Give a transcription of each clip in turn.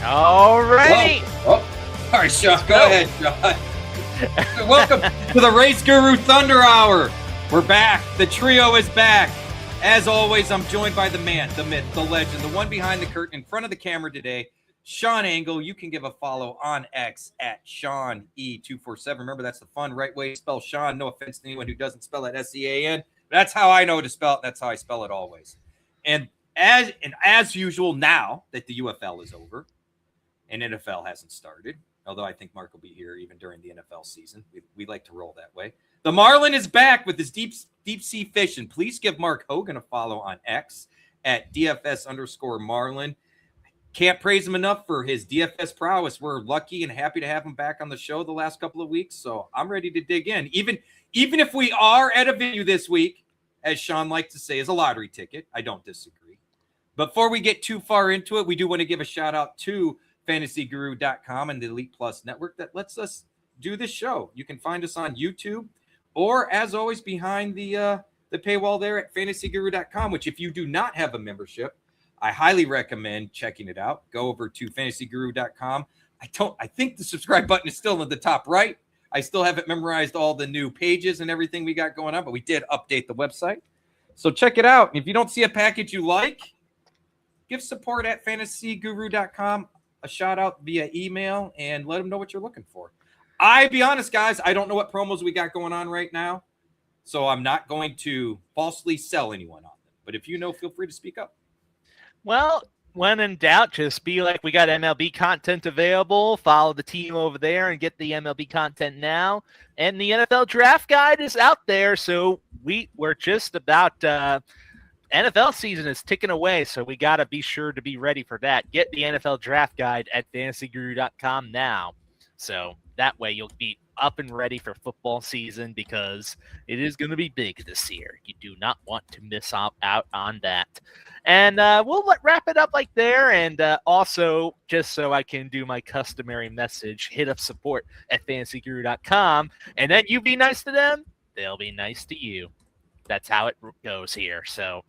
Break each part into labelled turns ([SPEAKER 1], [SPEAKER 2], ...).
[SPEAKER 1] All righty.
[SPEAKER 2] Oh, all right, Sean, go ahead, Sean. Welcome to the Race Guru Thunder Hour. We're back. The trio is back. As always, I'm joined by the man, the myth, the legend, the one behind the curtain, in front of the camera today, Sean Engel. You can give a follow on X at SeanE247. Remember, that's the fun, right way to spell Sean. No offense to anyone who doesn't spell it S-E-A-N. That's how I know to spell it. That's how I spell it always. And as usual, now that the UFL is over and NFL hasn't started, although I think Mark will be here even during the NFL season. We like to roll that way. The Marlin is back with his deep sea fishing. Please give Mark Hogan a follow on X at DFS_Marlin. Can't praise him enough for his DFS prowess. We're lucky and happy to have him back on the show the last couple of weeks, so I'm ready to dig in. Even if we are at a venue this week, as Sean likes to say, is a lottery ticket. I don't disagree. Before we get too far into it, we do want to give a shout out to FantasyGuru.com and the Elite Plus network that lets us do this show. You can find us on YouTube or, as always, behind the paywall there at FantasyGuru.com, which if you do not have a membership, I highly recommend checking it out. Go over to FantasyGuru.com. I think the subscribe button is still at the top right. I still haven't memorized all the new pages and everything we got going on, but we did update the website. So check it out. If you don't see a package you like, give support at FantasyGuru.com a shout out via email and let them know what you're looking for. I be honest, guys, I don't know what promos we got going on right now, so I'm not going to falsely sell anyone on them. But if you know, feel free to speak up.
[SPEAKER 1] Well, when in doubt, just be like, we got MLB content available. Follow the team over there and get the MLB content now. And the NFL draft guide is out there, so we're just about NFL season is ticking away, so we got to be sure to be ready for that. Get the NFL draft guide at fantasyguru.com now. So that way you'll be up and ready for football season because it is going to be big this year. You do not want to miss out on that. And we'll wrap it up like there. And also, just so I can do my customary message, hit up support at fantasyguru.com. And then you be nice to them, they'll be nice to you. That's how it goes here. So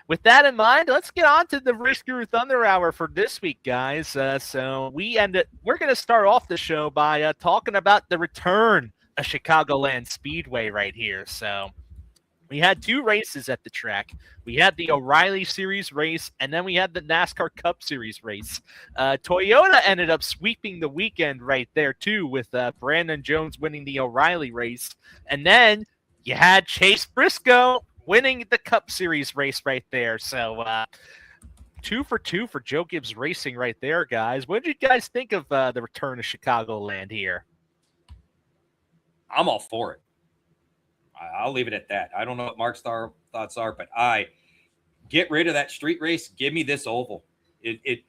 [SPEAKER 1] with that in mind, let's get on to the RaceGuru Thunder Hour for this week, guys. So we're going to start off the show by talking about the return of Chicagoland Speedway right here. So we had two races at the track. We had the O'Reilly Series race, and then we had the NASCAR Cup Series race. Toyota ended up sweeping the weekend right there, too, with Brandon Jones winning the O'Reilly race. And then you had Chase Briscoe winning the Cup Series race right there. So 2 for 2 for Joe Gibbs Racing right there, guys. What did you guys think of the return of Chicagoland here?
[SPEAKER 2] I'm all for it. I'll leave it at that. I don't know what Mark's thoughts are, but I get rid of that street race. Give me this oval. At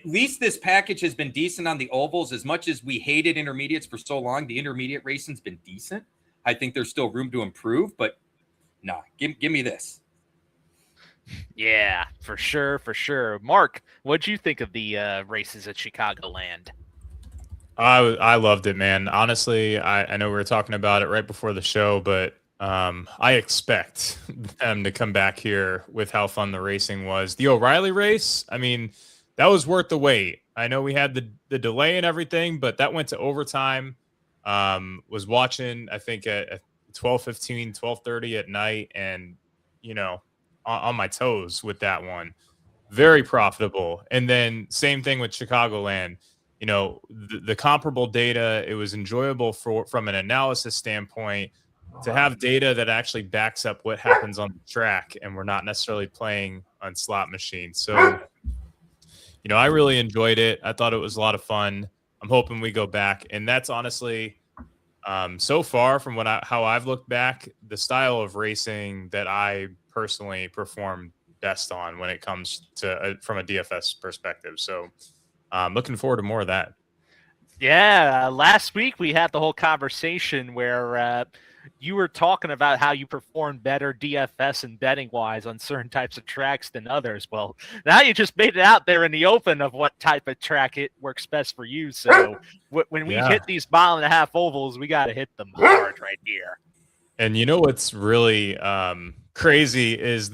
[SPEAKER 2] least this package has been decent on the ovals. As much as we hated intermediates for so long, the intermediate racing's been decent. I think there's still room to improve, but no, give me this.
[SPEAKER 1] Yeah, for sure. Mark, what'd you think of the races at Chicagoland?
[SPEAKER 3] I loved it, man. Honestly, I know we were talking about it right before the show, but I expect them to come back here with how fun the racing was. The O'Reilly race, I mean, that was worth the wait. I know we had the delay and everything, but that went to overtime. Was watching, I think, at 12:15, 12:30 at night, and, on my toes with that one. Very profitable. And then same thing with Chicagoland. The comparable data, it was enjoyable from an analysis standpoint to have data that actually backs up what happens on the track, and we're not necessarily playing on slot machines. So, I really enjoyed it. I thought it was a lot of fun. I'm hoping we go back, and that's honestly, so far from how I've looked back, the style of racing that I personally perform best on when it comes to from a DFS perspective. So looking forward to more of that.
[SPEAKER 1] Yeah, last week we had the whole conversation where you were talking about how you perform better DFS and betting wise on certain types of tracks than others. Well, now you just made it out there in the open of what type of track it works best for you. So when we hit these 1.5 mile ovals, we got to hit them hard right here.
[SPEAKER 3] And what's really crazy is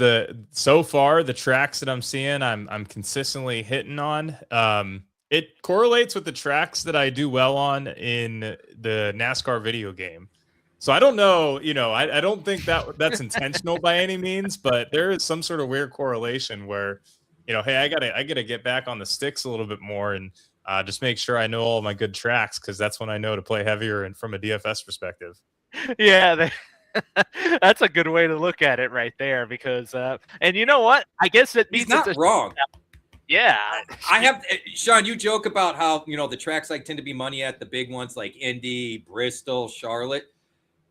[SPEAKER 3] so far the tracks that I'm seeing, I'm consistently hitting on. It correlates with the tracks that I do well on in the NASCAR video game. So I don't know, I don't think that's intentional by any means, but there is some sort of weird correlation where, hey, I gotta get back on the sticks a little bit more and just make sure I know all my good tracks, because that's when I know to play heavier and from a DFS perspective.
[SPEAKER 1] Yeah, that's a good way to look at it right there, because and you know what? I guess it means
[SPEAKER 2] He's not wrong.
[SPEAKER 1] Yeah.
[SPEAKER 2] I have Sean, you joke about how, the tracks I tend to be money at, the big ones like Indy, Bristol, Charlotte.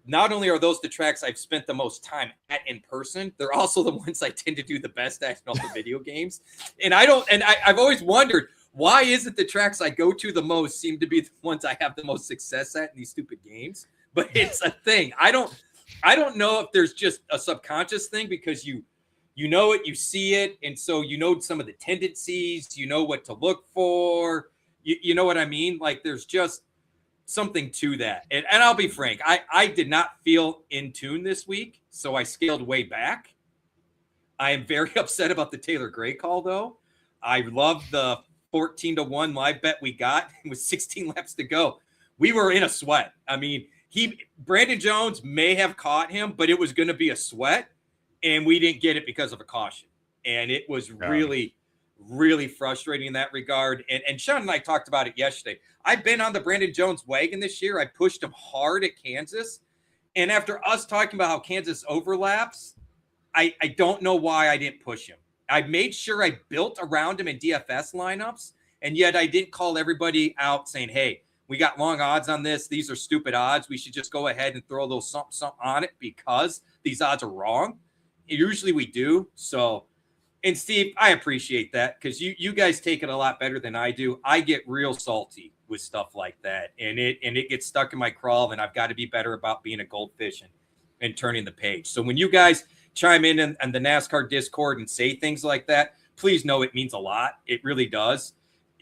[SPEAKER 2] Not only are those the tracks I've spent the most time at in person, they're also the ones I tend to do the best at in all the video games. And I've always wondered, why is it the tracks I go to the most seem to be the ones I have the most success at in these stupid games? But it's a thing. I don't know if there's just a subconscious thing, because you know it, you see it, and so you know some of the tendencies, you know what to look for. You know what I mean? Like, there's just something to that. And I'll be frank, I did not feel in tune this week, so I scaled way back. I am very upset about the Taylor Gray call, though. I love the 14-1 live bet we got with 16 laps to go. We were in a sweat. I mean, Brandon Jones may have caught him, but it was going to be a sweat, and we didn't get it because of a caution. And it was really, really frustrating in that regard. And Sean and I talked about it yesterday. I've been on the Brandon Jones wagon this year. I pushed him hard at Kansas. And after us talking about how Kansas overlaps, I don't know why I didn't push him. I made sure I built around him in DFS lineups, and yet I didn't call everybody out saying, hey, we got long odds on this. These are stupid odds. We should just go ahead and throw a little something on it because these odds are wrong. Usually we do. So, and Steve, I appreciate that, because you guys take it a lot better than I do. I get real salty with stuff like that, and it gets stuck in my crawl, and I've got to be better about being a goldfish and turning the page. So when you guys chime in on the NASCAR Discord and say things like that, please know it means a lot. It really does.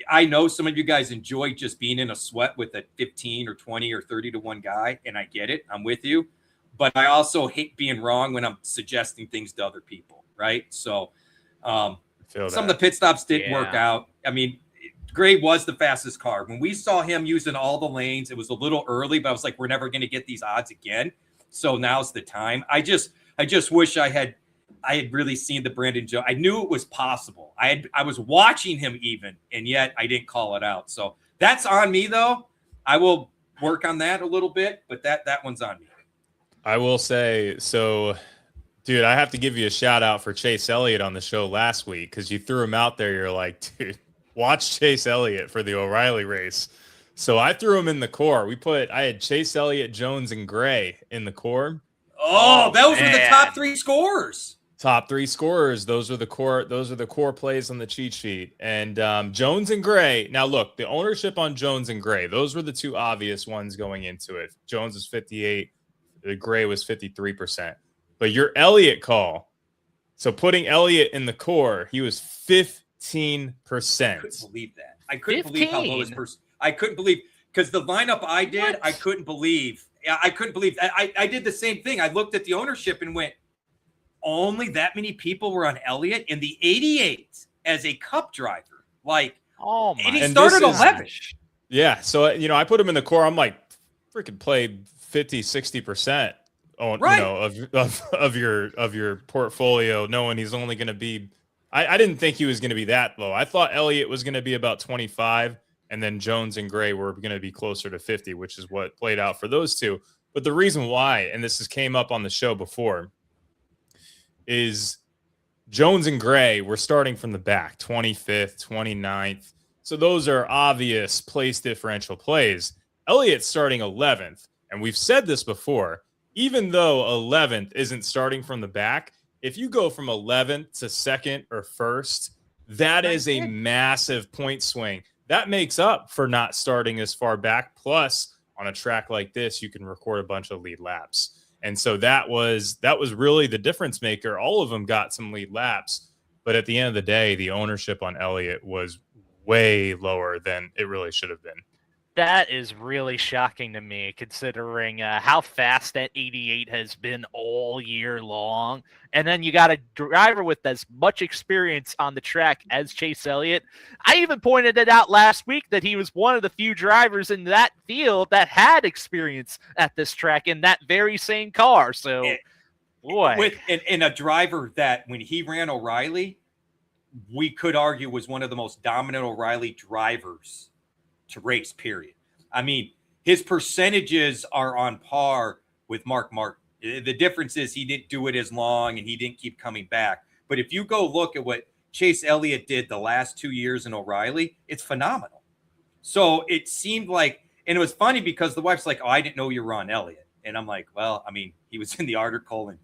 [SPEAKER 2] I know some of you guys enjoy just being in a sweat with a 15 or 20 or 30-1 guy, and I get it. I'm with you. But I also hate being wrong when I'm suggesting things to other people, right? So some of the pit stops didn't work out. I mean, Gray was the fastest car. When we saw him using all the lanes, it was a little early, but I was like, we're never going to get these odds again. So now's the time. I just wish I had really seen the Brandon Jones. I knew it was possible. I was watching him even, and yet I didn't call it out. So that's on me, though. I will work on that a little bit, but that one's on me.
[SPEAKER 3] I will say, so, dude, I have to give you a shout out for Chase Elliott on the show last week, because you threw him out there. You're like, dude, watch Chase Elliott for the O'Reilly race. So I threw him in the core. I had Chase Elliott, Jones, and Gray in the core.
[SPEAKER 2] Oh, those were the top three scorers.
[SPEAKER 3] Top three scorers. Those are the core plays on the cheat sheet. And Jones and Gray. Now, look, the ownership on Jones and Gray, those were the two obvious ones going into it. Jones was 58. The Gray was 53%. But your Elliott call, so putting Elliott in the core, he was 15%.
[SPEAKER 2] I couldn't believe that. I couldn't believe how low his person. I couldn't believe, because the lineup I did, I couldn't believe. I couldn't believe. I did the same thing. I looked at the ownership and went, only that many people were on Elliott in the 88 as a Cup driver. Like,
[SPEAKER 1] oh my!
[SPEAKER 2] And he started 11.
[SPEAKER 3] Yeah, so I put him in the core. I'm like, freaking play 50-60% on of your portfolio, knowing he's only going to be. I didn't think he was going to be that low. I thought Elliott was going to be about 25, and then Jones and Gray were going to be closer to 50, which is what played out for those two. But the reason why, and this came up on the show before, is Jones and Gray were starting from the back, 25th, 29th. So those are obvious place differential plays. Elliott's starting 11th. And we've said this before, even though 11th isn't starting from the back, if you go from 11th to second or first, that is a massive point swing. That makes up for not starting as far back. Plus, on a track like this, you can record a bunch of lead laps. And so that was really the difference maker. All of them got some lead laps. But at the end of the day, the ownership on Elliott was way lower than it really should have been.
[SPEAKER 1] That is really shocking to me, considering how fast that 88 has been all year long. And then you got a driver with as much experience on the track as Chase Elliott. I even pointed it out last week that he was one of the few drivers in that field that had experience at this track in that very same car. So, boy.
[SPEAKER 2] In a driver that when he ran O'Reilly, we could argue was one of the most dominant O'Reilly drivers to race, period. I mean, his percentages are on par with Mark Martin. The difference is he didn't do it as long and he didn't keep coming back. But if you go look at what Chase Elliott did the last 2 years in O'Reilly, it's phenomenal. So it seemed like, and it was funny because the wife's like, "Oh, I didn't know you were on Elliott." And I'm like, well, I mean, he was in the article and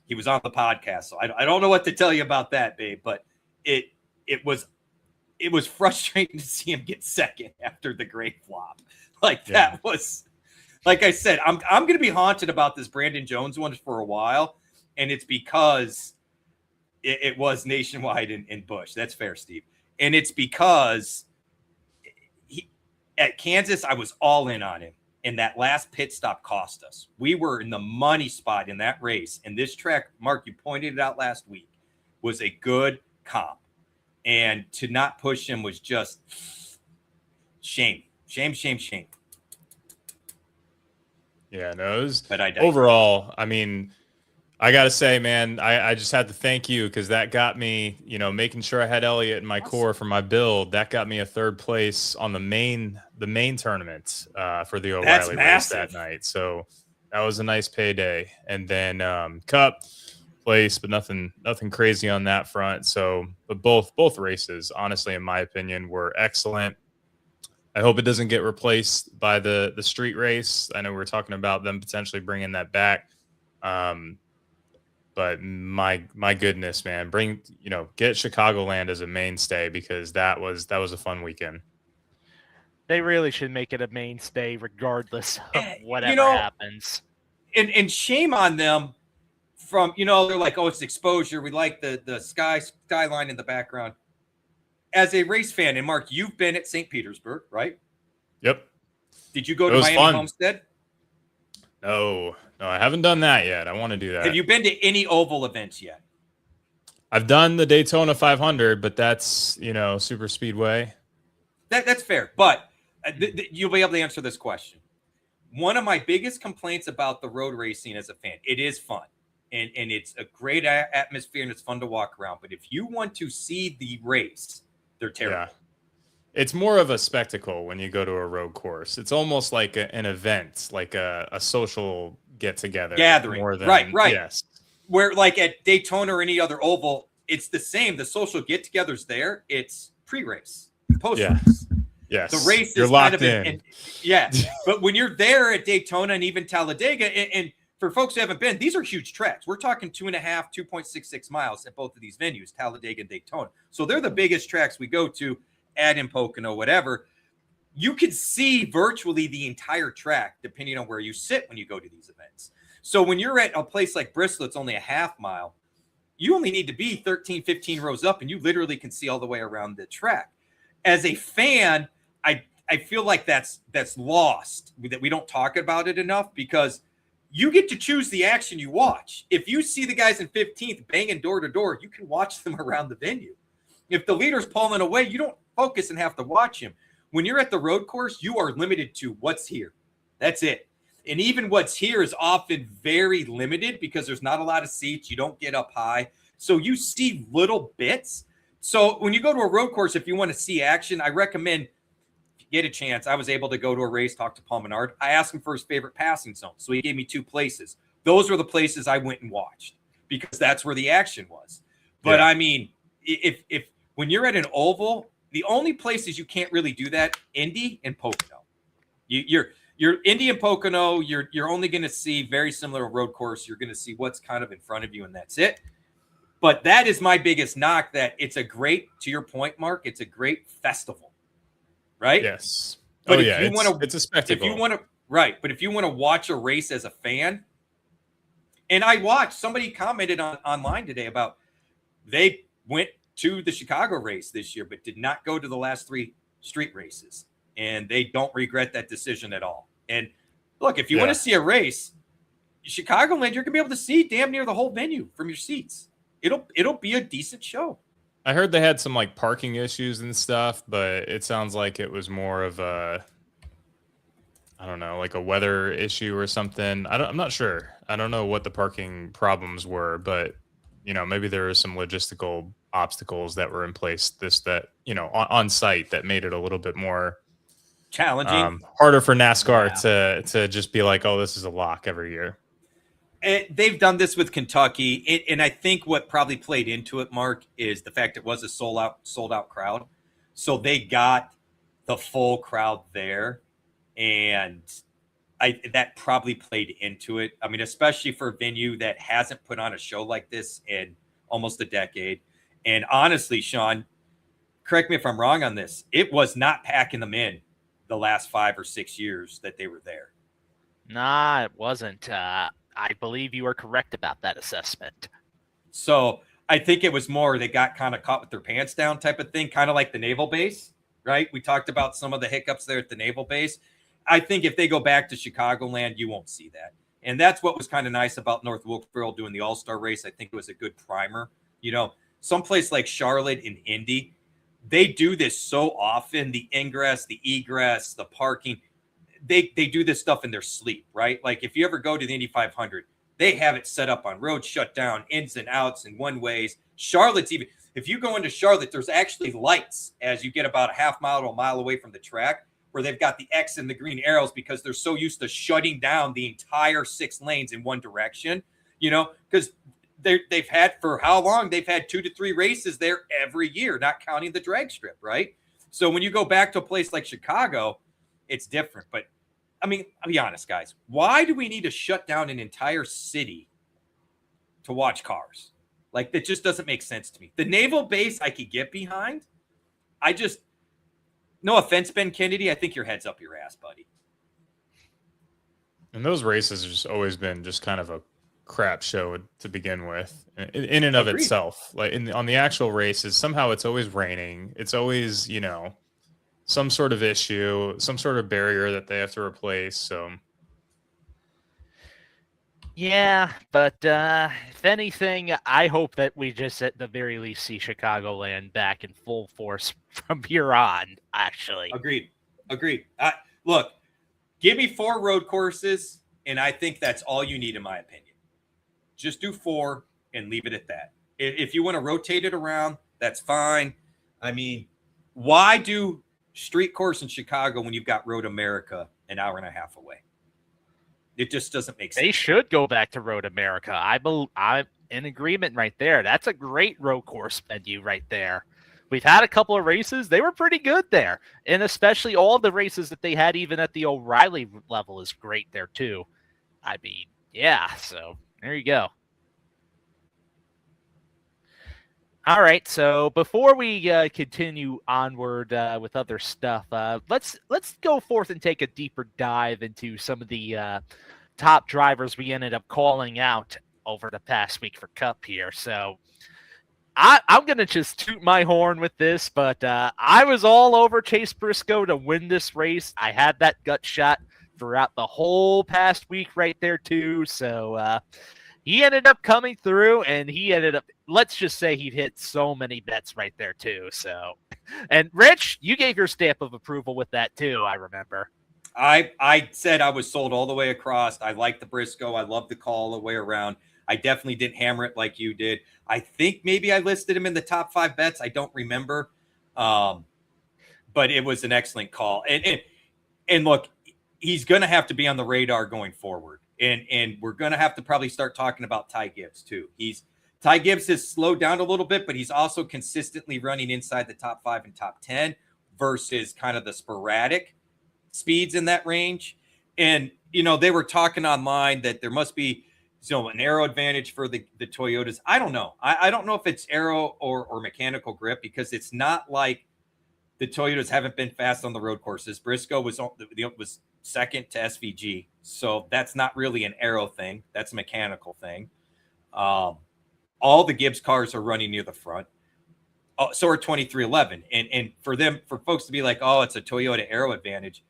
[SPEAKER 2] he was on the podcast. So I don't know what to tell you about that, babe, but it was frustrating to see him get second after the great flop. Like that was, like I said, I'm going to be haunted about this Brandon Jones one for a while. And it's because it was nationwide in Busch. That's fair, Steve. And it's because at Kansas, I was all in on him. And that last pit stop cost us. We were in the money spot in that race. And this track, Mark, you pointed it out last week, was a good comp. And to not push him was just shame. Shame.
[SPEAKER 3] Yeah, no, it was,
[SPEAKER 2] but
[SPEAKER 3] overall, I mean, I got to say, man, I just had to thank you because that got me, making sure I had Elliott in my core for my build. That got me a third place on the main tournament for the O'Reilly race that night. So that was a nice payday. And then Cup place, but nothing crazy on that front. So, but both races, honestly, in my opinion, were excellent. I hope it doesn't get replaced by the street race. I know we're talking about them potentially bringing that back. But my goodness, man, get Chicagoland as a mainstay because that was a fun weekend.
[SPEAKER 1] They really should make it a mainstay regardless of whatever happens.
[SPEAKER 2] And shame on them from, they're like, oh, it's exposure. We like the skyline in the background. As a race fan, and Mark, you've been at St. Petersburg, right?
[SPEAKER 3] Yep.
[SPEAKER 2] Did you go to Miami Homestead?
[SPEAKER 3] No, I haven't done that yet. I want to do that.
[SPEAKER 2] Have you been to any oval events yet?
[SPEAKER 3] I've done the Daytona 500, but that's, super speedway.
[SPEAKER 2] That's fair. But you'll be able to answer this question. One of my biggest complaints about the road racing as a fan, it is fun. And it's a great atmosphere and it's fun to walk around. But if you want to see the race, they're terrible. Yeah.
[SPEAKER 3] It's more of a spectacle when you go to a road course. It's almost like an event, like a social get-together.
[SPEAKER 2] Gathering.
[SPEAKER 3] More than,
[SPEAKER 2] right.
[SPEAKER 3] Yes.
[SPEAKER 2] Where like at Daytona or any other oval, it's the same. The social get-together's there. It's pre-race, post-race.
[SPEAKER 3] Yes.
[SPEAKER 2] The race
[SPEAKER 3] you're
[SPEAKER 2] is
[SPEAKER 3] locked
[SPEAKER 2] kind of
[SPEAKER 3] in.
[SPEAKER 2] But when you're there at Daytona and even Talladega, and for folks who haven't been, these are huge tracks. We're talking 2.66 miles at both of these venues, Talladega and Daytona. So they're the biggest tracks we go to, add in Pocono, whatever. You can see virtually the entire track depending on where you sit when you go to these events. So when you're at a place like Bristol, it's only a half mile. You only need to be 13, 15 rows up, and you literally can see all the way around the track. As a fan, I feel like that's lost, that we don't talk about it enough because you get to choose the action you watch. If you see the guys in 15th banging door to door, you can watch them around the venue. If the leader's pulling away, you don't focus and have to watch him. When you're at the road course, you are limited to what's here. That's it. And even what's here is often very limited because there's not a lot of seats. You don't get up high. So you see little bits. So when you go to a road course, if you want to see action, I recommend get a chance. I was able to go to a race, talk to Paul Menard. I asked him for his favorite passing zone. So he gave me 2 places. Those were the places I went and watched because that's where the action was. But I mean, if when you're at an oval, the only places you can't really do that, Indy and Pocono. You're Indy and Pocono, you're only going to see very similar road course. You're going to see what's kind of in front of you, and that's it. But that is my biggest knock, that it's a great, to your point, Mark, it's a great festival. Right?
[SPEAKER 3] Yes.
[SPEAKER 2] But if you want to,
[SPEAKER 3] it's a spectacle.
[SPEAKER 2] If you want to, right. But if you want to watch a race as a fan, and I watched, somebody commented online today about they went to the Chicago race this year, but did not go to the last 3 street races. and they don't regret that decision at all. And look, if you want to see a race, Chicagoland, you're gonna be able to see damn near the whole venue from your seats. It'll be a decent show.
[SPEAKER 3] I heard they had some like parking issues and stuff, but it sounds like it was more of a, I don't know, like a weather issue or something. I'm not sure. I don't know what the parking problems were, but maybe there were some logistical obstacles that were in place on site that made it a little bit more
[SPEAKER 2] challenging,
[SPEAKER 3] harder for NASCAR to just be like, oh, this is a lock every year.
[SPEAKER 2] And they've done this with Kentucky, and I think what probably played into it, Mark, is the fact it was a sold out crowd, so they got the full crowd there, and that probably played into it. I mean, especially for a venue that hasn't put on a show like this in almost a decade. And honestly, Sean, correct me if I'm wrong on this, it was not packing them in the last 5 or 6 years that they were there.
[SPEAKER 1] Nah, it wasn't. I believe you are correct about that assessment.
[SPEAKER 2] So I think it was more they got kind of caught with their pants down type of thing, kind of like the naval base, right? We talked about some of the hiccups there at the naval base. I think if they go back to Chicagoland, you won't see that. And that's what was kind of nice about North Wilkesboro doing the All-Star race. I think it was a good primer. Someplace like Charlotte and Indy, they do this so often, the ingress, the egress, the parking. They do this stuff in their sleep, right? Like if you ever go to the Indy 500, they have it set up on road shutdown, ins and outs, and one ways. Charlotte's even, if you go into Charlotte, there's actually lights as you get about a half mile to a mile away from the track where they've got the X and the green arrows because they're so used to shutting down the entire 6 lanes in one direction, because they've had for how long? They've had 2 to 3 races there every year, not counting the drag strip, right? So when you go back to a place like Chicago, it's different. But I mean, I'll be honest, guys. Why do we need to shut down an entire city to watch cars? Like, that just doesn't make sense to me. The naval base I could get behind. No offense, Ben Kennedy. I think your head's up your ass, buddy.
[SPEAKER 3] And those races have just always been just kind of a crap show to begin with, in and of itself. Like on the actual races, somehow it's always raining. It's always, some sort of issue, some sort of barrier that they have to replace. So,
[SPEAKER 1] yeah, but if anything, I hope that we just at the very least see Chicagoland back in full force from here on, actually.
[SPEAKER 2] Agreed. Look, give me 4 road courses, and I think that's all you need, in my opinion. Just do 4 and leave it at that. If you want to rotate it around, that's fine. I mean, why do street course in Chicago when you've got Road America an hour and a half away? It just doesn't make sense.
[SPEAKER 1] They should go back to Road America. I'm in agreement right there. That's a great road course venue right there. We've had a couple of races. They were pretty good there. And especially all the races that they had even at the O'Reilly level is great there too. I mean, yeah, so there you go. All right, so before we continue onward with other stuff, let's go forth and take a deeper dive into some of the top drivers we ended up calling out over the past week for Cup here. So I'm going to just toot my horn with this, but I was all over Chase Briscoe to win this race. I had that gut shot throughout the whole past week right there too, so he ended up coming through, and he ended up, let's just say he hit so many bets right there too. So, and Rich, you gave your stamp of approval with that too, I remember.
[SPEAKER 2] I said I was sold all the way across. I like the Briscoe. I love the call all the way around. I definitely didn't hammer it like you did. I think maybe I listed him in the top 5 bets. I don't remember. But it was an excellent call. And look, he's going to have to be on the radar going forward. And we're going to have to probably start talking about Ty Gibbs too. Ty Gibbs has slowed down a little bit, but he's also consistently running inside the top 5 and top 10 versus kind of the sporadic speeds in that range. And, they were talking online that there must be, an aero advantage for the Toyotas. I don't know. I don't know if it's aero or mechanical grip, because it's not like the Toyotas haven't been fast on the road courses. Briscoe was second to SVG. So that's not really an aero thing. That's a mechanical thing. All the Gibbs cars are running near the front. Oh, so are 2311. And for folks to be like, oh, it's a Toyota Aero advantage.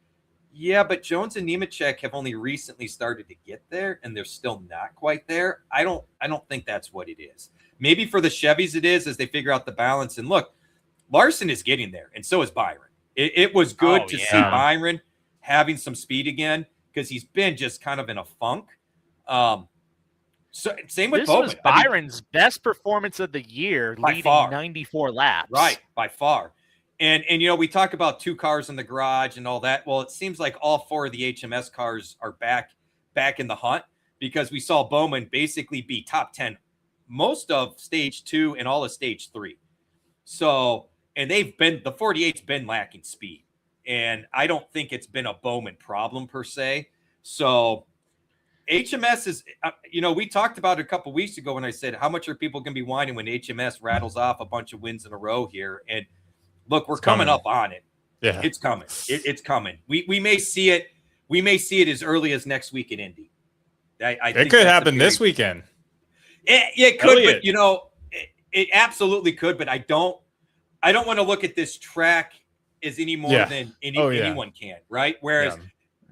[SPEAKER 2] Yeah, but Jones and Nemechek have only recently started to get there, and they're still not quite there. I don't think that's what it is. Maybe for the Chevys it is, as they figure out the balance. And look, Larson is getting there, and so is Byron. It was good to see Byron having some speed again, because he's been just kind of in a funk. So same with Bowman.
[SPEAKER 1] This was Byron's best performance of the year, leading
[SPEAKER 2] far.
[SPEAKER 1] 94 laps.
[SPEAKER 2] Right, by far. And we talk about 2 cars in the garage and all that. Well, it seems like all 4 of the HMS cars are back in the hunt, because we saw Bowman basically be top 10 most of stage 2 and all of stage 3. So, and the 48's been lacking speed. And I don't think it's been a Bowman problem per se. So HMS is, we talked about it a couple weeks ago when I said, how much are people going to be whining when HMS rattles off a bunch of wins in a row here? And look, we're coming up on it.
[SPEAKER 3] Yeah,
[SPEAKER 2] it's coming. It's coming. We may see it. We may see it as early as next week in Indy. I think
[SPEAKER 3] it could happen this weekend.
[SPEAKER 2] It could, Elliott. But it absolutely could. But I don't want to look at this track as any more than anyone can, right? Whereas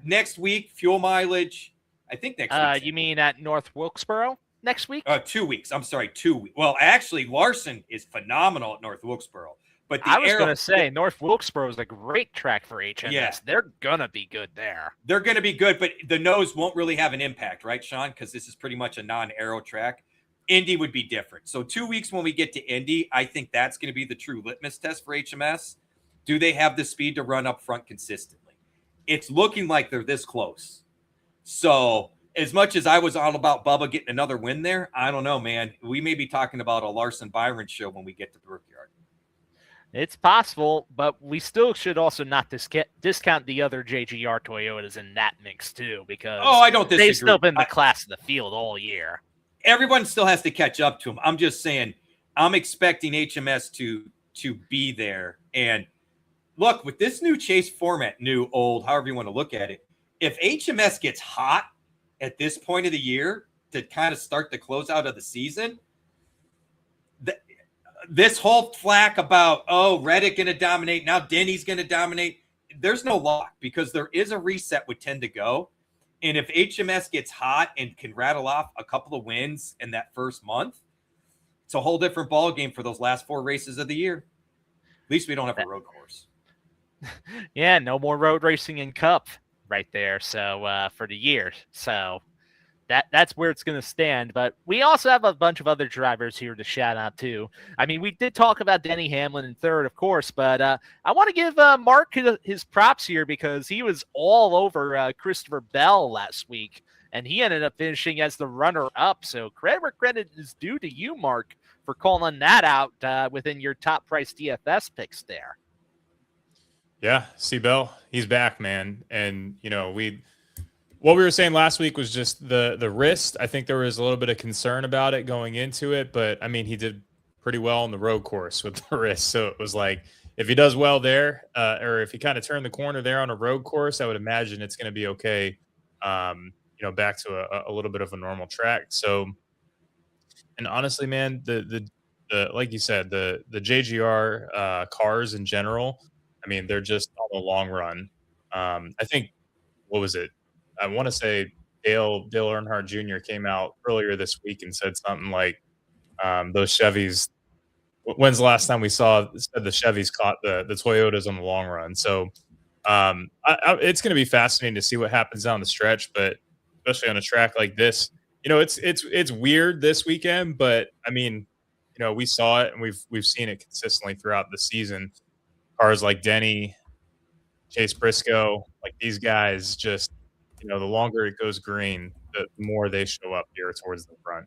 [SPEAKER 2] next week, fuel mileage. I think next week.
[SPEAKER 1] You mean at North Wilkesboro next week?
[SPEAKER 2] 2 weeks. I'm sorry, 2 weeks. Well, actually, Larson is phenomenal at North Wilkesboro. But
[SPEAKER 1] I was going to say North Wilkesboro is a great track for HMS. Yeah. They're going to be good there.
[SPEAKER 2] They're going to be good, but the nose won't really have an impact, right, Sean? Because this is pretty much a non-aero track. Indy would be different. So 2 weeks when we get to Indy, I think that's going to be the true litmus test for HMS. Do they have the speed to run up front consistently? It's looking like they're this close. So as much as I was all about Bubba getting another win there, I don't know, man. We may be talking about a Larson-Byron show when we get to Brickyard.
[SPEAKER 1] It's possible, but we still should also not discount the other JGR Toyotas in that mix too, because
[SPEAKER 2] I don't disagree.
[SPEAKER 1] They've still been the class of the field all year.
[SPEAKER 2] Everyone still has to catch up to them. I'm just saying, I'm expecting HMS to be there. And look, with this new chase format, new, old, however you want to look at it, if HMS gets hot at this point of the year to kind of start the closeout of the season, this whole flack about, Reddick going to dominate, now Denny's going to dominate, there's no lock, because there is a reset with 10 to go. And if HMS gets hot and can rattle off a couple of wins in that first month, it's a whole different ball game for those last 4 races of the year. At least we don't have a road course.
[SPEAKER 1] Yeah, no more road racing in Cup right there. So for the year. So that's where it's going to stand. But we also have a bunch of other drivers here to shout out too. I mean, we did talk about Denny Hamlin in third, of course, but I want to give Mark his props here, because he was all over Christopher Bell last week, and he ended up finishing as the runner-up. So credit where credit is due to you, Mark, for calling that out within your top price DFS picks there.
[SPEAKER 3] Yeah, see Bell, he's back, man. And, what we were saying last week was just the wrist. I think there was a little bit of concern about it going into it, but I mean, he did pretty well on the road course with the wrist. So it was like, if he does well there, or if he kind of turned the corner there on a road course, I would imagine it's going to be okay. Back to a little bit of a normal track. So, and honestly, man, the like you said, the JGR cars in general, I mean, they're just on the long run. I think, what was it? I want to say Dale Earnhardt Jr. came out earlier this week and said something like, those Chevys, when's the last time we said the Chevys caught the Toyotas on the long run? So it's going to be fascinating to see what happens down the stretch, but especially on a track like this, it's weird this weekend, but I mean, we saw it and we've seen it consistently throughout the season. Cars like Denny, Chase Briscoe, like these guys just, the longer it goes green, the more they show up here towards the front.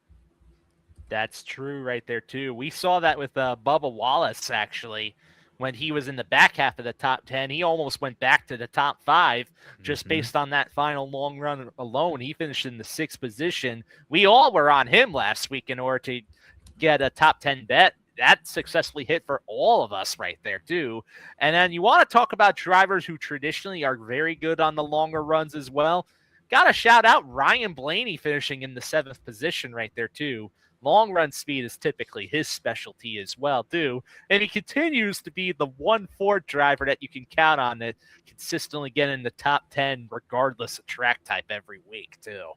[SPEAKER 1] That's true right there, too. We saw that with Bubba Wallace, actually, when he was in the back half of the top 10. He almost went back to the top 5 just based on that final long run alone. He finished in the 6th position. We all were on him last week in order to get a top 10 bet. That successfully hit for all of us right there, too. And then you want to talk about drivers who traditionally are very good on the longer runs as well. Got to shout out Ryan Blaney finishing in the 7th position right there, too. Long run speed is typically his specialty as well, too. And he continues to be the one Ford driver that you can count on to consistently get in the top 10 regardless of track type every week, too.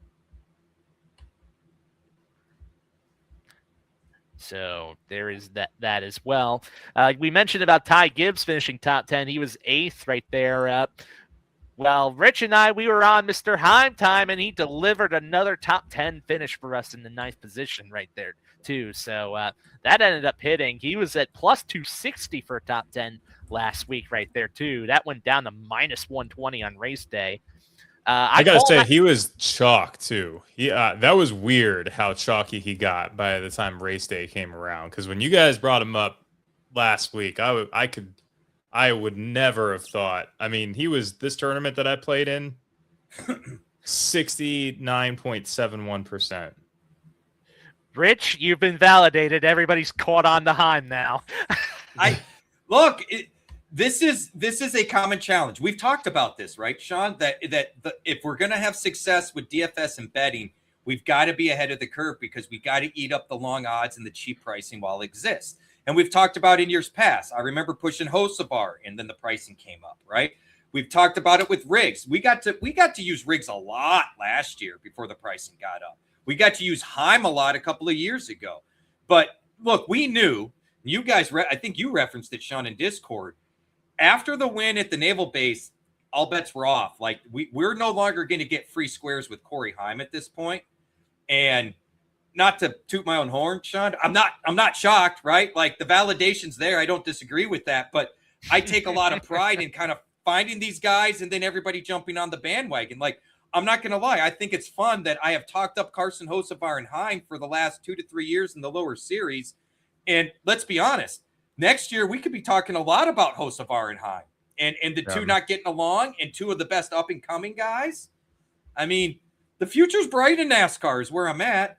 [SPEAKER 1] So there is that as well. We mentioned about Ty Gibbs finishing top 10. He was 8th right there. Well, Rich and I, we were on Mr. Heim time, and he delivered another top 10 finish for us in the 9th position right there, too. So that ended up hitting. He was at plus 260 for a top 10 last week right there, too. That went down to minus 120 on race day.
[SPEAKER 3] I got to say, he was chalk, too. That was weird how chalky he got by the time race day came around. Because when you guys brought him up last week, I would never have thought. I mean, he was this tournament that I played in, 69.71%.
[SPEAKER 1] Rich, you've been validated. Everybody's caught on the Heim now.
[SPEAKER 2] This is a common challenge. We've talked about this, right, Sean? That if we're going to have success with DFS and betting, we've got to be ahead of the curve because we got to eat up the long odds and the cheap pricing while it exists. And we've talked about in years past. I remember pushing Hocevar, and then the pricing came up, right? We've talked about it with rigs. We got to use rigs a lot last year before the pricing got up. We got to use Heim a lot a couple of years ago. But look, we knew, you guys, I think you referenced it, Sean, in Discord. After the win at the Naval Base, all bets were off. Like we're no longer going to get free squares with Corey Heim at this point. And not to toot my own horn, Sean, I'm not shocked, right? Like the validation's there. I don't disagree with that, but I take a lot of pride in kind of finding these guys and then everybody jumping on the bandwagon. Like, I'm not going to lie. I think it's fun that I have talked up Carson Hocevar and Heim for the last 2 to 3 years in the lower series. And let's be honest, next year we could be talking a lot about Hocevar and Heim and the two not getting along and two of the best up and coming guys. I mean, the future's bright in NASCAR is where I'm at.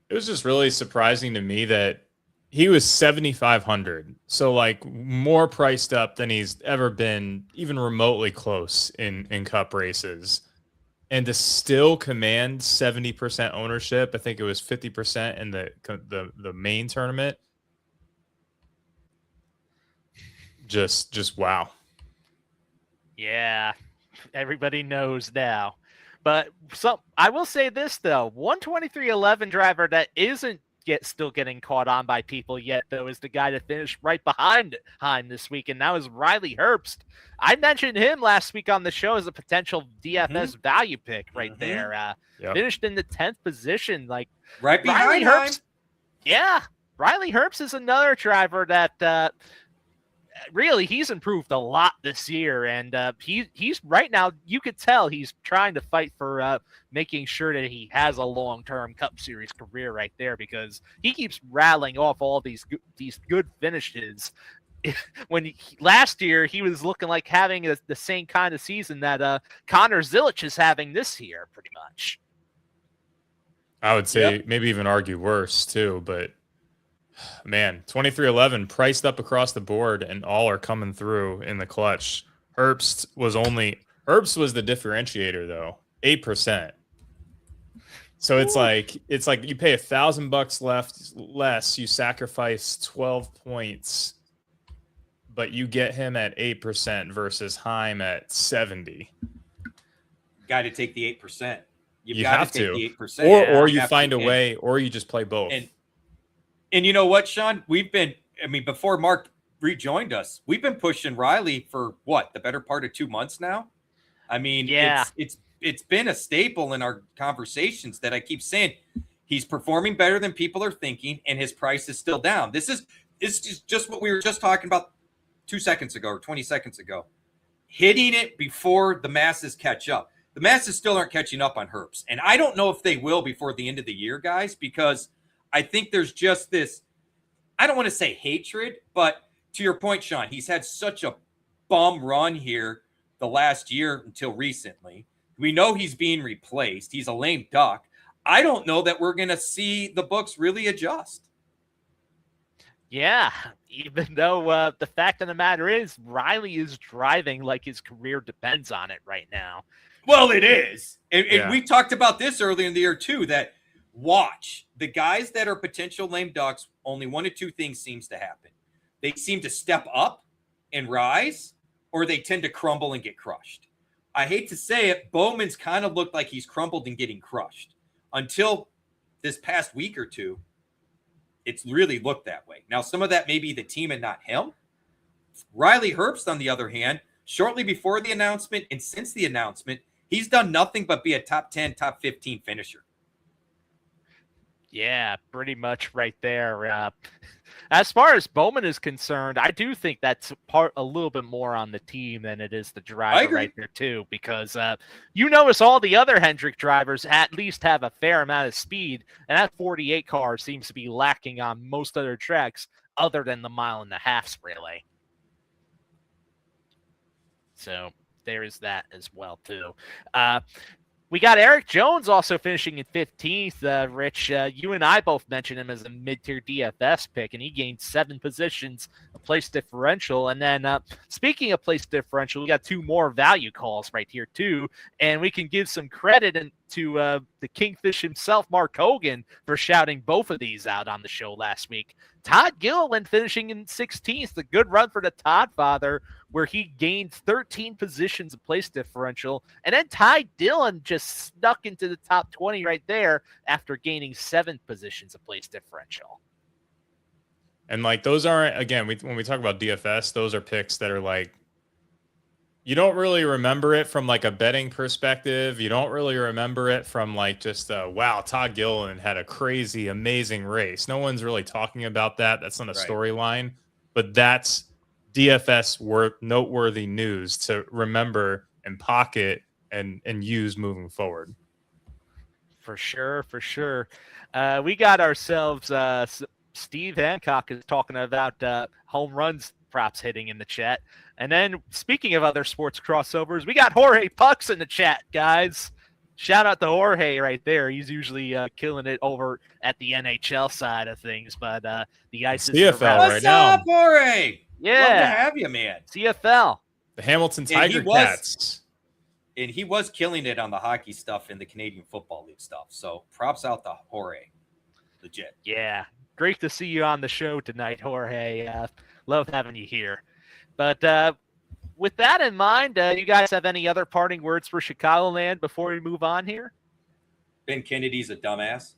[SPEAKER 3] It was just really surprising to me that he was 7,500. So like more priced up than he's ever been, even remotely close in cup races. And to still command 70% ownership, I think it was 50% in the main tournament. Just wow.
[SPEAKER 1] Yeah, everybody knows now. But I will say this, though. 123.11 driver that isn't still getting caught on by people yet, though, is the guy that finished right behind Heim this week, and that was Riley Herbst. I mentioned him last week on the show as a potential DFS value pick right there. Finished in the 10th position. Like
[SPEAKER 2] right behind
[SPEAKER 1] Herbst. Yeah, Riley Herbst is another driver that really, he's improved a lot this year, and he's right now, you could tell he's trying to fight for making sure that he has a long-term Cup Series career right there, because he keeps rattling off all these good finishes. Last year, he was looking like having the same kind of season that Connor Zilic is having this year, pretty much.
[SPEAKER 3] I would say maybe even argue worse, too, but man, 23.11 priced up across the board, and all are coming through in the clutch. Herbst was the differentiator though, 8%. So it's like you pay $1,000 less, you sacrifice 12 points, but you get him at 8% versus Heim at 70.
[SPEAKER 2] Got to take the 8%.
[SPEAKER 3] You have to
[SPEAKER 2] take the 8%,
[SPEAKER 3] or you find a way, or you just play both.
[SPEAKER 2] And you know what, Sean? Before Mark rejoined us, we've been pushing Riley for the better part of 2 months now. I mean, it's been a staple in our conversations that I keep saying he's performing better than people are thinking, and his price is still down. This is just what we were just talking about 2 seconds ago or 20 seconds ago. Hitting it before the masses catch up. The masses still aren't catching up on Herbst, and I don't know if they will before the end of the year, guys, because I think there's just this, I don't want to say hatred, but to your point, Sean, he's had such a bum run here the last year until recently. We know he's being replaced. He's a lame duck. I don't know that we're going to see the books really adjust.
[SPEAKER 1] Yeah, even though the fact of the matter is Riley is driving like his career depends on it right now.
[SPEAKER 2] Well, it is. And we talked about this earlier in the year, too, that watch. The guys that are potential lame ducks, only one of two things seems to happen. They seem to step up and rise, or they tend to crumble and get crushed. I hate to say it, Bowman's kind of looked like he's crumbled and getting crushed. Until this past week or two, it's really looked that way. Now, some of that may be the team and not him. Riley Herbst, on the other hand, shortly before the announcement and since the announcement, he's done nothing but be a top 10, top 15 finisher.
[SPEAKER 1] Yeah, pretty much right there. As far as Bowman is concerned, I do think that's a little bit more on the team than it is the driver right there too, because you notice all the other Hendrick drivers at least have a fair amount of speed, and that 48 car seems to be lacking on most other tracks other than the 1.5 miles relay. So there is that as well too. We got Eric Jones also finishing in 15th. Rich, you and I both mentioned him as a mid-tier DFS pick, and he gained 7 positions, a place differential. And then speaking of place differential, we got 2 more value calls right here too. And we can give some credit to the Kingfish himself, Mark Hogan, for shouting both of these out on the show last week. Todd Gilliland finishing in 16th, a good run for the Todd father, where he gained 13 positions of place differential. And then Ty Dillon just snuck into the top 20 right there after gaining 7 positions of place differential.
[SPEAKER 3] And like, those aren't, again, when we talk about DFS, those are picks that are like, you don't really remember it from like a betting perspective. You don't really remember it from like just, wow, Todd Gilliland had a crazy, amazing race. No one's really talking about that. That's not a storyline, but that's DFS noteworthy news to remember and pocket and use moving forward.
[SPEAKER 1] For sure, for sure. We got ourselves, Steve Hancock is talking about home runs props hitting in the chat. And then speaking of other sports crossovers, we got Jorge Pucks in the chat, guys. Shout out to Jorge right there. He's usually killing it over at the NHL side of things, but the guys
[SPEAKER 3] CFL
[SPEAKER 2] right now. What's up, Jorge?
[SPEAKER 1] Yeah.
[SPEAKER 2] Love to have you, man.
[SPEAKER 1] CFL.
[SPEAKER 3] The Hamilton Tiger Cats.
[SPEAKER 2] And he was killing it on the hockey stuff and the Canadian Football League stuff. So props out to Jorge. Legit.
[SPEAKER 1] Yeah. Great to see you on the show tonight, Jorge. Love having you here. But with that in mind, you guys have any other parting words for Chicagoland before we move on here?
[SPEAKER 2] Ben Kennedy's a dumbass.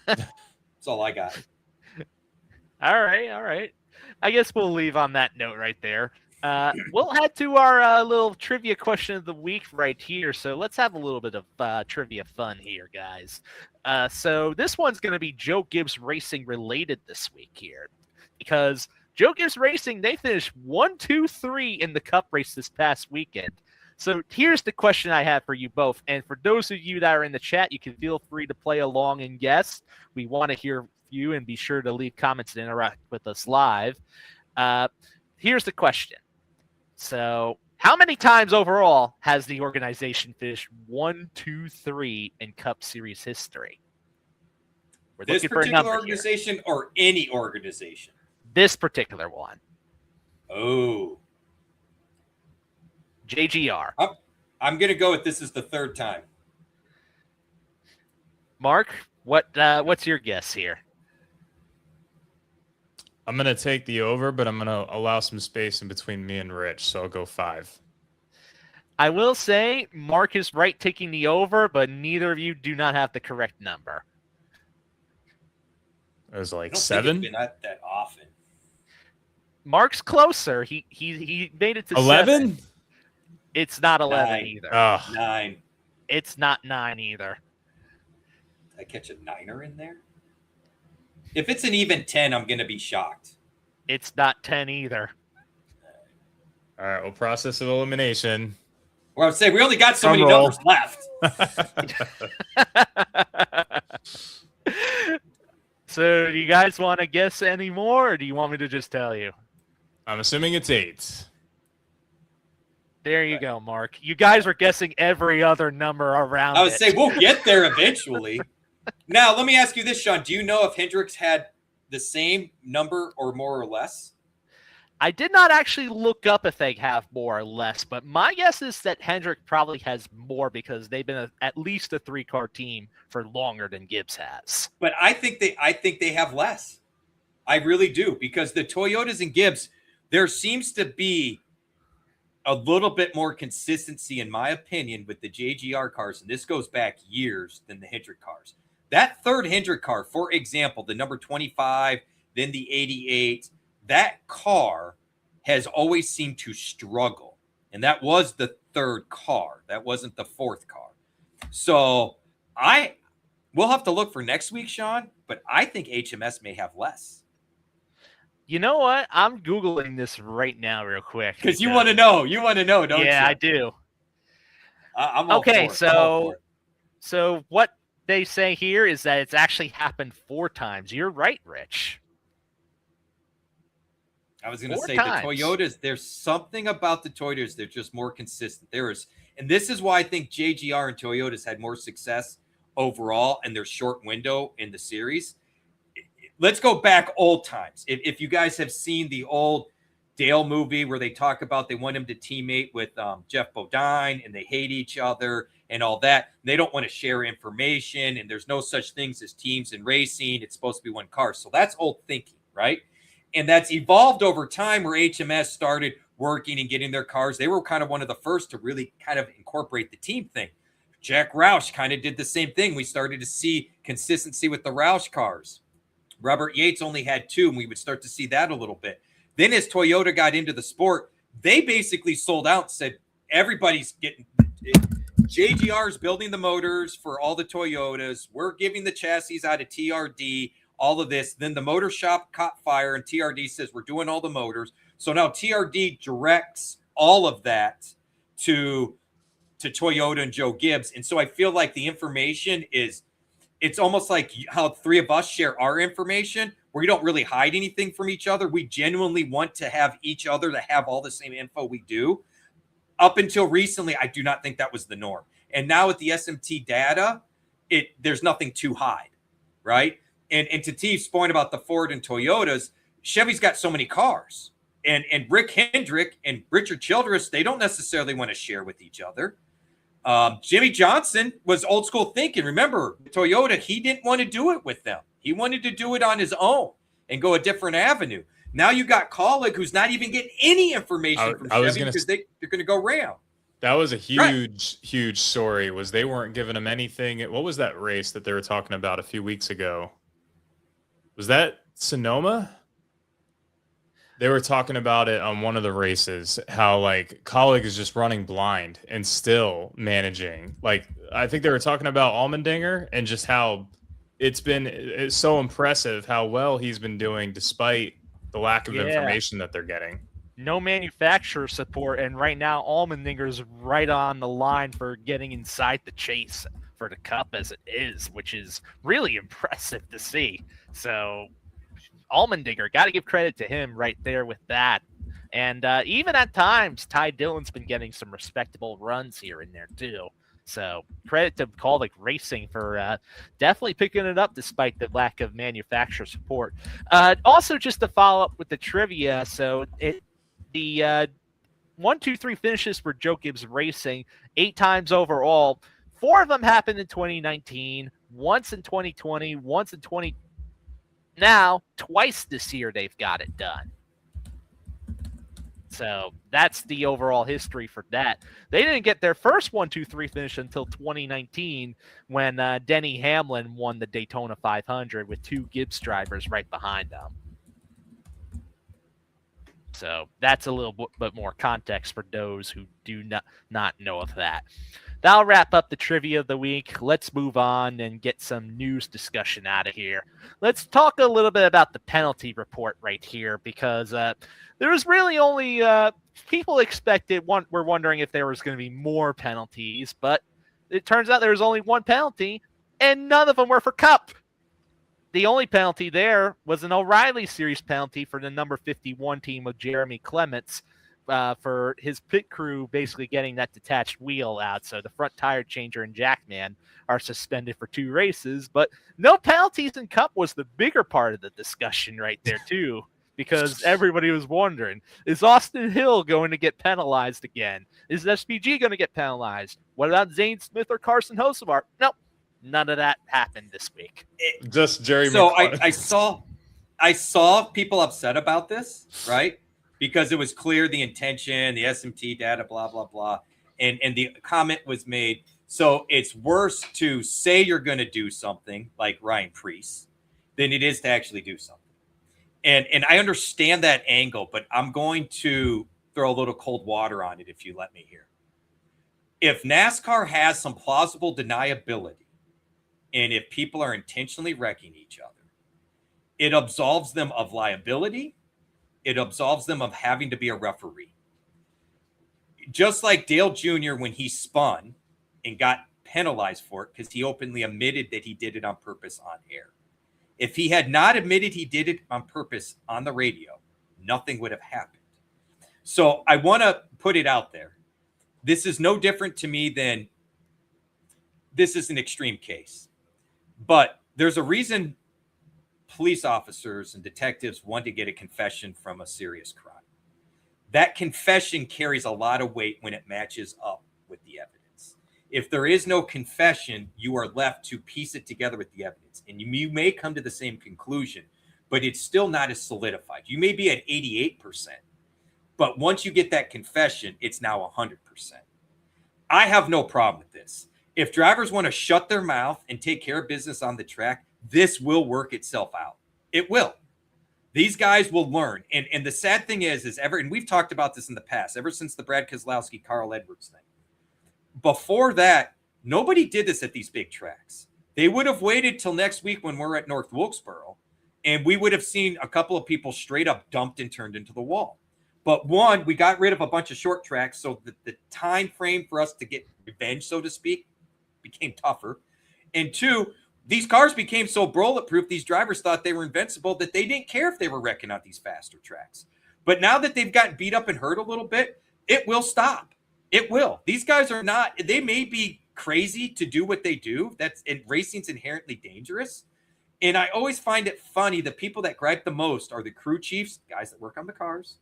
[SPEAKER 2] That's all I got.
[SPEAKER 1] All right. I guess we'll leave on that note right there. We'll head to our little trivia question of the week right here. So let's have a little bit of trivia fun here, guys. So this one's going to be Joe Gibbs Racing related this week here, because Joe Gibbs Racing, they finished 1, 2, 3 in the Cup race this past weekend. So here's the question I have for you both. And for those of you that are in the chat, you can feel free to play along and guess. We want to hear you, and be sure to leave comments and interact with us live. Here's the question. So how many times overall has the organization finished 1, 2, 3 in Cup Series history? We're
[SPEAKER 2] this
[SPEAKER 1] looking for a
[SPEAKER 2] particular
[SPEAKER 1] number
[SPEAKER 2] organization
[SPEAKER 1] here.
[SPEAKER 2] Or any organization?
[SPEAKER 1] This particular one.
[SPEAKER 2] Oh.
[SPEAKER 1] JGR.
[SPEAKER 2] I'm going to go with this is the 3rd time.
[SPEAKER 1] Mark, what's your guess here?
[SPEAKER 3] I'm going to take the over, but I'm going to allow some space in between me and Rich, so I'll go 5.
[SPEAKER 1] I will say Mark is right taking the over, but neither of you do not have the correct number.
[SPEAKER 3] It was like
[SPEAKER 2] I don't
[SPEAKER 3] 7?
[SPEAKER 2] think it's been that often.
[SPEAKER 1] Mark's closer. He made it to
[SPEAKER 3] 11?
[SPEAKER 1] 7. It's not 11
[SPEAKER 2] 9.
[SPEAKER 1] either.
[SPEAKER 2] 9.
[SPEAKER 1] It's not 9 either.
[SPEAKER 2] Did I catch a 9er in there? If it's an even 10, I'm going to be shocked.
[SPEAKER 1] It's not 10 either.
[SPEAKER 3] All right, well, process of elimination.
[SPEAKER 2] Well, I would say we only got so many numbers left.
[SPEAKER 1] So do you guys want to guess any more, or do you want me to just tell you?
[SPEAKER 3] I'm assuming it's 8.
[SPEAKER 1] There you go, Mark. You guys were guessing every other number around
[SPEAKER 2] I would
[SPEAKER 1] it.
[SPEAKER 2] say we'll get there eventually. Now, let me ask you this, Sean. Do you know if Hendricks had the same number or more or less?
[SPEAKER 1] I did not actually look up if they have more or less, but my guess is that Hendrick probably has more because they've been at least a 3-car team for longer than Gibbs has.
[SPEAKER 2] But I think they have less. I really do, because the Toyotas and Gibbs, there seems to be a little bit more consistency, in my opinion, with the JGR cars, and this goes back years, than the Hendrick cars. That third Hendrick car, for example, the number 25, then the 88, that car has always seemed to struggle. And that was the third car. That wasn't the fourth car. So we'll have to look for next week, Sean, but I think HMS may have less.
[SPEAKER 1] You know what? I'm Googling this right now real quick.
[SPEAKER 2] Because you want to know. You want to know, don't you?
[SPEAKER 1] Yeah, I do.
[SPEAKER 2] I'm all
[SPEAKER 1] okay,
[SPEAKER 2] for it.
[SPEAKER 1] So what they say here is that it's actually happened 4 times. You're right, Rich.
[SPEAKER 2] I was going to say
[SPEAKER 1] times.
[SPEAKER 2] The Toyotas, there's something about the Toyotas, they're just more consistent. And this is why I think JGR and Toyotas had more success overall in their short window in the series. Let's go back old times. If you guys have seen the old Dale movie where they talk about they want him to teammate with Jeff Bodine and they hate each other and all that. They don't want to share information and there's no such things as teams in racing. It's supposed to be one car. So that's old thinking, right? And that's evolved over time where HMS started working and getting their cars. They were kind of one of the first to really kind of incorporate the team thing. Jack Roush kind of did the same thing. We started to see consistency with the Roush cars. Robert Yates only had 2, and we would start to see that a little bit. Then as Toyota got into the sport, they basically sold out and said, everybody's getting – JGR's building the motors for all the Toyotas. We're giving the chassis out of TRD, all of this. Then the motor shop caught fire, and TRD says, we're doing all the motors. So now TRD directs all of that to Toyota and Joe Gibbs. And so I feel like the information is – it's almost like how 3 of us share our information, where we don't really hide anything from each other. We genuinely want to have each other to have all the same info we do. Up until recently, I do not think that was the norm. And now with the SMT data, there's nothing to hide, right? And to Teve's point about the Ford and Toyotas, Chevy's got so many cars. And Rick Hendrick and Richard Childress, they don't necessarily want to share with each other. Jimmy Johnson was old school thinking. Remember, Toyota, he didn't want to do it with them. He wanted to do it on his own and go a different avenue. Now you got Colleague, who's not even getting any information from Chevy because they're going to go Ram.
[SPEAKER 3] That was a huge story. Was they weren't giving him anything. What was that race that they were talking about a few weeks ago? Was that Sonoma? They were talking about it on one of the races, how like Colleague is just running blind and still managing. Like, I think they were talking about Allmendinger and just how it's so impressive how well he's been doing despite the lack of information that they're getting.
[SPEAKER 1] No manufacturer support, and right now Allmendinger's right on the line for getting inside the chase for the Cup as it is, which is really impressive to see. So Allmendinger, got to give credit to him right there with that. And even at times, Ty Dillon's been getting some respectable runs here and there too. So credit to Colleague Racing for definitely picking it up despite the lack of manufacturer support. Also, just to follow up with the trivia, so the 1, 2, 3 finishes for Joe Gibbs Racing, 8 times overall. 4 of them happened in 2019, once in 2020, once in 2020. Now, twice this year they've got it done. So that's the overall history for that. They didn't get their first 1, 2, 3 finish until 2019 when Denny Hamlin won the Daytona 500 with 2 Gibbs drivers right behind them. So that's a little bit more context for those who do not know of that. That'll wrap up the trivia of the week. Let's move on and get some news discussion out of here. Let's talk a little bit about the penalty report right here, because there was really only people were wondering if there was going to be more penalties, but it turns out there was only 1 penalty, and none of them were for Cup. The only penalty there was an O'Reilly Series penalty for the number 51 team of Jeremy Clements, for his pit crew basically getting that detached wheel out. So the front tire changer and Jackman are suspended for 2 races, but no penalties in Cup was the bigger part of the discussion right there too. because everybody was wondering, is Austin Hill going to get penalized again? Is SPG going to get penalized? What about Zane Smith or Carson Hocevar? Nope. None of that happened this week.
[SPEAKER 3] Just Jerry
[SPEAKER 2] So
[SPEAKER 3] McClellan.
[SPEAKER 2] I saw people upset about this, right? Because it was clear the intention, the SMT data, blah, blah, blah. And the comment was made, so it's worse to say you're going to do something like Ryan Preece than it is to actually do something. And I understand that angle, but I'm going to throw a little cold water on it if you let me here. If NASCAR has some plausible deniability, and if people are intentionally wrecking each other, it absolves them of liability. It absolves them of having to be a referee. Just like Dale Jr., when he spun and got penalized for it because he openly admitted that he did it on purpose on air. If he had not admitted he did it on purpose on the radio, nothing would have happened. So I want to put it out there. This is no different to me than this is an extreme case. But there's a reason police officers and detectives want to get a confession from a serious crime. That confession carries a lot of weight when it matches up with the evidence. If there is no confession, you are left to piece it together with the evidence. And you may come to the same conclusion, but it's still not as solidified. You may be at 88%, but once you get that confession, it's now 100%. I have no problem with this. If drivers want to shut their mouth and take care of business on the track, this will work itself out. It will. These guys will learn. And the sad thing is and we've talked about this in the past, ever since the Brad Keselowski, Carl Edwards thing. Before that, nobody did this at these big tracks. They would have waited till next week when we're at North Wilkesboro, and we would have seen a couple of people straight up dumped and turned into the wall. But one, we got rid of a bunch of short tracks, so the time frame for us to get revenge, so to speak, became tougher. And two, these cars became so bulletproof, these drivers thought they were invincible that they didn't care if they were wrecking on these faster tracks. But now that they've gotten beat up and hurt a little bit, it will stop. It will. These guys are not, they may be crazy to do what they do. Racing's inherently dangerous. And I always find it funny, the people that gripe the most are the crew chiefs, guys that work on the cars,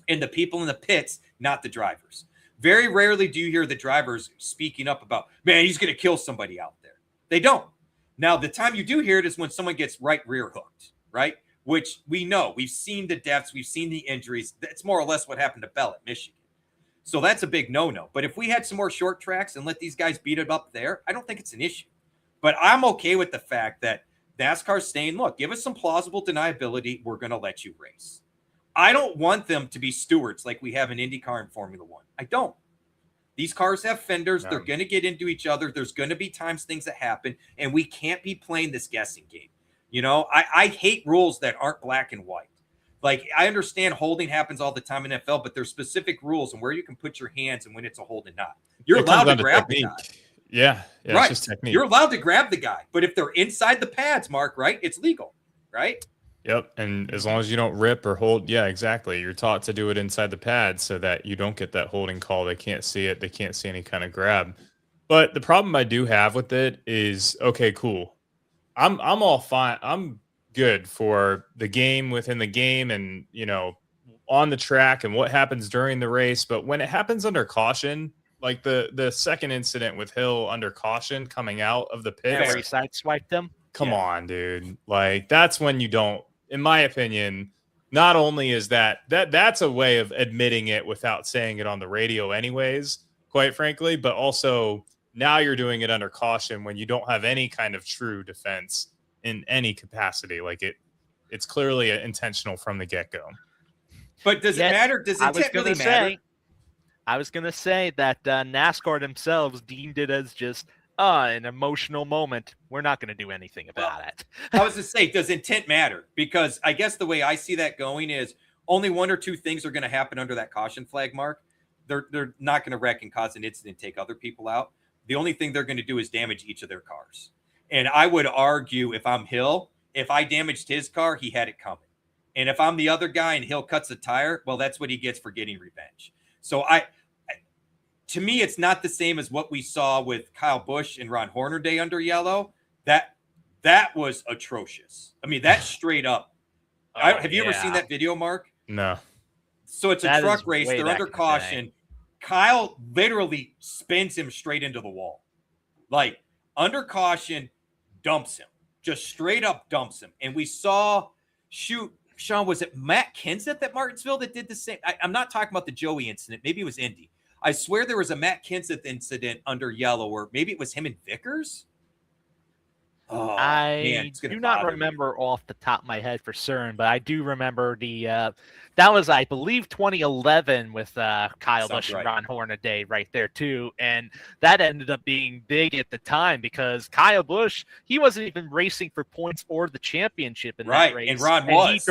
[SPEAKER 2] and the people in the pits, not the drivers. Very rarely do you hear the drivers speaking up about, man, he's going to kill somebody out there. They don't. Now, the time you do hear it is when someone gets right rear hooked, right? Which we know. We've seen the deaths. We've seen the injuries. That's more or less what happened to Bell at Michigan. So that's a big no-no. But if we had some more short tracks and let these guys beat it up there, I don't think it's an issue. But I'm okay with the fact that NASCAR's saying, look, give us some plausible deniability. We're going to let you race. I don't want them to be stewards like we have in IndyCar and Formula One. I don't. These cars have fenders. No. They're going to get into each other. There's going to be times things that happen, and we can't be playing this guessing game. You know, I hate rules that aren't black and white. Like, I understand holding happens all the time in NFL, but there's specific rules and where you can put your hands and when it's a hold and not. You're allowed to grab the guy.
[SPEAKER 3] Yeah,
[SPEAKER 2] right.
[SPEAKER 3] It's just technique.
[SPEAKER 2] You're allowed to grab the guy, but if they're inside the pads, Mark, right, it's legal, right?
[SPEAKER 3] Yep, and as long as you don't rip or hold, yeah, exactly. You're taught to do it inside the pad so that you don't get that holding call. They can't see it. They can't see any kind of grab. But the problem I do have with it is, okay, cool. I'm all fine. I'm good for the game within the game and, you know, on the track and what happens during the race. But when it happens under caution, like the second incident with Hill under caution coming out of the pit,
[SPEAKER 1] where he sideswiped him.
[SPEAKER 3] Come on, dude. Like, that's when you don't, in my opinion, not only is that's a way of admitting it without saying it on the radio anyways, quite frankly, but also now you're doing it under caution when you don't have any kind of true defense in any capacity. Like, it's clearly intentional from the get-go.
[SPEAKER 2] But does it matter? Does it really matter?
[SPEAKER 1] I was going to say that NASCAR themselves deemed it as just an emotional moment. We're not going to do anything about it.
[SPEAKER 2] I was to say, does intent matter? Because I guess the way I see that going is only one or two things are going to happen under that caution flag, Mark. They're not going to wreck and cause an incident and take other people out. The only thing they're going to do is damage each of their cars. And I would argue, if I'm Hill, if I damaged his car, he had it coming. And if I'm the other guy and Hill cuts a tire, well, that's what he gets for getting revenge. So to me, it's not the same as what we saw with Kyle Busch and Ron Hornaday under yellow. That was atrocious. I mean, that's straight up Have you ever seen that video, Mark?
[SPEAKER 3] No.
[SPEAKER 2] So it's a
[SPEAKER 1] That
[SPEAKER 2] truck
[SPEAKER 1] is
[SPEAKER 2] race.
[SPEAKER 1] way
[SPEAKER 2] They're
[SPEAKER 1] back
[SPEAKER 2] under
[SPEAKER 1] in the
[SPEAKER 2] caution.
[SPEAKER 1] day.
[SPEAKER 2] Kyle literally spins him straight into the wall. Like, under caution, dumps him. Just straight up dumps him. And we saw, Sean, was it Matt Kenseth at Martinsville that did the same? I'm not talking about the Joey incident. Maybe it was Indy. I swear there was a Matt Kenseth incident under yellow, or maybe it was him and Vickers. Oh,
[SPEAKER 1] I do not remember off the top of my head for certain, but I do remember that was, I believe, 2011 with Kyle Busch and Ron Hornaday right there too, and that ended up being big at the time because Kyle Busch, he wasn't even racing for points or the championship in that race,
[SPEAKER 2] and Ron was.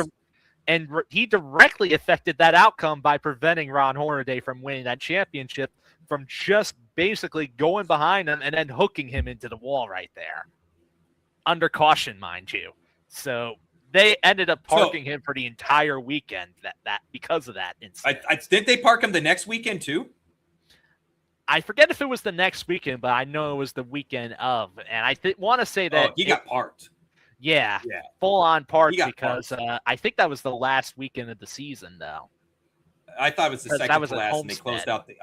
[SPEAKER 1] He directly affected that outcome by preventing Ron Hornaday from winning that championship from just basically going behind him and then hooking him into the wall right there. Under caution, mind you. So they ended up parking him for the entire weekend that because of that incident.
[SPEAKER 2] Didn't they park him the next weekend too?
[SPEAKER 1] I forget if it was the next weekend, but I know it was the weekend of. And I want to say that
[SPEAKER 2] he got parked.
[SPEAKER 1] Yeah, full on parked because I think that was the last weekend of the season, though.
[SPEAKER 2] I thought it was the second to last, and they closed out the.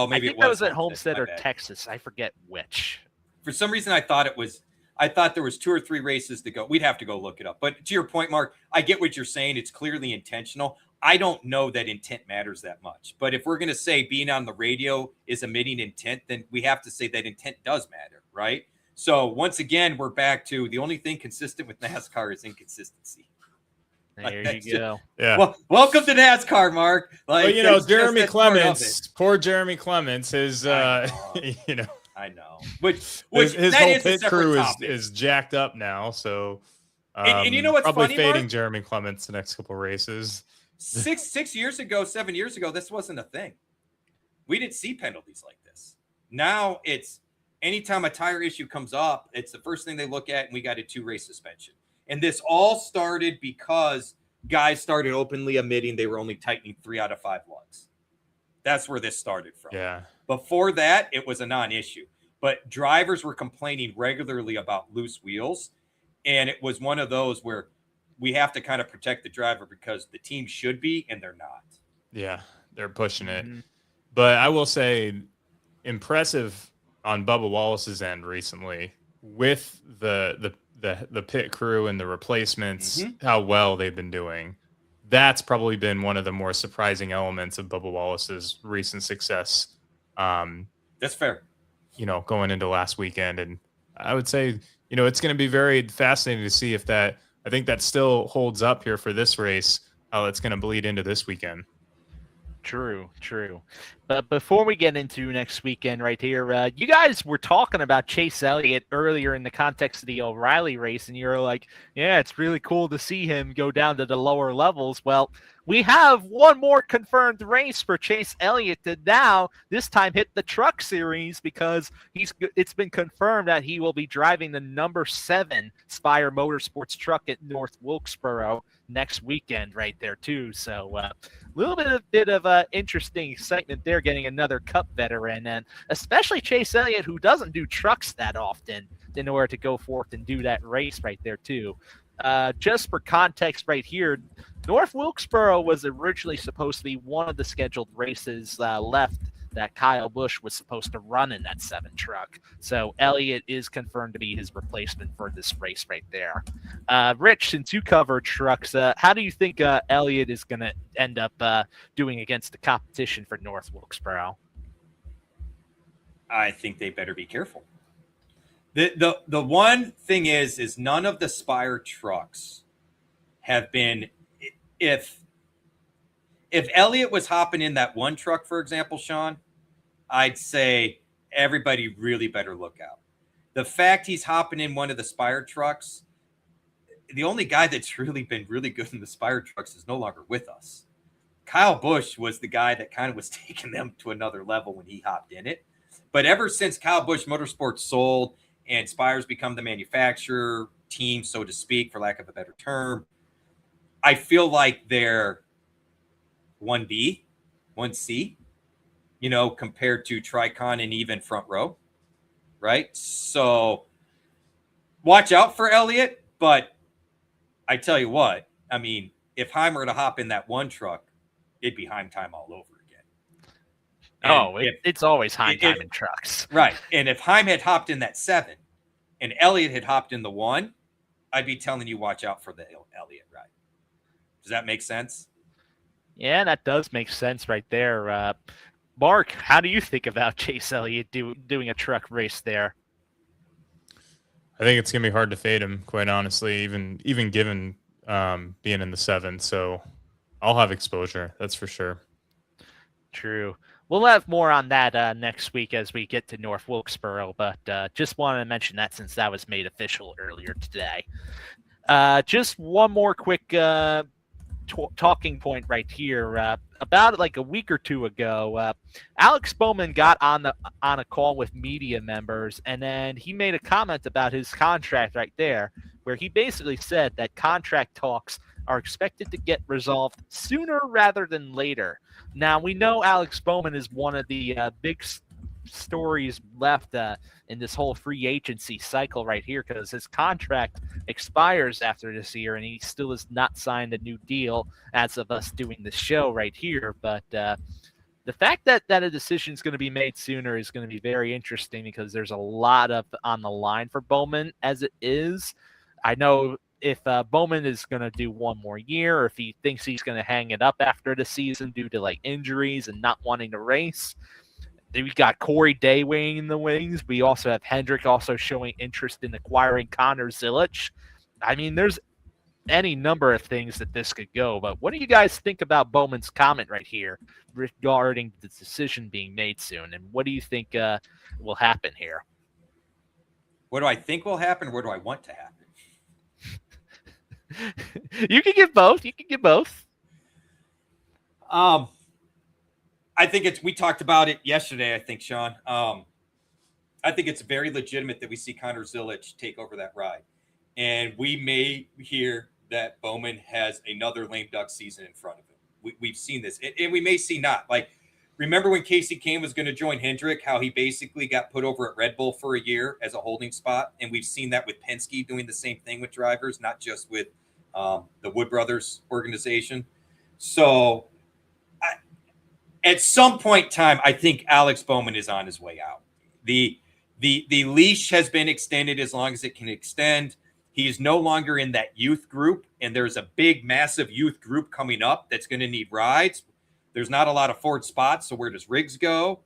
[SPEAKER 2] Maybe
[SPEAKER 1] it was at Homestead or Texas. I forget which.
[SPEAKER 2] For some reason, I thought there was 2 or 3 races to go. We'd have to go look it up. But to your point, Mark, I get what you're saying. It's clearly intentional. I don't know that intent matters that much. But if we're going to say being on the radio is emitting intent, then we have to say that intent does matter, right? So once again, we're back to the only thing consistent with NASCAR is inconsistency.
[SPEAKER 1] There you go.
[SPEAKER 3] Yeah.
[SPEAKER 2] Well, welcome to NASCAR, Mark.
[SPEAKER 3] Like, Jeremy Clements, poor Jeremy Clements, his,
[SPEAKER 2] I know. Which
[SPEAKER 3] his whole pit crew is jacked up now. So,
[SPEAKER 2] and you know what's
[SPEAKER 3] probably
[SPEAKER 2] funny,
[SPEAKER 3] fading
[SPEAKER 2] Mark?
[SPEAKER 3] Jeremy Clements the next couple races.
[SPEAKER 2] 7 years ago, this wasn't a thing. We didn't see penalties like this. Now it's anytime a tire issue comes up, it's the first thing they look at, and we got a 2-race suspension. And this all started because guys started openly admitting they were only tightening 3 out of 5 lugs. That's where this started from.
[SPEAKER 3] Yeah.
[SPEAKER 2] Before that, it was a non-issue. But drivers were complaining regularly about loose wheels. And it was one of those where we have to kind of protect the driver because the team should be, and they're not.
[SPEAKER 3] Yeah, they're pushing it. But I will say, impressive on Bubba Wallace's end recently with the pit crew and the replacements, how well they've been doing. That's probably been one of the more surprising elements of Bubba Wallace's recent success.
[SPEAKER 2] That's fair.
[SPEAKER 3] Going into last weekend. And I would say, it's going to be very fascinating to see if I think that still holds up here for this race, how it's going to bleed into this weekend.
[SPEAKER 1] True. But before we get into next weekend right here, you guys were talking about Chase Elliott earlier in the context of the O'Reilly race, and you're like, yeah, it's really cool to see him go down to the lower levels. Well, we have one more confirmed race for Chase Elliott to now this time hit the Truck Series because it's been confirmed that he will be driving the number 7 Spire Motorsports truck at North Wilkesboro next weekend right there too. So a little bit of interesting excitement there, getting another Cup veteran, and especially Chase Elliott, who doesn't do trucks that often, in order to go forth and do that race right there too. Just for context right here, North Wilkesboro was originally supposed to be one of the scheduled races left that Kyle Busch was supposed to run in that 7 truck. So Elliott is confirmed to be his replacement for this race right there. Rich, since you cover trucks, how do you think Elliott is going to end up doing against the competition for North Wilkesboro?
[SPEAKER 2] I think they better be careful. The one thing is none of the Spire trucks have been, if Elliott was hopping in that one truck, for example, Sean, I'd say everybody really better look out. The fact he's hopping in one of the Spire trucks, the only guy that's really been really good in the Spire trucks is no longer with us. Kyle Busch was the guy that kind of was taking them to another level when he hopped in it. But ever since Kyle Busch Motorsports sold and Spire's become the manufacturer team, so to speak, for lack of a better term, I feel like they're 1B, 1C, compared to Tricon and even Front Row, right? So watch out for Elliott, but I tell you what, I mean, if Heim were to hop in that one truck, it'd be Heim time all over again.
[SPEAKER 1] It's always Heim time in trucks.
[SPEAKER 2] Right. And if Heim had hopped in that 7 and Elliott had hopped in the 1, I'd be telling you watch out for the Elliott ride. Does that make sense?
[SPEAKER 1] Yeah, that does make sense right there. Mark, how do you think about Chase Elliott doing a truck race there?
[SPEAKER 3] I think it's gonna be hard to fade him, quite honestly, even given being in the 7. So I'll have exposure, that's for sure.
[SPEAKER 1] True. We'll have more on that next week as we get to North Wilkesboro, but just wanted to mention that since that was made official earlier today. Just one more quick talking point right here. About like a week or two ago, Alex Bowman got on a call with media members, and then he made a comment about his contract right there, where he basically said that contract talks are expected to get resolved sooner rather than later. Now, we know Alex Bowman is one of the big stories left in this whole free agency cycle right here, because his contract expires after this year, and he still has not signed a new deal as of us doing the show right here. But the fact that a decision is going to be made sooner is going to be very interesting, because there's a lot of on the line for Bowman as it is. I know if Bowman is going to do one more year, or if he thinks he's going to hang it up after the season due to like injuries and not wanting to race. We got Corey Day weighing in the wings. We also have Hendrick also showing interest in acquiring Connor Zilic. I mean, there's any number of things that this could go, but what do you guys think about Bowman's comment right here regarding the decision being made soon? And what do you think will happen here?
[SPEAKER 2] What do I think will happen? Or what do I want to happen?
[SPEAKER 1] You can give both.
[SPEAKER 2] I think we talked about it yesterday, I think, Sean. I think it's very legitimate that we see Connor Zilic take over that ride. And we may hear that Bowman has another lame duck season in front of him. We've seen this. And we may see not. Like, remember when Casey Kane was going to join Hendrick, how he basically got put over at Red Bull for a year as a holding spot? And we've seen that with Penske doing the same thing with drivers, not just with the Wood Brothers organization. So at some point in time, I think Alex Bowman is on his way out. The leash has been extended as long as it can extend. He is no longer in that youth group, and there's a big, massive youth group coming up that's going to need rides. There's not a lot of Ford spots, so where does Riggs go?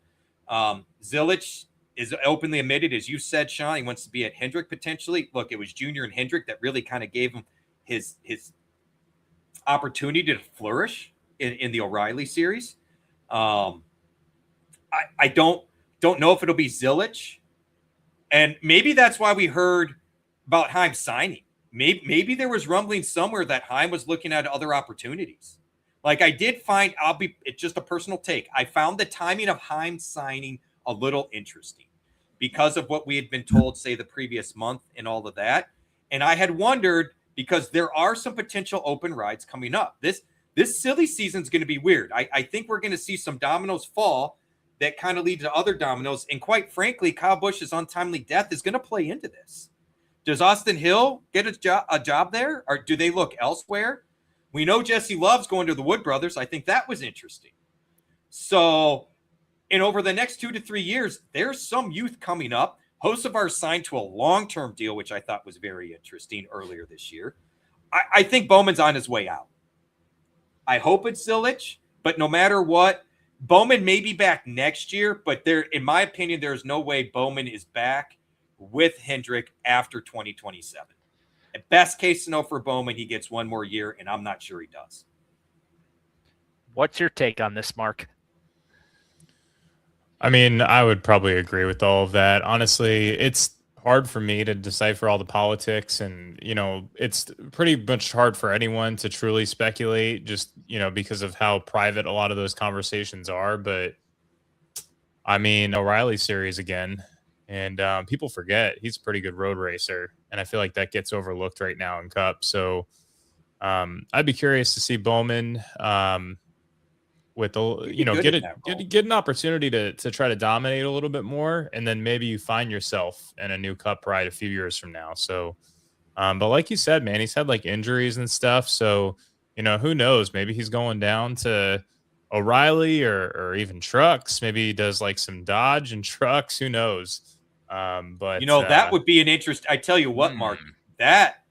[SPEAKER 2] Zilic is openly admitted, as you said, Sean, he wants to be at Hendrick potentially. Look, it was Junior and Hendrick that really kind of gave him his opportunity to flourish in the O'Reilly series. I don't know if it'll be Zilic, and maybe that's why we heard about Heim signing. Maybe there was rumbling somewhere that Heim was looking at other opportunities. Like I did find, it's just a personal take. I found the timing of Heim signing a little interesting because of what we had been told, say, the previous month and all of that. And I had wondered, because there are some potential open rides coming up. This silly season is going to be weird. I think we're going to see some dominoes fall that kind of lead to other dominoes. And quite frankly, Kyle Busch's untimely death is going to play into this. Does Austin Hill get a job there, or do they look elsewhere? We know Jesse Love's going to the Wood Brothers. I think that was interesting. So, and over the next 2 to 3 years, there's some youth coming up. Hocevar signed to a long-term deal, which I thought was very interesting earlier this year. I think Bowman's on his way out. I hope it's Zilic, but no matter what, Bowman may be back next year, but in my opinion, there's no way Bowman is back with Hendrick after 2027. At best case scenario for Bowman, he gets one more year, and I'm not sure he does.
[SPEAKER 1] What's your take on this, Mark?
[SPEAKER 3] I mean, I would probably agree with all of that. Honestly, it's hard for me to decipher all the politics, and, it's pretty much hard for anyone to truly speculate just, because of how private a lot of those conversations are. But I mean, O'Reilly series again, and people forget he's a pretty good road racer, and I feel like that gets overlooked right now in Cup. So I'd be curious to see Bowman with get an opportunity to try to dominate a little bit more, and then maybe you find yourself in a new Cup ride a few years from now. So But like you said, man, he's had like injuries and stuff. So, who knows? Maybe he's going down to O'Reilly or even trucks. Maybe he does like some Dodge and trucks. Who knows? But
[SPEAKER 2] that would be an interest. I tell you what, Mark, that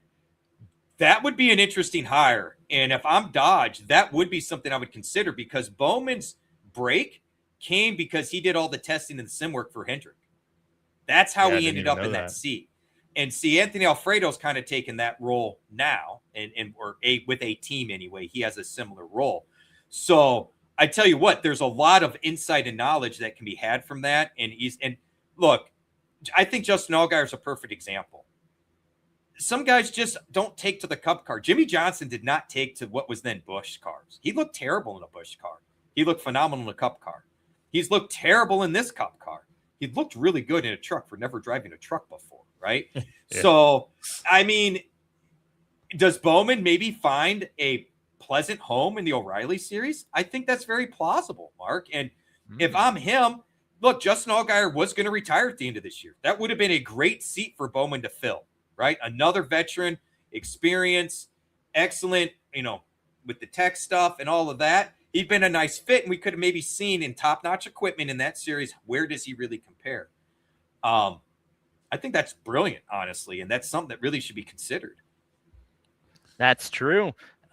[SPEAKER 2] would be an interesting hire. And if I'm Dodge, that would be something I would consider, because Bowman's break came because he did all the testing and sim work for Hendrick. That's how he ended up in that seat. And see, Anthony Alfredo's kind of taken that role now, with a team anyway. He has a similar role. So I tell you what, there's a lot of insight and knowledge that can be had from that. And look, I think Justin Allgaier is a perfect example. Some guys just don't take to the Cup car. Jimmy Johnson did not take to what was then Busch cars. He looked terrible in a Busch car. He looked phenomenal in a Cup car. He's looked terrible in this Cup car. He looked really good in a truck for never driving a truck before, right? Yeah. So, I mean, does Bowman maybe find a pleasant home in the O'Reilly series? I think that's very plausible, Mark. And if I'm him, look, Justin Allgaier was going to retire at the end of this year. That would have been a great seat for Bowman to fill, right? Another veteran, experience, excellent, with the tech stuff and all of that. He'd been a nice fit, and we could have maybe seen in top-notch equipment in that series, where does he really compare? I think that's brilliant, honestly, and that's something that really should be considered.
[SPEAKER 1] That's true.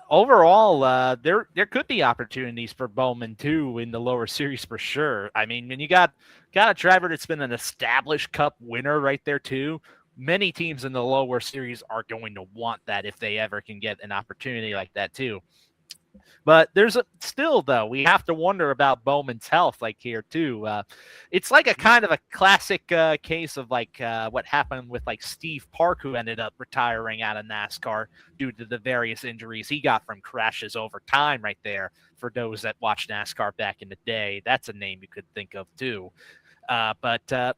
[SPEAKER 1] Overall, there could be opportunities for Bowman too in the lower series for sure. I mean, when you got a driver that's been an established Cup winner right there too, many teams in the lower series are going to want that if they ever can get an opportunity like that too. But still, though, we have to wonder about Bowman's health, like here too. It's like a kind of a classic case of like what happened with like Steve Park, who ended up retiring out of NASCAR due to the various injuries he got from crashes over time. Right there, for those that watched NASCAR back in the day, that's a name you could think of too. But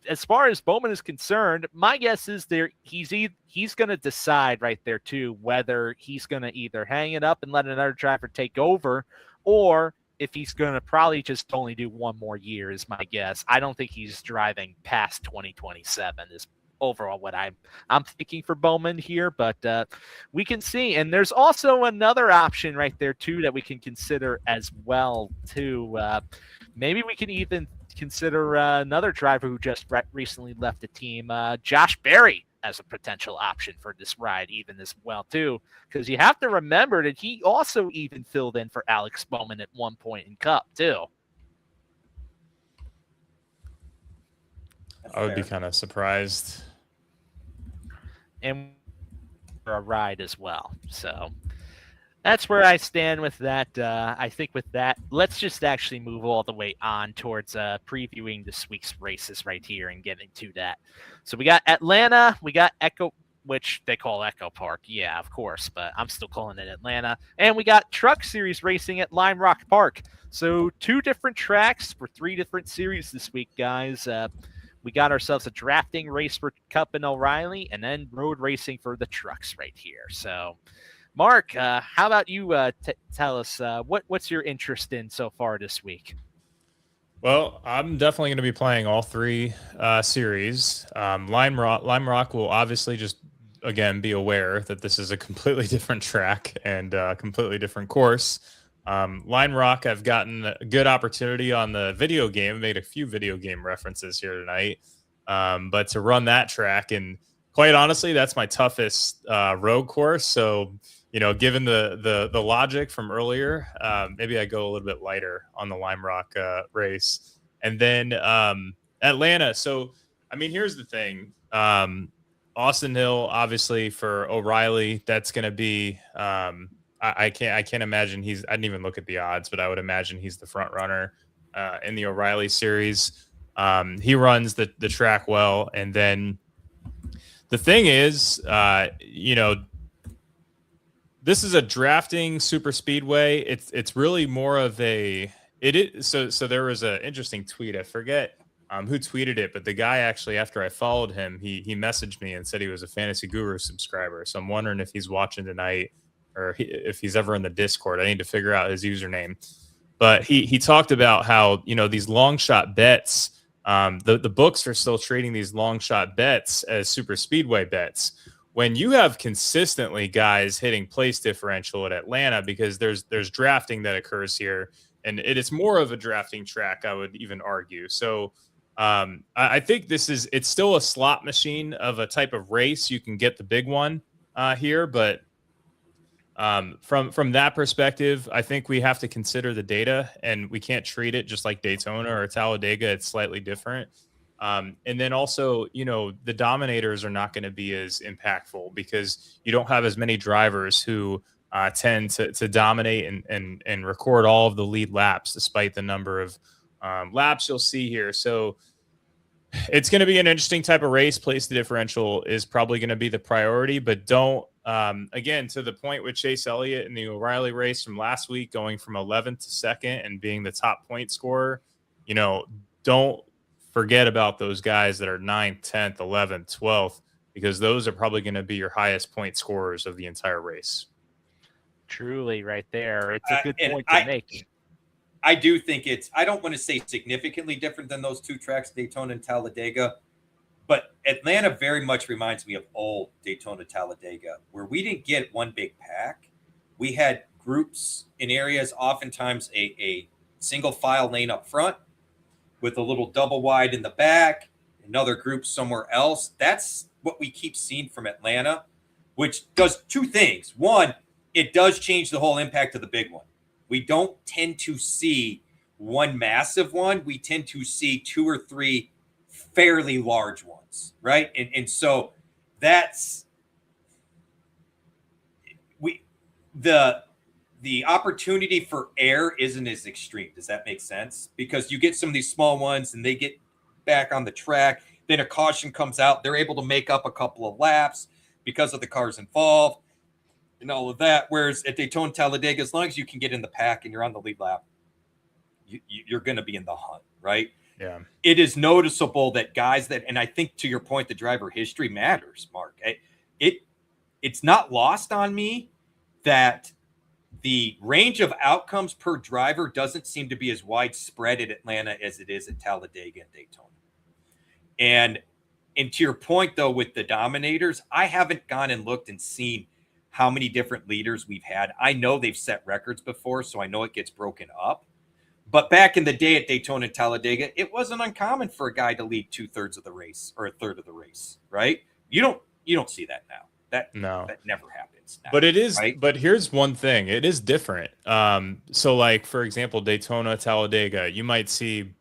[SPEAKER 1] as far as Bowman is concerned, my guess is he's going to decide right there too whether he's going to either hang it up and let another driver take over, or if he's going to probably just only do one more year is my guess. I don't think he's driving past 2027 is overall what I'm thinking for Bowman here, but we can see. And there's also another option right there too that we can consider as well too. Maybe we can even consider another driver who just recently left the team, Josh Berry, as a potential option for this ride even as well too, because you have to remember that he also even filled in for Alex Bowman at one point in Cup too.
[SPEAKER 3] I would be kind of surprised.
[SPEAKER 1] And for a ride as well. So that's where I stand with that. I think with that, let's just actually move all the way on towards previewing this week's races right here and getting to that. So we got Atlanta, we got which they call EchoPark. Yeah, of course, but I'm still calling it Atlanta. And we got Truck Series racing at Lime Rock Park. So 2 different tracks for 3 different series this week, guys. We got ourselves a drafting race for Cup and O'Reilly, and then road racing for the trucks right here. So, Mark, how about you tell us what's your interest in so far this week?
[SPEAKER 3] Well, I'm definitely going to be playing all 3 series. Lime Rock will obviously just, again, be aware that this is a completely different track and a completely different course. Lime Rock, I've gotten a good opportunity on the video game. I made a few video game references here tonight. But to run that track, and quite honestly, that's my toughest road course. So, given the logic from earlier, maybe I go a little bit lighter on the Lime Rock race. And then Atlanta. So, I mean, here's the thing. Austin Hill, obviously, for O'Reilly, that's going to be I can't imagine I didn't even look at the odds, but I would imagine he's the front runner in the O'Reilly series. He runs the track well. And then the thing is, this is a drafting super speedway. It's really more of so there was an interesting tweet. I forget who tweeted it, but the guy actually, after I followed him, he messaged me and said he was a Fantasy Guru subscriber. So I'm wondering if he's watching tonight, or if he's ever in the Discord. I need to figure out his username. But he talked about how, these long shot bets, the books are still treating these long shot bets as super speedway bets, when you have consistently guys hitting place differential at Atlanta, because there's drafting that occurs here, and it is more of a drafting track, I would even argue. So I think it's still a slot machine of a type of race. You can get the big one here, but from that perspective, I think we have to consider the data, and we can't treat it just like Daytona or Talladega. It's slightly different. And then also, the dominators are not going to be as impactful because you don't have as many drivers who tend to dominate and record all of the lead laps, despite the number of laps you'll see here. So it's going to be an interesting type of race. Place the differential is probably going to be the priority, but don't, again, to the point with Chase Elliott in the O'Reilly race from last week, going from 11th to 2nd and being the top point scorer, don't forget about those guys that are 9th, 10th, 11th, 12th, because those are probably going to be your highest point scorers of the entire race.
[SPEAKER 1] Truly, right there. It's a good point to make.
[SPEAKER 2] I do think I don't want to say significantly different than those two tracks, Daytona and Talladega, but Atlanta very much reminds me of old Daytona, Talladega, where we didn't get one big pack. We had groups in areas, oftentimes a single file lane up front with a little double wide in the back, another group somewhere else. That's what we keep seeing from Atlanta, which does two things. One, it does change the whole impact of the big one. We don't tend to see one massive one. We tend to see two or three fairly large ones, right? And so that's the opportunity for error isn't as extreme. Does that make sense? Because you get some of these small ones and they get back on the track, then a caution comes out, they're able to make up a couple of laps because of the cars involved and all of that. Whereas at Daytona, Talladega, as long as you can get in the pack and you're on the lead lap, you're going to be in the hunt, right?
[SPEAKER 3] Yeah.
[SPEAKER 2] It is noticeable that guys and I think to your point, the driver history matters, Mark. It's not lost on me that the range of outcomes per driver doesn't seem to be as widespread at Atlanta as it is at Talladega and Daytona. And to your point, though, with the dominators, I haven't gone and looked and seen how many different leaders we've had. I know they've set records before, so I know it gets broken up. But back in the day at Daytona and Talladega, it wasn't uncommon for a guy to lead 2/3 of the race or a third of the race, right? You don't see that now. That never happens now,
[SPEAKER 3] but it is,
[SPEAKER 2] right?
[SPEAKER 3] But here's one thing. It is different. So like, for example, Daytona, Talladega, you might see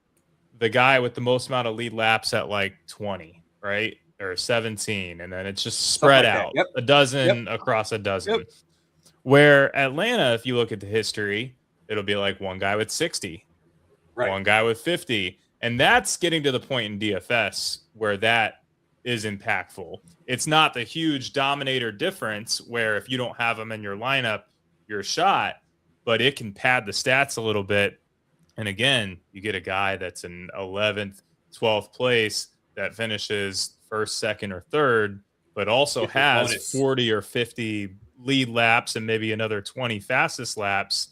[SPEAKER 3] the guy with the most amount of lead laps at like 20, right? Or 17. And then it's just spread out a dozen across a dozen.
[SPEAKER 2] Yep.
[SPEAKER 3] Where Atlanta, if you look at the history, it'll be like one guy with 60,
[SPEAKER 2] right,
[SPEAKER 3] one guy with 50. And that's getting to the point in DFS where that is impactful. It's not the huge dominator difference where if you don't have them in your lineup, you're shot, but it can pad the stats a little bit. And again, you get a guy that's in 11th, 12th place that finishes first, second, or third, but also has 40 or 50 lead laps and maybe another 20 fastest laps.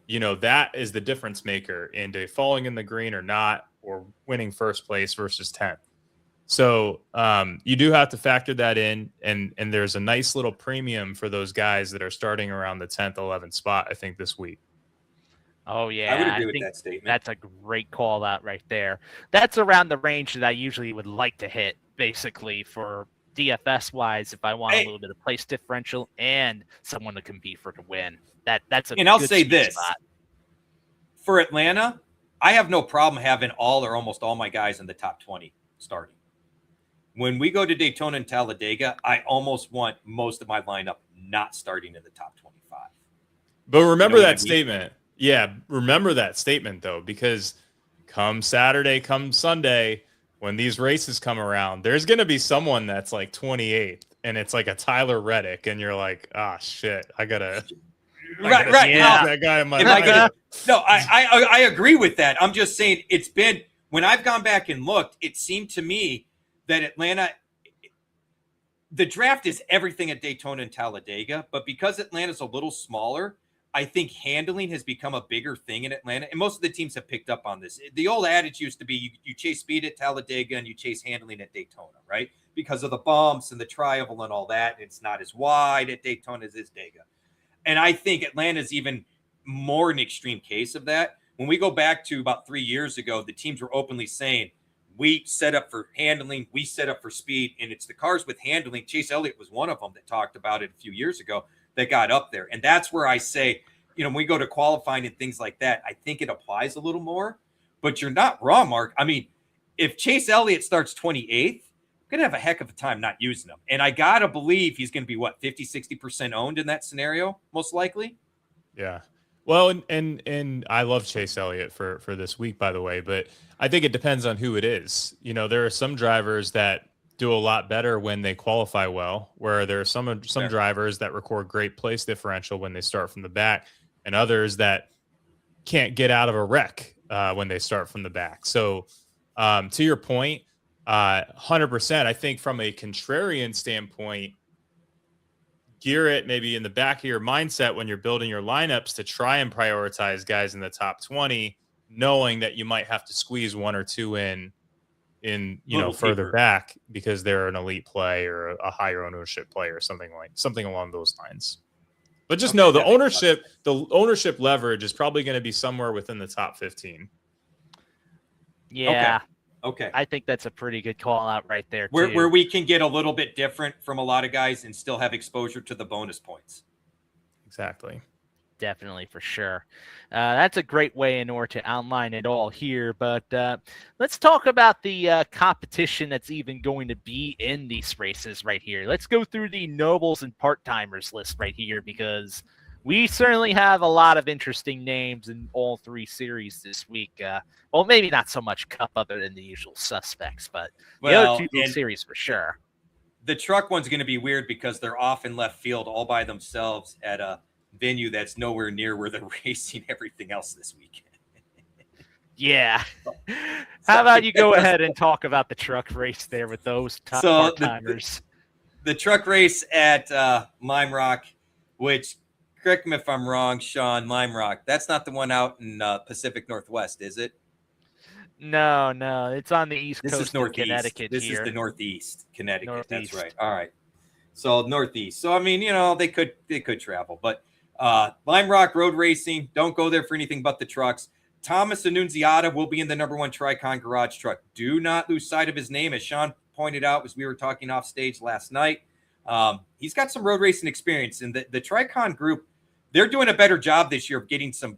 [SPEAKER 3] That is the difference maker into falling in the green or not, or winning first place versus 10th. So you do have to factor that in, and there's a nice little premium for those guys that are starting around the 10th, 11th spot, I think, this week.
[SPEAKER 1] Oh, yeah.
[SPEAKER 2] I would agree with that statement.
[SPEAKER 1] That's a great call out right there. That's around the range that I usually would like to hit, basically, for DFS-wise, if I want a little bit of place differential and someone to compete for to win. That's a
[SPEAKER 2] and I'll
[SPEAKER 1] good
[SPEAKER 2] say this.
[SPEAKER 1] spot.
[SPEAKER 2] For Atlanta, I have no problem having all or almost all my guys in the top 20 starting. When we go to Daytona and Talladega, I almost want most of my lineup not starting in the top 25.
[SPEAKER 3] But remember that statement. Yeah, remember that statement, though, because come Saturday, come Sunday, when these races come around, there's going to be someone that's like 28th, and it's like a Tyler Reddick, and you're like, ah, shit, I got to...
[SPEAKER 2] Right.
[SPEAKER 3] Yeah. That guy in my lineup.
[SPEAKER 2] No, I agree with that. I'm just saying it's been, when I've gone back and looked, it seemed to me that Atlanta, the draft is everything at Daytona and Talladega, but because Atlanta's a little smaller, I think handling has become a bigger thing in Atlanta, and most of the teams have picked up on this. The old adage used to be you chase speed at Talladega and you chase handling at Daytona, right? because of the bumps and the tri-oval and all that. It's not as wide at Daytona as is Dega. And I think Atlanta's even more an extreme case of that. When we go back to about 3 years ago, the teams were openly saying, we set up for handling, we set up for speed, and it's the cars with handling. Chase Elliott was one of them that talked about it a few years ago that got up there. And that's where I say, when we go to qualifying and things like that, I think it applies a little more. But you're not wrong, Mark. I mean, if Chase Elliott starts 28th, I'm going to have a heck of a time not using him. And I got to believe he's going to be, 50, 60% owned in that scenario, most likely?
[SPEAKER 3] Yeah. Well, and I love Chase Elliott for this week, by the way, but I think it depends on who it is. There are some drivers that do a lot better when they qualify well, where there are some drivers that record great place differential when they start from the back, and others that can't get out of a wreck when they start from the back. So to your point, 100%, I think from a contrarian standpoint, gear it maybe in the back of your mindset when you're building your lineups to try and prioritize guys in the top 20, knowing that you might have to squeeze one or two in further back because they're an elite play or a higher ownership play or something along those lines. But just know the ownership leverage is probably going to be somewhere within the top 15.
[SPEAKER 1] Yeah.
[SPEAKER 2] Okay.
[SPEAKER 1] I think that's a pretty good call out right there,
[SPEAKER 2] where we can get a little bit different from a lot of guys and still have exposure to the bonus points.
[SPEAKER 3] Exactly.
[SPEAKER 1] Definitely, for sure. That's a great way in order to outline it all here. But let's talk about the competition that's even going to be in these races right here. Let's go through the nobles and part-timers list right here, because we certainly have a lot of interesting names in all three series this week. Well, maybe not so much Cup other than the usual suspects, but the other two series for sure.
[SPEAKER 2] The truck one's going to be weird because they're off in left field all by themselves at a venue that's nowhere near where they're racing everything else this weekend.
[SPEAKER 1] Yeah. How about you go ahead and talk about the truck race there with those top part-timers?
[SPEAKER 2] The truck race at Lime Rock, which, correct me if I'm wrong, Sean, Lime Rock, that's not the one out in Pacific Northwest, is it?
[SPEAKER 1] No, it's on the East Coast
[SPEAKER 2] is Northeast.
[SPEAKER 1] of Connecticut.
[SPEAKER 2] This is the Northeast, Connecticut.
[SPEAKER 1] Northeast.
[SPEAKER 2] That's right. All right. So Northeast. So I mean, they could travel, but Lime Rock Road Racing, don't go there for anything but the trucks. Thomas Annunziata will be in the number one Tricon Garage truck. Do not lose sight of his name, as Sean pointed out as we were talking off stage last night. He's got some road racing experience, and the Tricon group, they're doing a better job this year of getting some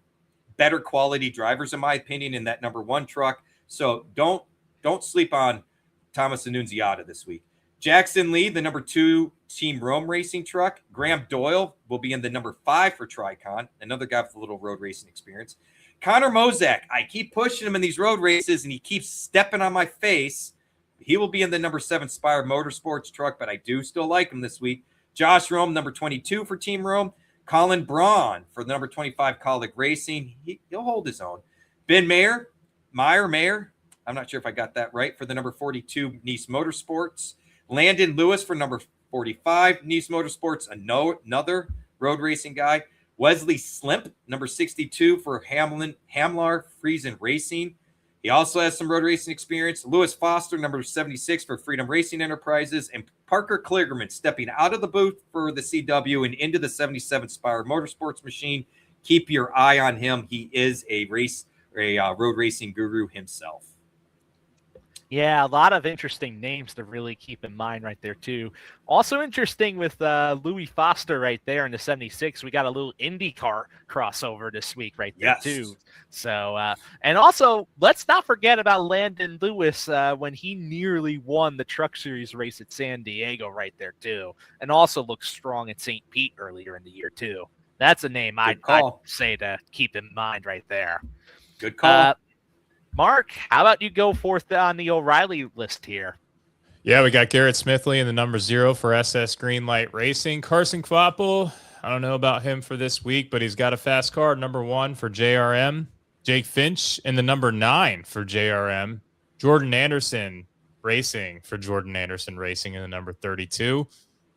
[SPEAKER 2] better quality drivers, in my opinion, in that number one truck. So don't sleep on Thomas Annunziata this week. Jackson Lee, the number 2 Team Rome racing truck. Graham Doyle will be in the number 5 for Tricon, another guy with a little road racing experience. Connor Mozak, I keep pushing him in these road races, and he keeps stepping on my face. He will be in the number 7 Spire Motorsports truck, but I do still like him this week. Josh Rome, number 22 for Team Rome. Colin Braun for the number 25 Colleague Racing. He'll hold his own. Ben Mayer, I'm not sure if I got that right, for the number 42 Nice Motorsports. Landon Lewis for number 45 Nice Motorsports, another road racing guy. Wesley Slimp, number 62 for Hamlar Friesen Racing. He also has some road racing experience. Lewis Foster, number 76 for Freedom Racing Enterprises. And Parker Kligerman stepping out of the booth for the CW and into the 77 Spire Motorsports machine. Keep your eye on him. He is a road racing guru himself.
[SPEAKER 1] Yeah, a lot of interesting names to really keep in mind right there, too. Also interesting with Louis Foster right there in the 76. We got a little IndyCar crossover this week right there, too. So, and also, let's not forget about Landon Lewis when he nearly won the Truck Series race at San Diego right there, too. And also looked strong at St. Pete earlier in the year, too. That's a name I'd say to keep in mind right there.
[SPEAKER 2] Good call.
[SPEAKER 1] Mark, how about you go forth on the O'Reilly list here?
[SPEAKER 3] Yeah, we got Garrett Smithley in the number 0 for SS Greenlight Racing. Carson Kvapil, I don't know about him for this week, but he's got a fast car, number 1 for JRM. Jake Finch in the number 9 for JRM. Jordan Anderson Racing for Jordan Anderson Racing in the number 32.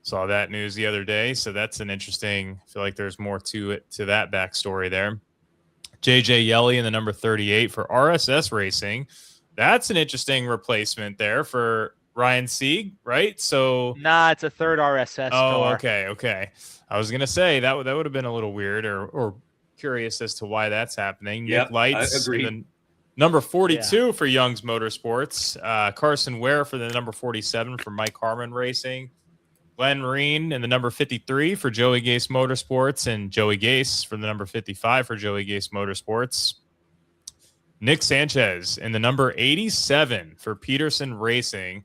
[SPEAKER 3] Saw that news the other day, so that's an interesting, I feel like there's more to that backstory there. JJ Yelly in the number 38 for RSS Racing. That's an interesting replacement there for Ryan Sieg, right? So
[SPEAKER 1] Nah, it's a third RSS car.
[SPEAKER 3] okay. I was gonna say that would have been a little weird or curious as to why that's happening.
[SPEAKER 2] Yep,
[SPEAKER 3] Nick Lights
[SPEAKER 2] I agree.
[SPEAKER 3] and the number 42 for Young's Motorsports. Carson Ware for the number 47 for Mike Harmon Racing. Glenn Reen in the number 53 for Joey Gase Motorsports, and Joey Gase for the number 55 for Joey Gase Motorsports. Nick Sanchez in the number 87 for Peterson Racing.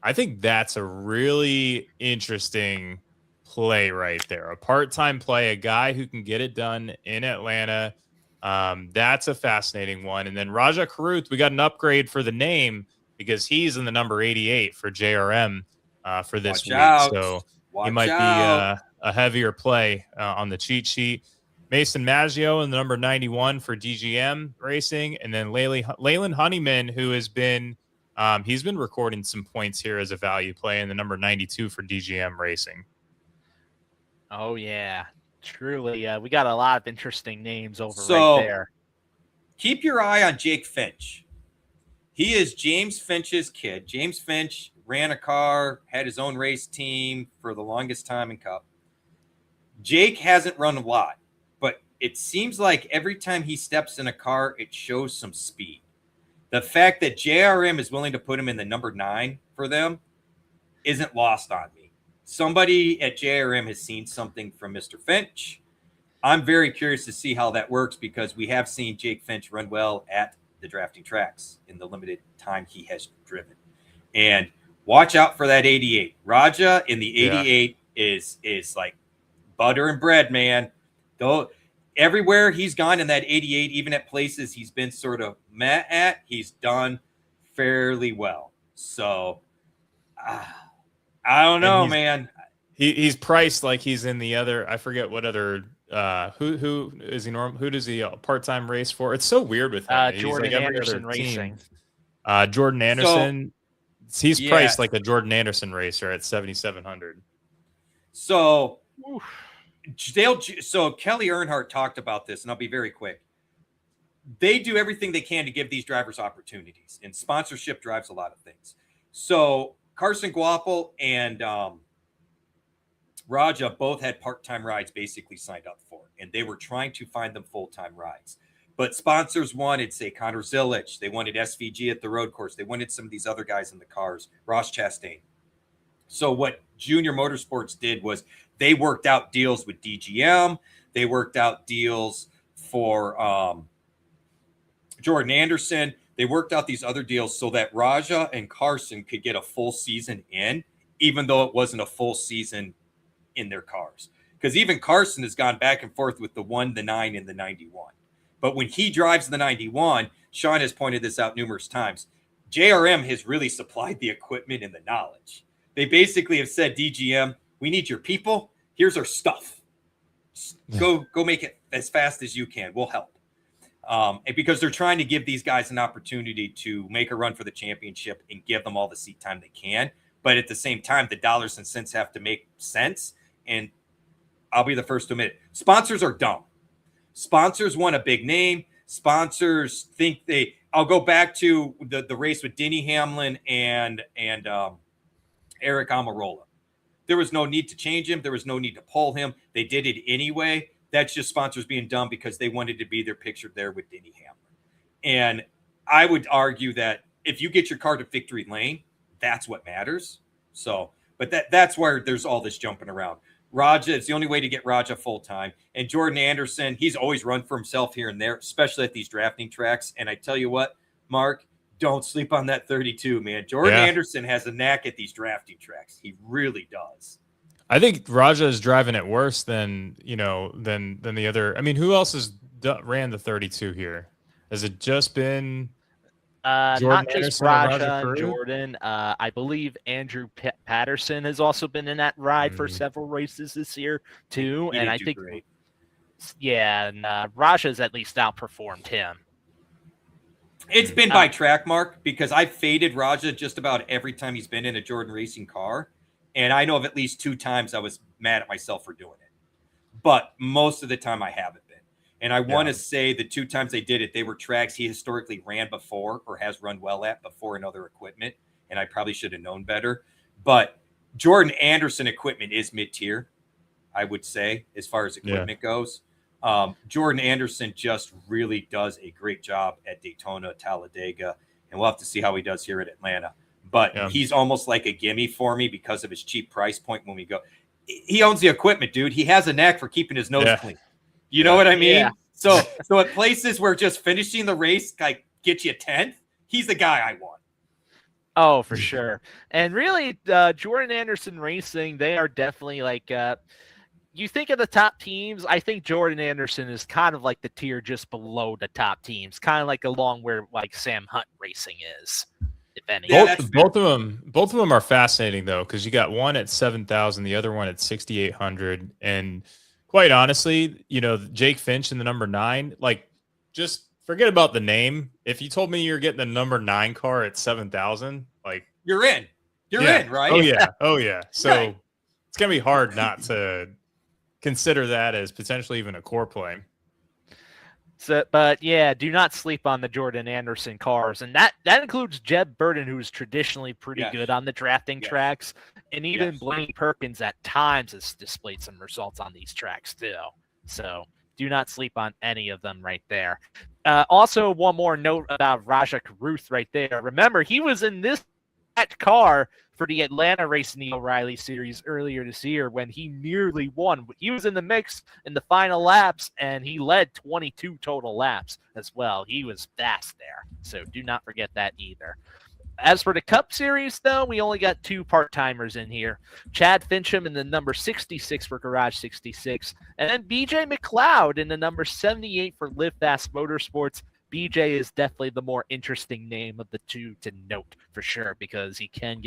[SPEAKER 3] I think that's a really interesting play right there. A part-time play, a guy who can get it done in Atlanta. That's a fascinating one. And then Raja Karuth, we got an upgrade for the name because he's in the number 88 for JRM for this week. So he might be a heavier play on the cheat sheet. Mason Maggio in the number 91 for DGM Racing. And then Leyland Honeyman, who has been he's been recording some points here as a value play in the number 92 for DGM Racing.
[SPEAKER 1] Oh, yeah. Truly, we got a lot of interesting names right there.
[SPEAKER 2] Keep your eye on Jake Finch. He is James Finch's kid. James Finch ran a car, had his own race team for the longest time in Cup. Jake hasn't run a lot, but it seems like every time he steps in a car, it shows some speed. The fact that JRM is willing to put him in the number 9 for them isn't lost on me. Somebody at JRM has seen something from Mr. Finch. I'm very curious to see how that works because we have seen Jake Finch run well at the drafting tracks in the limited time he has driven. And watch out for that 88. Raja in the 88 is like butter and bread, man. Though everywhere he's gone in that 88, even at places he's been sort of meh at, he's done fairly well. So I don't know, man.
[SPEAKER 3] He's priced like he's in the other. I forget what other. Who is he? Who does he part-time race for? It's so weird with him.
[SPEAKER 1] Jordan Anderson Racing.
[SPEAKER 3] Jordan Anderson. He's priced like a Jordan Anderson racer at 7,700.
[SPEAKER 2] So Kelly Earnhardt talked about this, and I'll be very quick. They do everything they can to give these drivers opportunities, and sponsorship drives a lot of things. So Carson Guapel and Raja both had part-time rides basically signed up for, and they were trying to find them full-time rides. But sponsors wanted, say, Connor Zillich. They wanted SVG at the road course. They wanted some of these other guys in the cars, Ross Chastain. So what Junior Motorsports did was they worked out deals with DGM. They worked out deals for Jordan Anderson. They worked out these other deals so that Raja and Carson could get a full season in, even though it wasn't a full season in their cars. Because even Carson has gone back and forth with the 1, the 9, and the 91. But when he drives the 91, Sean has pointed this out numerous times, JRM has really supplied the equipment and the knowledge. They basically have said, DGM, we need your people. Here's our stuff. Go make it as fast as you can. We'll help. And because they're trying to give these guys an opportunity to make a run for the championship and give them all the seat time they can. But at the same time, the dollars and cents have to make sense. And I'll be the first to admit it. Sponsors are dumb. Sponsors want a big name. Sponsors think I'll go back to the race with Denny Hamlin and Eric Almirola. There was no need to change him. There was no need to pull him. They did it anyway. That's just sponsors being dumb because they wanted to be there pictured there with Denny Hamlin. And I would argue that if you get your car to victory lane, that's what matters. So, but that's where there's all this jumping around. Raja, it's the only way to get Raja full-time. And Jordan Anderson, he's always run for himself here and there, especially at these drafting tracks. And I tell you what, Mark, don't sleep on that 32, man. Jordan Anderson has a knack at these drafting tracks. He really does.
[SPEAKER 3] I think Raja is driving it worse than the other. I mean, who else has ran the 32 here? Has it just been
[SPEAKER 1] not just Raja and Jordan? I believe Andrew Patterson has also been in that ride for several races this year too, and I think great. And Raja's at least outperformed him.
[SPEAKER 2] It's been by track, Mark, because I faded Raja just about every time he's been in a Jordan Racing car. And I know of at least 2 times I was mad at myself for doing it. But most of the time I haven't been. And I want to say the 2 times they did it, they were tracks he historically ran before or has run well at before in other equipment. and I probably should have known better. But Jordan Anderson equipment is mid-tier, I would say, as far as equipment goes. Jordan Anderson just really does a great job at Daytona, Talladega, and we'll have to see how he does here at Atlanta. But he's almost like a gimme for me because of his cheap price point when we go. He owns the equipment, dude. He has a knack for keeping his nose clean. You know what I mean?
[SPEAKER 1] Yeah.
[SPEAKER 2] So at places where just finishing the race like gets you 10th, he's the guy I want.
[SPEAKER 1] Oh, for sure. And really, Jordan Anderson Racing, they are definitely like you think of the top teams. I think Jordan Anderson is kind of like the tier just below the top teams, kind of like along where like Sam Hunt Racing is, if any.
[SPEAKER 3] Both of them are fascinating though, because you got one at 7,000, the other one at 6,800, and quite honestly, you know, Jake Finch in the number 9, like just forget about the name. If you told me you're getting the number 9 car at 7,000, like
[SPEAKER 2] you're in, in, right?
[SPEAKER 3] Oh yeah. So it's gonna be hard not to consider that as potentially even a core play.
[SPEAKER 1] So, but yeah, do not sleep on the Jordan Anderson cars, and that includes Jeb Burton, who's traditionally pretty good on the drafting tracks, and even Blaine Perkins at times has displayed some results on these tracks too. So do not sleep on any of them right there. Also, one more note about Rajah Caruth right there. Remember, he was in that car for the Atlanta race in the O'Reilly Series earlier this year when he nearly won. He was in the mix in the final laps, and he led 22 total laps as well. He was fast there, so do not forget that either. As for the Cup Series, though, we only got 2 part-timers in here. Chad Fincham in the number 66 for Garage 66, and then BJ McLeod in the number 78 for Live Fast Motorsports. BJ is definitely the more interesting name of the two to note for sure, because he can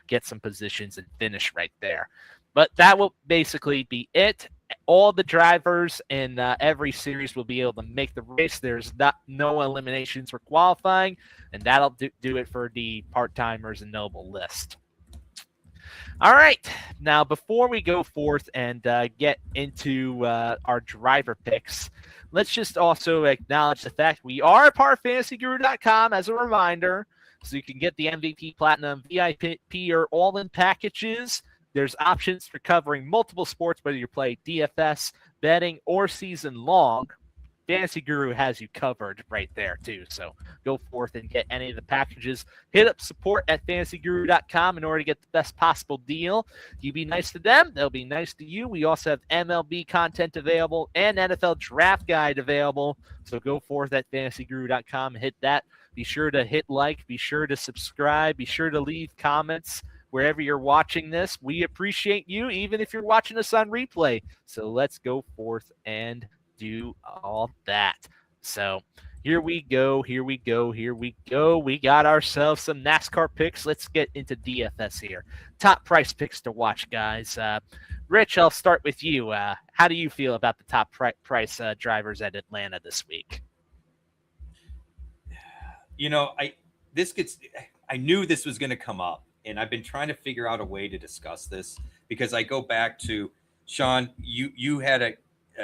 [SPEAKER 1] get some positions and finish right there. But that will basically be it. All the drivers in every series will be able to make the race. There's no eliminations for qualifying, and that'll do it for the part-timers and Noble list. All right. Now, before we go forth and get into our driver picks, let's just also acknowledge the fact we are a part of FantasyGuru.com as a reminder, so you can get the MVP, Platinum, VIP, or all-in packages. There's options for covering multiple sports, whether you play DFS, betting, or season long. Fantasy Guru has you covered right there, too. So go forth and get any of the packages. Hit up support at FantasyGuru.com in order to get the best possible deal. You be nice to them, they'll be nice to you. We also have MLB content available and NFL Draft Guide available. So go forth at FantasyGuru.com and hit that. Be sure to hit like. Be sure to subscribe. Be sure to leave comments wherever you're watching this. We appreciate you, even if you're watching us on replay. So let's go forth and do all that. So here we go. We got ourselves some NASCAR picks. Let's get into DFS here. Top price picks to watch, guys. Rich, I'll start with you. How do you feel about the top price drivers at Atlanta this week?
[SPEAKER 2] You know, I knew this was going to come up, and I've been trying to figure out a way to discuss this, because I go back to Sean, you had a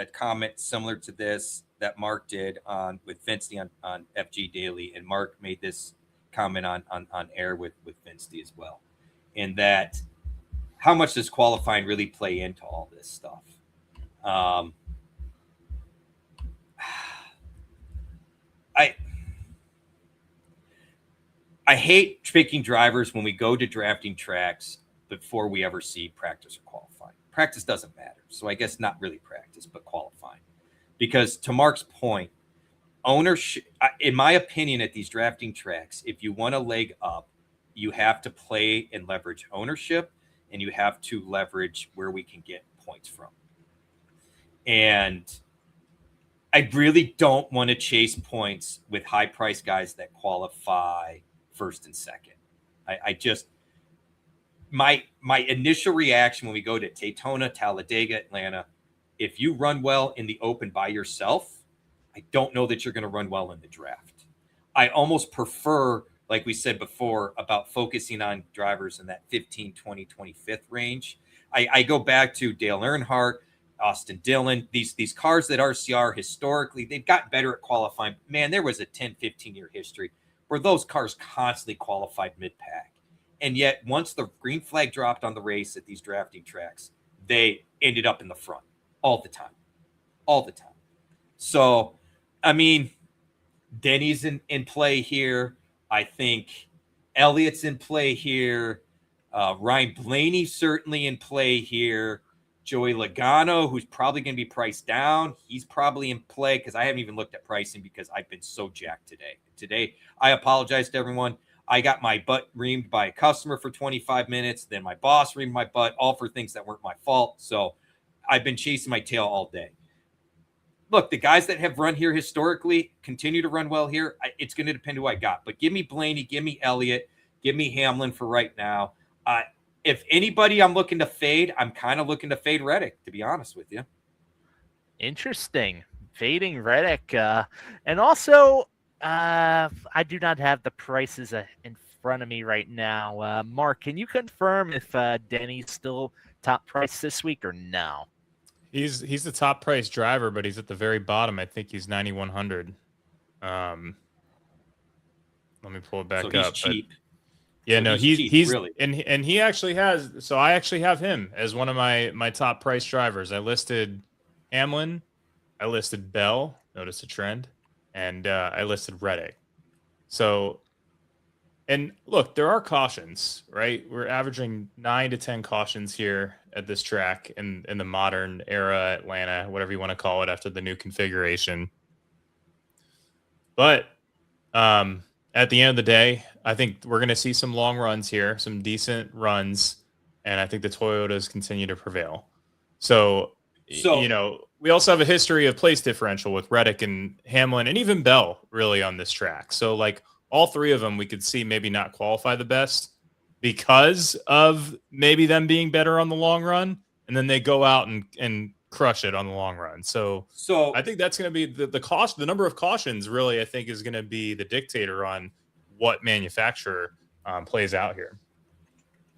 [SPEAKER 2] comment similar to this that Mark did with Finsty on FG Daily, and Mark made this comment on air with Finsty as well, and that how much does qualifying really play into all this stuff? I hate picking drivers when we go to drafting tracks before we ever see practice or qualifying. Practice doesn't matter. So I guess not really practice, but qualifying. Because to Mark's point, ownership, in my opinion, at these drafting tracks, if you want a leg up, you have to play and leverage ownership, and you have to leverage where we can get points from. And I really don't want to chase points with high price guys that qualify first and second. I just, my initial reaction when we go to Daytona, Talladega, Atlanta, if you run well in the open by yourself, I don't know that you're going to run well in the draft. I almost prefer, like we said before, about focusing on drivers in that 15, 20, 25th range. I go back to Dale Earnhardt, Austin Dillon, these cars that RCR historically, they've got better at qualifying. Man, there was a 10, 15-year history where those cars constantly qualified mid-pack. And yet, once the green flag dropped on the race at these drafting tracks, they ended up in the front all the time. All the time. So, I mean, Denny's in play here. I think Elliott's in play here. Ryan Blaney certainly in play here. Joey Logano, who's probably going to be priced down, he's probably in play because I haven't even looked at pricing because I've been so jacked today. Today, I apologize to everyone. I got my butt reamed by a customer for 25 minutes. Then my boss reamed my butt, all for things that weren't my fault. So I've been chasing my tail all day. Look, the guys that have run here historically continue to run well here. It's going to depend who I got. But give me Blaney, give me Elliott, give me Hamlin for right now. If anybody I'm looking to fade, I'm kind of looking to fade Reddick, to be honest with you.
[SPEAKER 1] Interesting. Fading Reddick. And also, I do not have the prices in front of me right now. Mark, can you confirm if Denny's still top price this week or no?
[SPEAKER 3] He's the top price driver, but he's at the very bottom. I think he's 9,100. Let me pull it back
[SPEAKER 2] so
[SPEAKER 3] up.
[SPEAKER 2] He's cheap.
[SPEAKER 3] Yeah,
[SPEAKER 2] so
[SPEAKER 3] no,
[SPEAKER 2] he's really,
[SPEAKER 3] and he actually has. So I actually have him as one of my top price drivers. I listed Hamlin, I listed Bell. Notice a trend, and I listed Reddick. So, and look, there are cautions, right? We're averaging 9 to 10 cautions here at this track in the modern era, Atlanta, whatever you want to call it, after the new configuration. But at the end of the day, I think we're going to see some long runs here, some decent runs, and I think the Toyotas continue to prevail. So you know, we also have a history of place differential with Reddick and Hamlin and even Bell really on this track. So like all three of them, we could see maybe not qualify the best because of maybe them being better on the long run, and then they go out and crush it on the long run. So I think that's going to be the cost. The number of cautions really, I think, is going to be the dictator on what manufacturer plays out here.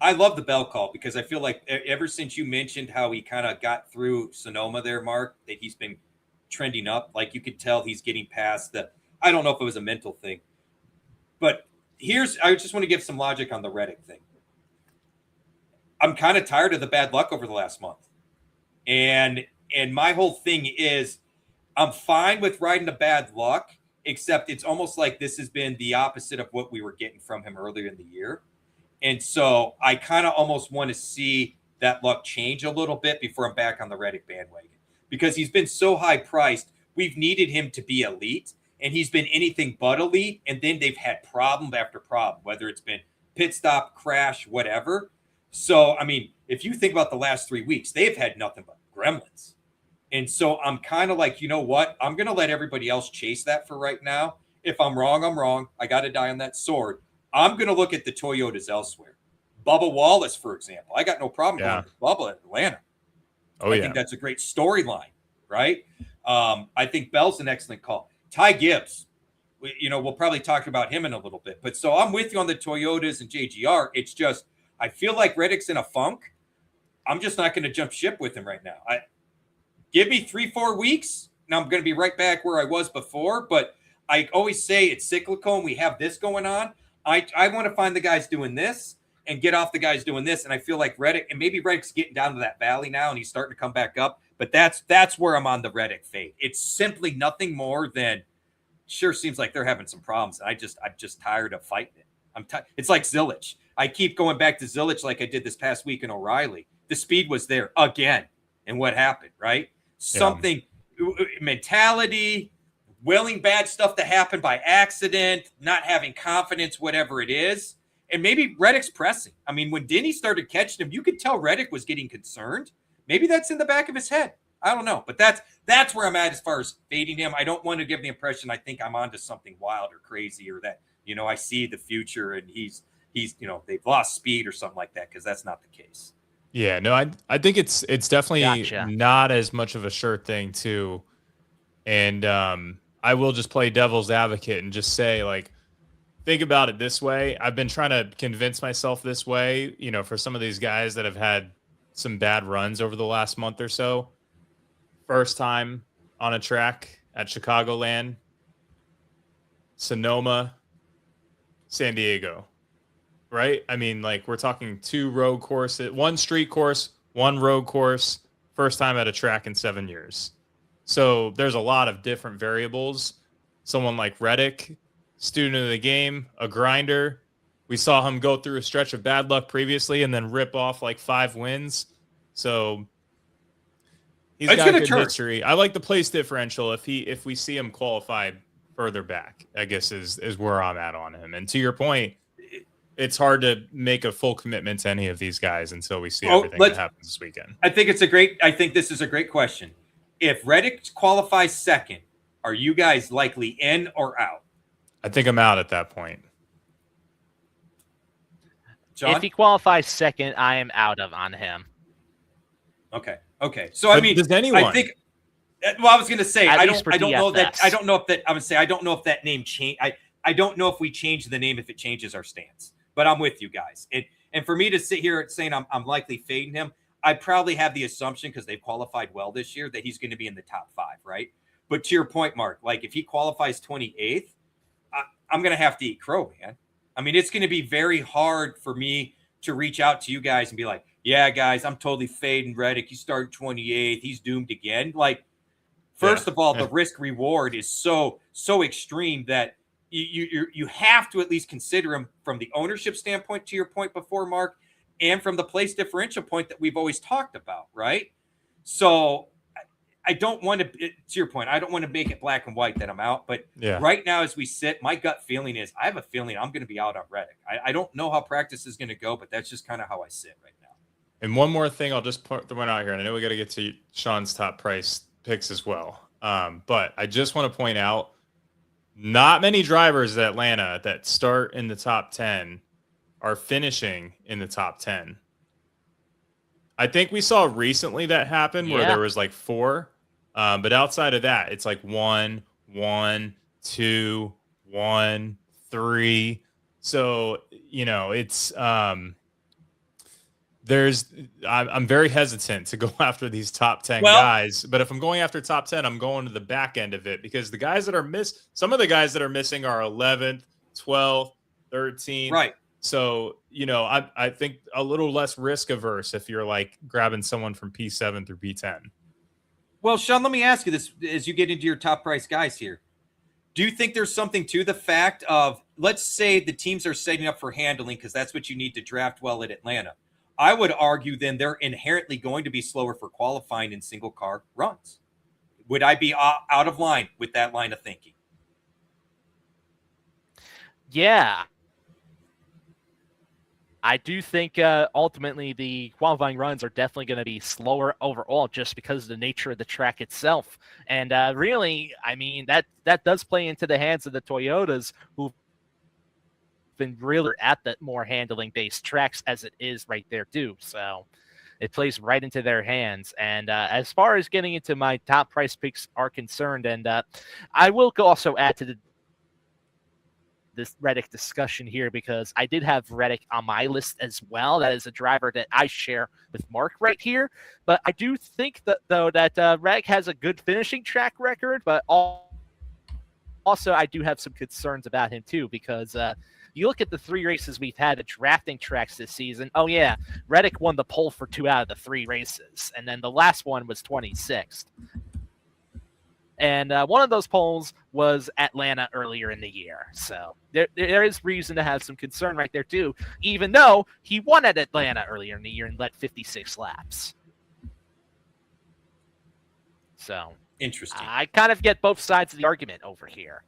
[SPEAKER 2] I love the Bell call because I feel like ever since you mentioned how he kind of got through Sonoma there, Mark, that he's been trending up. Like you could tell he's getting past the, I don't know if it was a mental thing, but I just want to give some logic on the Reddick thing. I'm kind of tired of the bad luck over the last month. And my whole thing is I'm fine with riding the bad luck, except it's almost like this has been the opposite of what we were getting from him earlier in the year. And so I kind of almost want to see that luck change a little bit before I'm back on the Reddick bandwagon, because he's been so high priced. We've needed him to be elite, and he's been anything but elite. And then they've had problem after problem, whether it's been pit stop, crash, whatever. So, I mean, if you think about the last 3 weeks, they've had nothing but gremlins. And so I'm kind of like, you know what? I'm going to let everybody else chase that for right now. If I'm wrong, I'm wrong. I got to die on that sword. I'm going to look at the Toyotas elsewhere. Bubba Wallace, for example. I got no problem going with Bubba at Atlanta. I think that's a great storyline, right? I think Bell's an excellent call. Ty Gibbs, we'll probably talk about him in a little bit. But so I'm with you on the Toyotas and JGR. It's just I feel like Reddick's in a funk. I'm just not going to jump ship with him right now. Give me 3-4 weeks. Now I'm going to be right back where I was before. But I always say it's cyclical and we have this going on. I want to find the guys doing this and get off the guys doing this. And I feel like Reddick, and maybe Reddick's getting down to that valley now and he's starting to come back up. But that's where I'm on the Reddick fade. It's simply nothing more than sure seems like they're having some problems. I'm just tired of fighting it. It's like Zilich. I keep going back to Zilich like I did this past week in O'Reilly. The speed was there again. And what happened, right? Something, mentality, willing bad stuff to happen by accident, not having confidence, whatever it is. And maybe Reddick's pressing. I mean, when Denny started catching him, you could tell Reddick was getting concerned. Maybe that's in the back of his head. I don't know. But that's where I'm at as far as fading him. I don't want to give the impression I think I'm onto something wild or crazy or that, I see the future and he's they've lost speed or something like that, because that's not the case.
[SPEAKER 3] Yeah, no, I think it's definitely not as much of a sure thing too. And I will just play devil's advocate and just say, like, think about it this way. I've been trying to convince myself this way, for some of these guys that have had some bad runs over the last month or so. First time on a track at Chicagoland, Sonoma, San Diego. right? I mean, like we're talking 2 road courses, 1 street course, 1 road course, first time at a track in 7 years. So there's a lot of different variables. Someone like Reddick, student of the game, a grinder. We saw him go through a stretch of bad luck previously and then rip off like 5 wins. So he's got a good history. I like the place differential if we see him qualified further back, I guess is where I'm at on him. And to your point, it's hard to make a full commitment to any of these guys until we see everything that happens this weekend.
[SPEAKER 2] I think this is a great question. If Reddick qualifies second, are you guys likely in or out?
[SPEAKER 3] I think I'm out at that point.
[SPEAKER 2] John?
[SPEAKER 1] If he qualifies second, I am out on him.
[SPEAKER 2] Okay. So I mean,
[SPEAKER 3] does anyone?
[SPEAKER 2] I think. Well, I was going to say I don't know that. I don't know if that name change. I don't know if we change the name if it changes our stance. But I'm with you guys. And for me to sit here saying I'm likely fading him, I probably have the assumption because they've qualified well this year that he's going to be in the top 5, right? But to your point, Mark, like if he qualifies 28th, I'm going to have to eat crow, man. I mean, it's going to be very hard for me to reach out to you guys and be like, yeah, guys, I'm totally fading Reddick. He started 28th. He's doomed again. Like, first of all, the risk reward is so extreme that you have to at least consider him from the ownership standpoint, to your point before, Mark, and from the place differential point that we've always talked about, right? So I don't want to your point, I don't want to make it black and white that I'm out. But right now, as we sit, my gut feeling is I have a feeling I'm going to be out on Reddick. I don't know how practice is going to go, but that's just kind of how I sit right now.
[SPEAKER 3] And one more thing, I'll just put the one out here. And I know we got to get to Sean's top price picks as well. But I just want to point out, not many drivers at Atlanta that start in the top 10 are finishing in the top 10. I think we saw recently that happen where there was like 4. But outside of that, it's like 1, 1, 2, 1, 3. So, it's I'm very hesitant to go after these top 10 guys, but if I'm going after top 10, I'm going to the back end of it because the guys that are some of the guys that are missing are 11th, 12th, 13th.
[SPEAKER 2] Right.
[SPEAKER 3] So, I think a little less risk averse if you're like grabbing someone from P7 through P10.
[SPEAKER 2] Well, Sean, let me ask you this as you get into your top price guys here. Do you think there's something to the fact of, let's say the teams are setting up for handling because that's what you need to draft well at Atlanta. I would argue then they're inherently going to be slower for qualifying in single car runs. Would I be out of line with that line of thinking?
[SPEAKER 1] Yeah. I do think ultimately the qualifying runs are definitely going to be slower overall just because of the nature of the track itself. And really, I mean, that does play into the hands of the Toyotas who've been really at the more handling-based tracks as it is right there too. So it plays right into their hands. And as far as getting into my top price picks are concerned, and I will also add to this Reddick discussion here because I did have Reddick on my list as well. That is a driver that I share with Mark right here. But I do think that Reddick has a good finishing track record, but also I do have some concerns about him too because you look at the 3 races we've had at drafting tracks this season. Oh, yeah, Reddick won the pole for 2 out of the 3 races, and then the last one was 26th. And one of those poles was Atlanta earlier in the year. So there is reason to have some concern right there, too, even though he won at Atlanta earlier in the year and led 56 laps. So
[SPEAKER 2] interesting.
[SPEAKER 1] I kind of get both sides of the argument over here.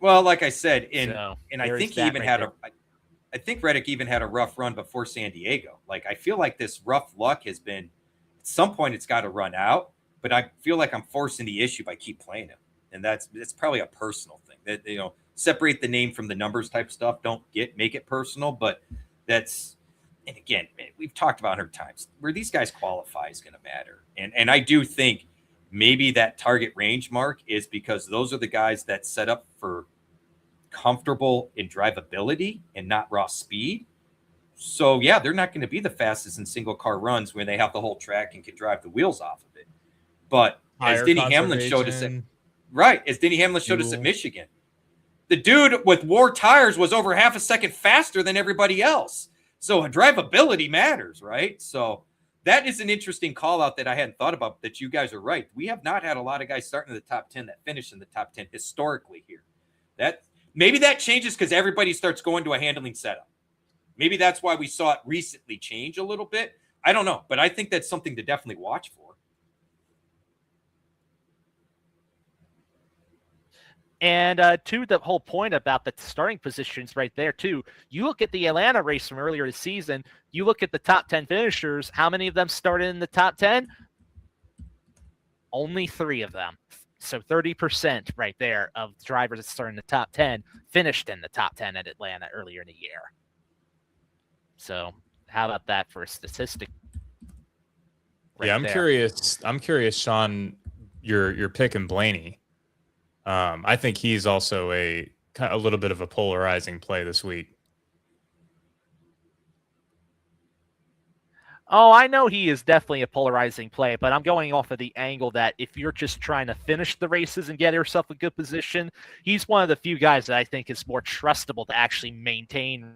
[SPEAKER 2] Well, like I said, and I think he even
[SPEAKER 1] had
[SPEAKER 2] I think Reddick even had a rough run before San Diego. Like, I feel like this rough luck has been, at some point it's got to run out, but I feel like I'm forcing the issue by keep playing him. And that's probably a personal thing that, separate the name from the numbers type stuff. Don't make it personal, but that's, and again, man, we've talked about 100 times where these guys qualify is going to matter. And I do think maybe that target range, Mark, is because those are the guys that set up for comfortable in drivability and not raw speed. So yeah, they're not going to be the fastest in single car runs when they have the whole track and can drive the wheels off of it. But as Denny Hamlin showed us at Michigan, the dude with war tires was over half a second faster than everybody else. So drivability matters, right? So that is an interesting call out that I hadn't thought about, that you guys are right. We have not had a lot of guys starting in the top 10 that finish in the top 10 historically here. Maybe that changes because everybody starts going to a handling setup. Maybe that's why we saw it recently change a little bit. I don't know, but I think that's something to definitely watch for.
[SPEAKER 1] And to the whole point about the starting positions right there, too, you look at the Atlanta race from earlier this season, you look at the top 10 finishers, how many of them started in the top 10? Only 3 of them. So 30% right there of drivers that started in the top 10 finished in the top 10 at Atlanta earlier in the year. So how about that for a statistic?
[SPEAKER 3] Right, yeah, I'm curious. I'm curious, Sean, you're picking Blaney. I think he's also a little bit of a polarizing play this week.
[SPEAKER 1] Oh, I know he is definitely a polarizing play, but I'm going off of the angle that if you're just trying to finish the races and get yourself a good position, he's one of the few guys that I think is more trustable to actually maintain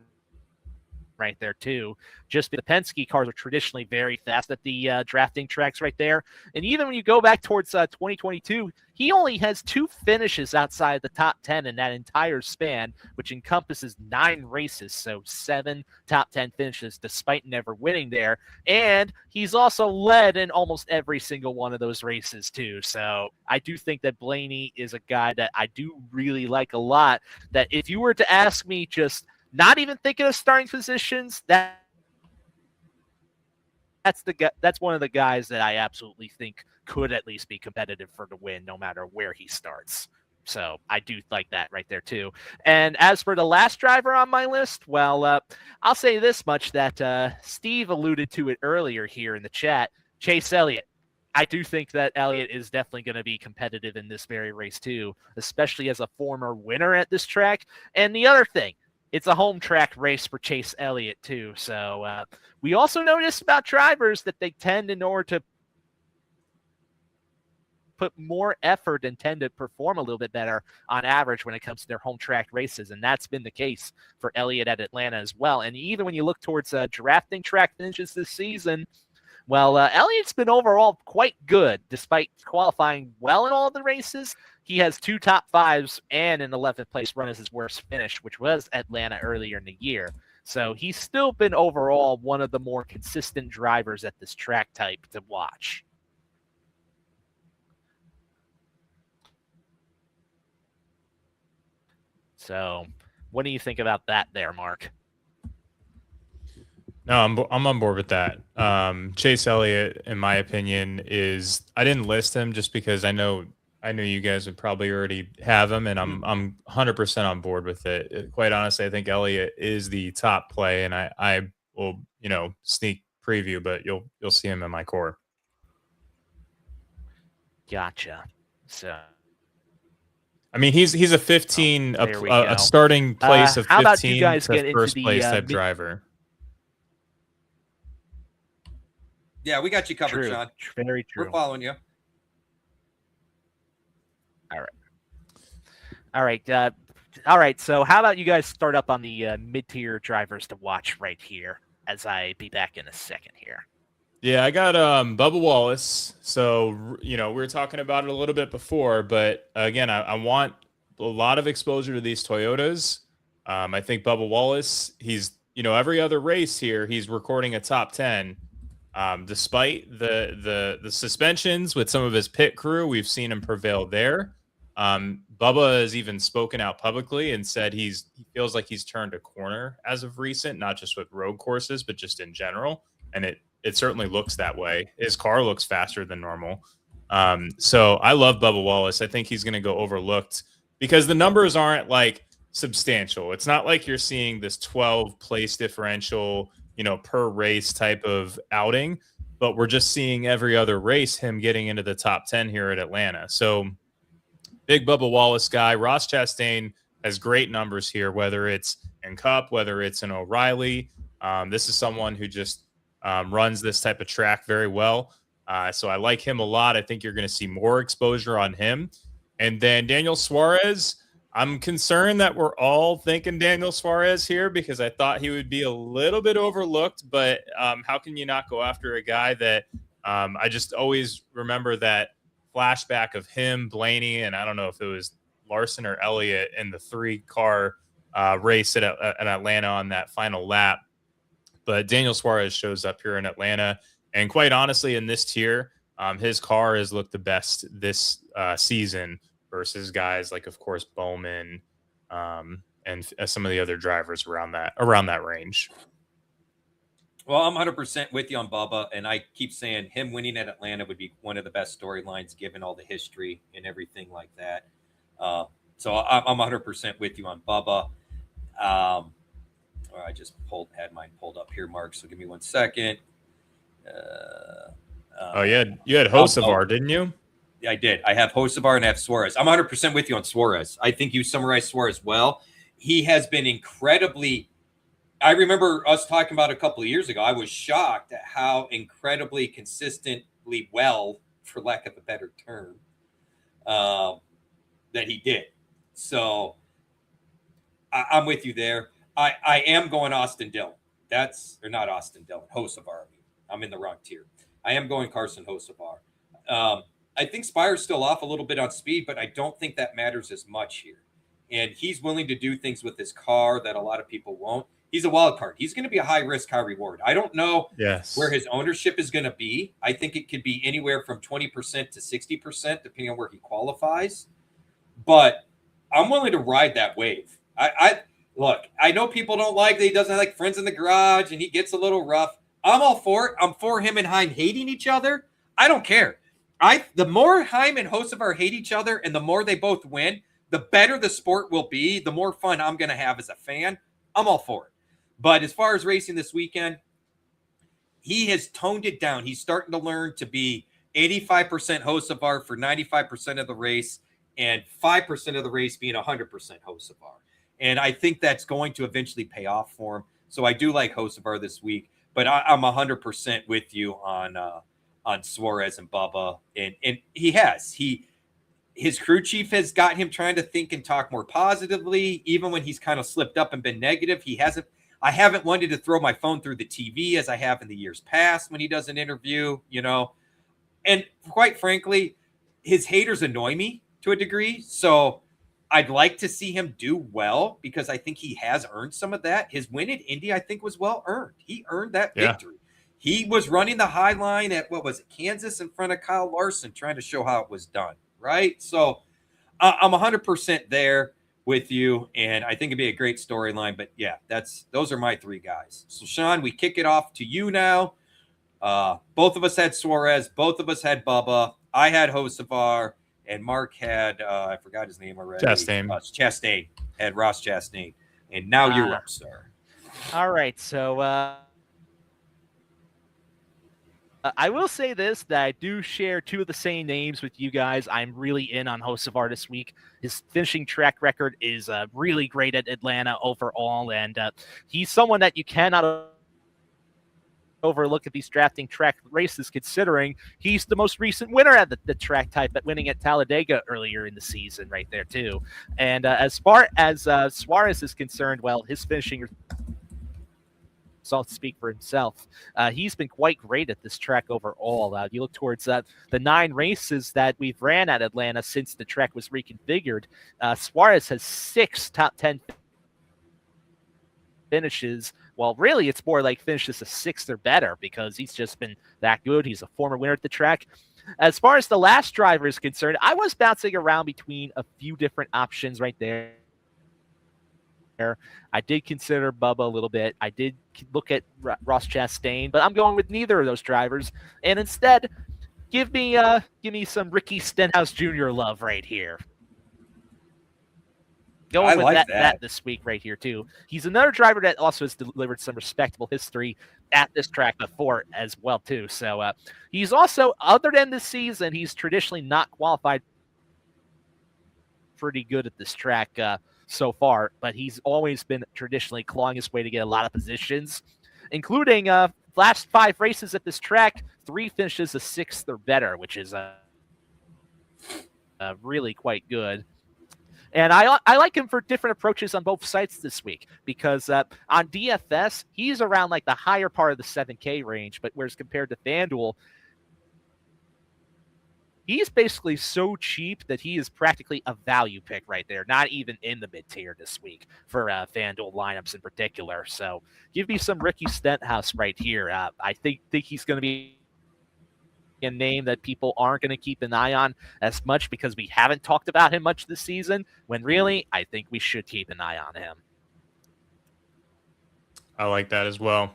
[SPEAKER 1] right there too. Just the Penske cars are traditionally very fast at the drafting tracks right there. And even when you go back towards 2022, he only has 2 finishes outside the top 10 in that entire span, which encompasses 9 races. So 7 top 10 finishes despite never winning there. And he's also led in almost every single one of those races too. So I do think that Blaney is a guy that I do really like a lot, that if you were to ask me just not even thinking of starting positions, that's one of the guys that I absolutely think could at least be competitive for the win no matter where he starts. So I do like that right there too. And as for the last driver on my list, well, I'll say this much, that Steve alluded to it earlier here in the chat, Chase Elliott. I do think that Elliott is definitely going to be competitive in this very race too, especially as a former winner at this track. And the other thing, it's a home track race for Chase Elliott too. So we also notice about drivers that they tend, in order to put more effort and tend to perform a little bit better on average when it comes to their home track races. And that's been the case for Elliott at Atlanta as well. And even when you look towards drafting track finishes this season, well, Elliott's been overall quite good despite qualifying well in all of the races. He has 2 top 5s and an 11th place run as his worst finish, which was Atlanta earlier in the year. So he's still been overall one of the more consistent drivers at this track type to watch. So what do you think about that there, Mark?
[SPEAKER 3] No, I'm on board with that. Chase Elliott, in my opinion, is, I didn't list him just because I know you guys would probably already have him, and I'm 100% on board with it. Quite honestly, I think Elliott is the top play, and I will, sneak preview, but you'll see him in my core.
[SPEAKER 1] Gotcha. So,
[SPEAKER 3] I mean, he's a 15, a starting place of 15
[SPEAKER 1] how about you guys
[SPEAKER 3] to
[SPEAKER 1] get
[SPEAKER 3] first
[SPEAKER 1] into
[SPEAKER 3] place
[SPEAKER 1] the,
[SPEAKER 3] type driver.
[SPEAKER 2] Yeah, we got you covered,
[SPEAKER 1] true.
[SPEAKER 2] Sean.
[SPEAKER 1] Very true.
[SPEAKER 2] We're following you.
[SPEAKER 1] All right. So how about you guys start up on the mid-tier drivers to watch right here, as I be back in a second here.
[SPEAKER 3] Yeah, I got Bubba Wallace. So, we were talking about it a little bit before, but again, I want a lot of exposure to these Toyotas. I think Bubba Wallace, he's, every other race here, he's recording a top 10. Despite the suspensions with some of his pit crew, we've seen him prevail there. Bubba has even spoken out publicly and said he feels like he's turned a corner as of recent, not just with road courses, but just in general. And it certainly looks that way. His car looks faster than normal. So I love Bubba Wallace. I think he's going to go overlooked because the numbers aren't like substantial. It's not like you're seeing this 12 place differential, per race type of outing, but we're just seeing every other race him getting into the top 10 here at Atlanta. So big Bubba Wallace guy. Ross Chastain has great numbers here, whether it's in Cup, whether it's in O'Reilly. This is someone who just runs this type of track very well. So I like him a lot. I think you're going to see more exposure on him. And then Daniel Suarez, I'm concerned that we're all thinking Daniel Suarez here because I thought he would be a little bit overlooked, but how can you not go after a guy that I just always remember that flashback of him, Blaney, and I don't know if it was Larson or Elliott in the 3-car race at Atlanta on that final lap. But Daniel Suarez shows up here in Atlanta, and quite honestly, in this tier, his car has looked the best this season versus guys like, of course, Bowman and some of the other drivers around that range.
[SPEAKER 2] Well, I'm 100% with you on Bubba, and I keep saying him winning at Atlanta would be one of the best storylines given all the history and everything like that. So I'm 100% with you on Bubba. I just had mine pulled up here, Mark, so give me 1 second.
[SPEAKER 3] You had Hocevar, didn't you?
[SPEAKER 2] I did. I have Hocevar and I have Suarez. I'm 100% with you on Suarez. I think you summarized Suarez well. He has been incredibly – I remember us talking about a couple of years ago. I was shocked at how incredibly consistently well, for lack of a better term, that he did. So I'm with you there. I am going Austin Dillon. Not Austin Dillon, Hocevar. I'm in the wrong tier. I am going Carson Hocevar. I think Spire's still off a little bit on speed, but I don't think that matters as much here. And he's willing to do things with his car that a lot of people won't. He's a wild card. He's going to be a high risk, high reward. I don't know where his ownership is going to be. I think it could be anywhere from 20% to 60%, depending on where he qualifies. But I'm willing to ride that wave. Look, I know people don't like that he doesn't like friends in the garage and he gets a little rough. I'm all for it. I'm for him and Heim hating each other. I don't care. The more Heim and Hocevar hate each other and the more they both win, the better the sport will be, the more fun I'm going to have as a fan. I'm all for it. But as far as racing this weekend, he has toned it down. He's starting to learn to be 85% Hocevar for 95% of the race and 5% of the race being 100% Hocevar. And I think that's going to eventually pay off for him. So I do like Hocevar this week, but I'm 100% with you on Suarez and Bubba. And his crew chief has got him trying to think and talk more positively, even when he's kind of slipped up and been negative. I haven't wanted to throw my phone through the TV as I have in the years past when he does an interview, and quite frankly, his haters annoy me to a degree. So I'd like to see him do well because I think he has earned some of that. His win at Indy, I think, was well earned. He earned that victory. He was running the high line at, Kansas in front of Kyle Larson, trying to show how it was done, right? So I'm 100% there with you, and I think it'd be a great storyline. But, yeah, those are my 3 guys. So, Sean, we kick it off to you now. Both of us had Suarez. Both of us had Bubba. I had Hocevar. And Mark had, I forgot his name already. Chastain. Had Ross Chastain. And now you're up, sir.
[SPEAKER 1] All right. So I will say this, that I do share 2 of the same names with you guys. I'm really in on Hocevar this week. His finishing track record is really great at Atlanta overall. And he's someone that you cannot overlook at these drafting track races, considering he's the most recent winner at the track type, at winning at Talladega earlier in the season right there too. And as far as Suarez is concerned, well, his finishing results speak for himself. He's been quite great at this track overall. You look towards the 9 races that we've ran at Atlanta since the track was reconfigured. Suarez has 6 top 10 finishes. Well, really, it's more like finishes a 6th or better because he's just been that good. He's a former winner at the track. As far as the last driver is concerned, I was bouncing around between a few different options right there. I did consider Bubba a little bit. I did look at Ross Chastain, but I'm going with neither of those drivers. And instead, give me some Ricky Stenhouse Jr. love right here. Going with that this week right here, too. He's another driver that also has delivered some respectable history at this track before as well, too. So he's also, other than this season, he's traditionally not qualified pretty good at this track so far, but he's always been traditionally clawing his way to get a lot of positions, including last 5 races at this track, 3 finishes a 6th or better, which is really quite good. And I like him for different approaches on both sites this week because on DFS, he's around like the higher part of the 7K range, but whereas compared to FanDuel, he's basically so cheap that he is practically a value pick right there, not even in the mid-tier this week for FanDuel lineups in particular. So give me some Ricky Stenhouse right here. I think he's going to be a name that people aren't going to keep an eye on as much because we haven't talked about him much this season, when really I think we should keep an eye on him.
[SPEAKER 3] I like that as well.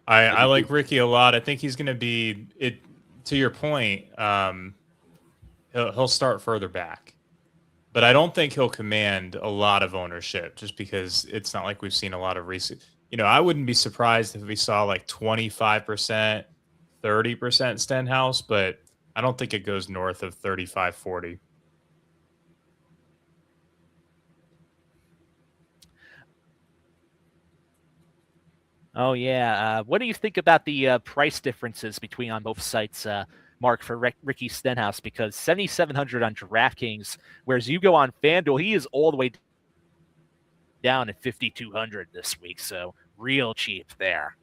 [SPEAKER 3] I like Ricky a lot. I think he's going to be it. To your point, he'll start further back, but I don't think he'll command a lot of ownership just because it's not like we've seen a lot of recent. I wouldn't be surprised if we saw like 25%, 30% Stenhouse, but I don't think it goes north of 35, 40.
[SPEAKER 1] Oh, yeah. What do you think about the price differences between on both sites, Mark, for Ricky Stenhouse? Because 7,700 on DraftKings, whereas you go on FanDuel, he is all the way down at 5,200 this week. So real cheap there.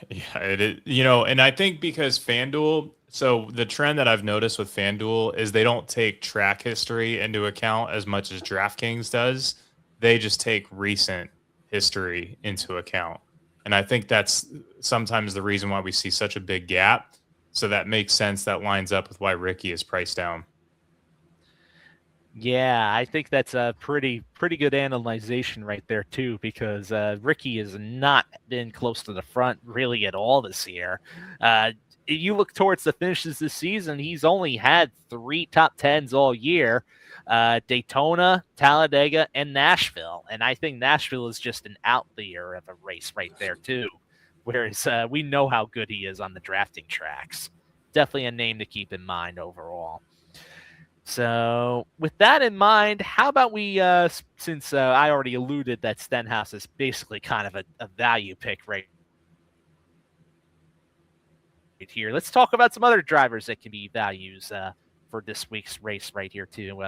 [SPEAKER 3] Yeah, it is, and I think because FanDuel, so the trend that I've noticed with FanDuel is they don't take track history into account as much as DraftKings does. They just take recent history into account. And I think that's sometimes the reason why we see such a big gap. So that makes sense. That lines up with why Ricky is priced down.
[SPEAKER 1] Yeah, I think that's a pretty good analyzation right there too, because Ricky has not been close to the front really at all this year. You look towards the finishes this season, he's only had 3 top 10s all year. Daytona, Talladega, and Nashville. And I think Nashville is just an outlier of a race right there too. Whereas we know how good he is on the drafting tracks. Definitely a name to keep in mind overall. So with that in mind, how about we, since I already alluded that Stenhouse is basically kind of a value pick right here, let's talk about some other drivers that can be values for this week's race right here too.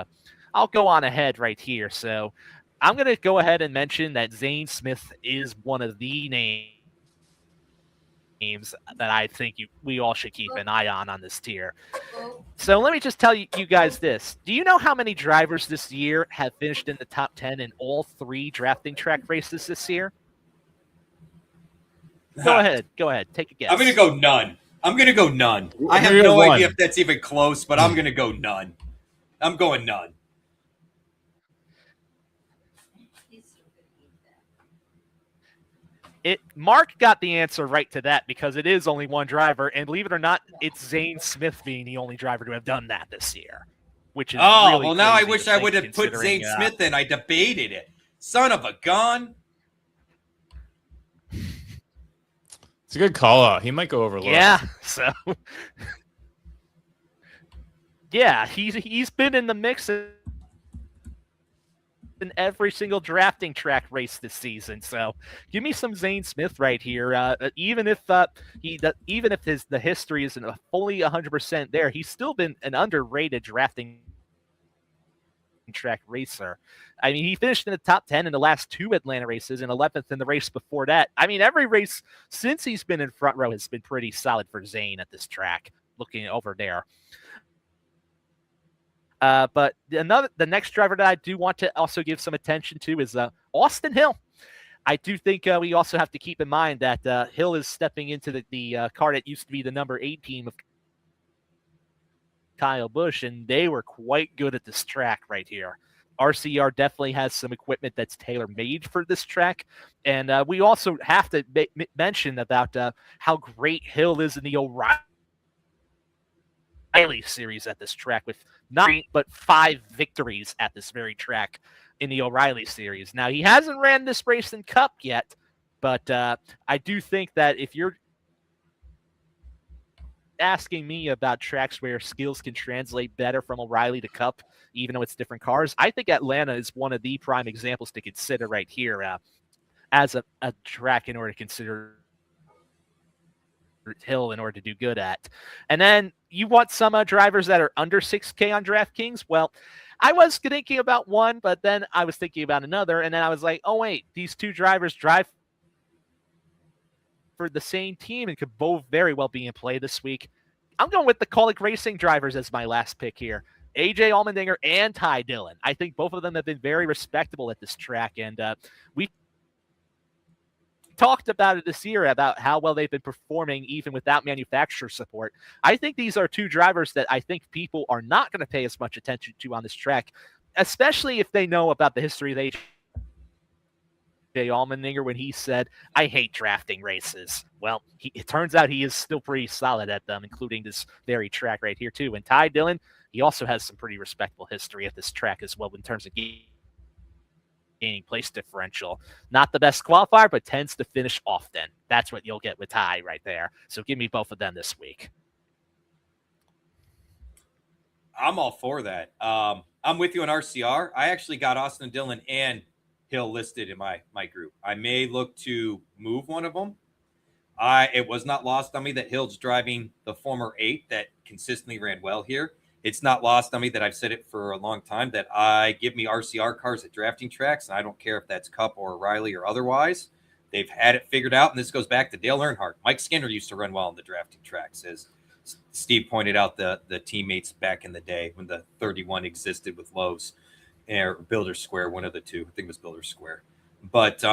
[SPEAKER 1] I'll go on ahead right here. So I'm going to go ahead and mention that Zane Smith is one of the names that I think we all should keep an eye on this tier. So let me just tell you guys this. Do you know how many drivers this year have finished in the top 10 in all 3 drafting track races this year? Go ahead. Take a guess.
[SPEAKER 2] I'm going to go none. I have no idea if that's even close, but I'm going to go none. I'm going none.
[SPEAKER 1] Mark got the answer right to that because it is only one driver, and believe it or not, it's Zane Smith being the only driver to have done that this year, which is really
[SPEAKER 2] well, now I
[SPEAKER 1] crazy
[SPEAKER 2] wish
[SPEAKER 1] to
[SPEAKER 2] I
[SPEAKER 1] think,
[SPEAKER 2] would have put Zane Smith in. I debated it. Son of a gun.
[SPEAKER 3] It's a good call out. He might go over low.
[SPEAKER 1] Yeah, so yeah, he's been in the mix in every single drafting track race this season. So give me some Zane Smith right here. Even if the history isn't fully 100% there, he's still been an underrated drafting track racer. I mean, he finished in the top 10 in the last 2 Atlanta races and 11th in the race before that. I mean, every race since he's been in front row has been pretty solid for Zane at this track, looking over there. But the next driver that I do want to also give some attention to is Austin Hill. I do think we also have to keep in mind that Hill is stepping into the car that used to be the number 8 team of Kyle Busch, and they were quite good at this track right here. RCR definitely has some equipment that's tailor-made for this track. And we also have to mention about how great Hill is in the O'Reilly series at this track, with not but 5 victories at this very track in the O'Reilly series. Now, he hasn't ran this race in Cup yet, but I do think that if you're asking me about tracks where skills can translate better from O'Reilly to Cup, even though it's different cars, I think Atlanta is one of the prime examples to consider right here as a track in order to consider Hill in order to do good at. And then you want some drivers that are under 6K on DraftKings? Well, I was thinking about one, but then I was thinking about another, and then I was like, oh wait, these two drivers drive for the same team and could both very well be in play this week. I'm going with the Colic Racing drivers as my last pick here. AJ Allmendinger and Ty Dillon. I think both of them have been very respectable at this track, and we talked about it this year about how well they've been performing even without manufacturer support. I think these are two drivers that I think people are not going to pay as much attention to on this track, especially if they know about the history of AJ Allmendinger when he said, I hate drafting races. Well, it turns out he is still pretty solid at them, including this very track right here too. And Ty Dillon, he also has some pretty respectable history at this track as well in terms of gaining place differential. Not the best qualifier, but tends to finish often. That's what you'll get with Ty right there. So give me both of them this week.
[SPEAKER 2] I'm all for that. I'm with you on RCR. I actually got Austin Dillon and Hill listed in my group. I may look to move one of them. It was not lost on me that Hill's driving the former 8 that consistently ran well here. It's not lost on me that I've said it for a long time that I give me RCR cars at drafting tracks, and I don't care if that's Cup or Riley or otherwise. They've had it figured out, and this goes back to Dale Earnhardt. Mike Skinner used to run well on the drafting tracks, as Steve pointed out the teammates back in the day when the 31 existed with Lowe's or Builder Square, one of the two. I think it was Builder Square. But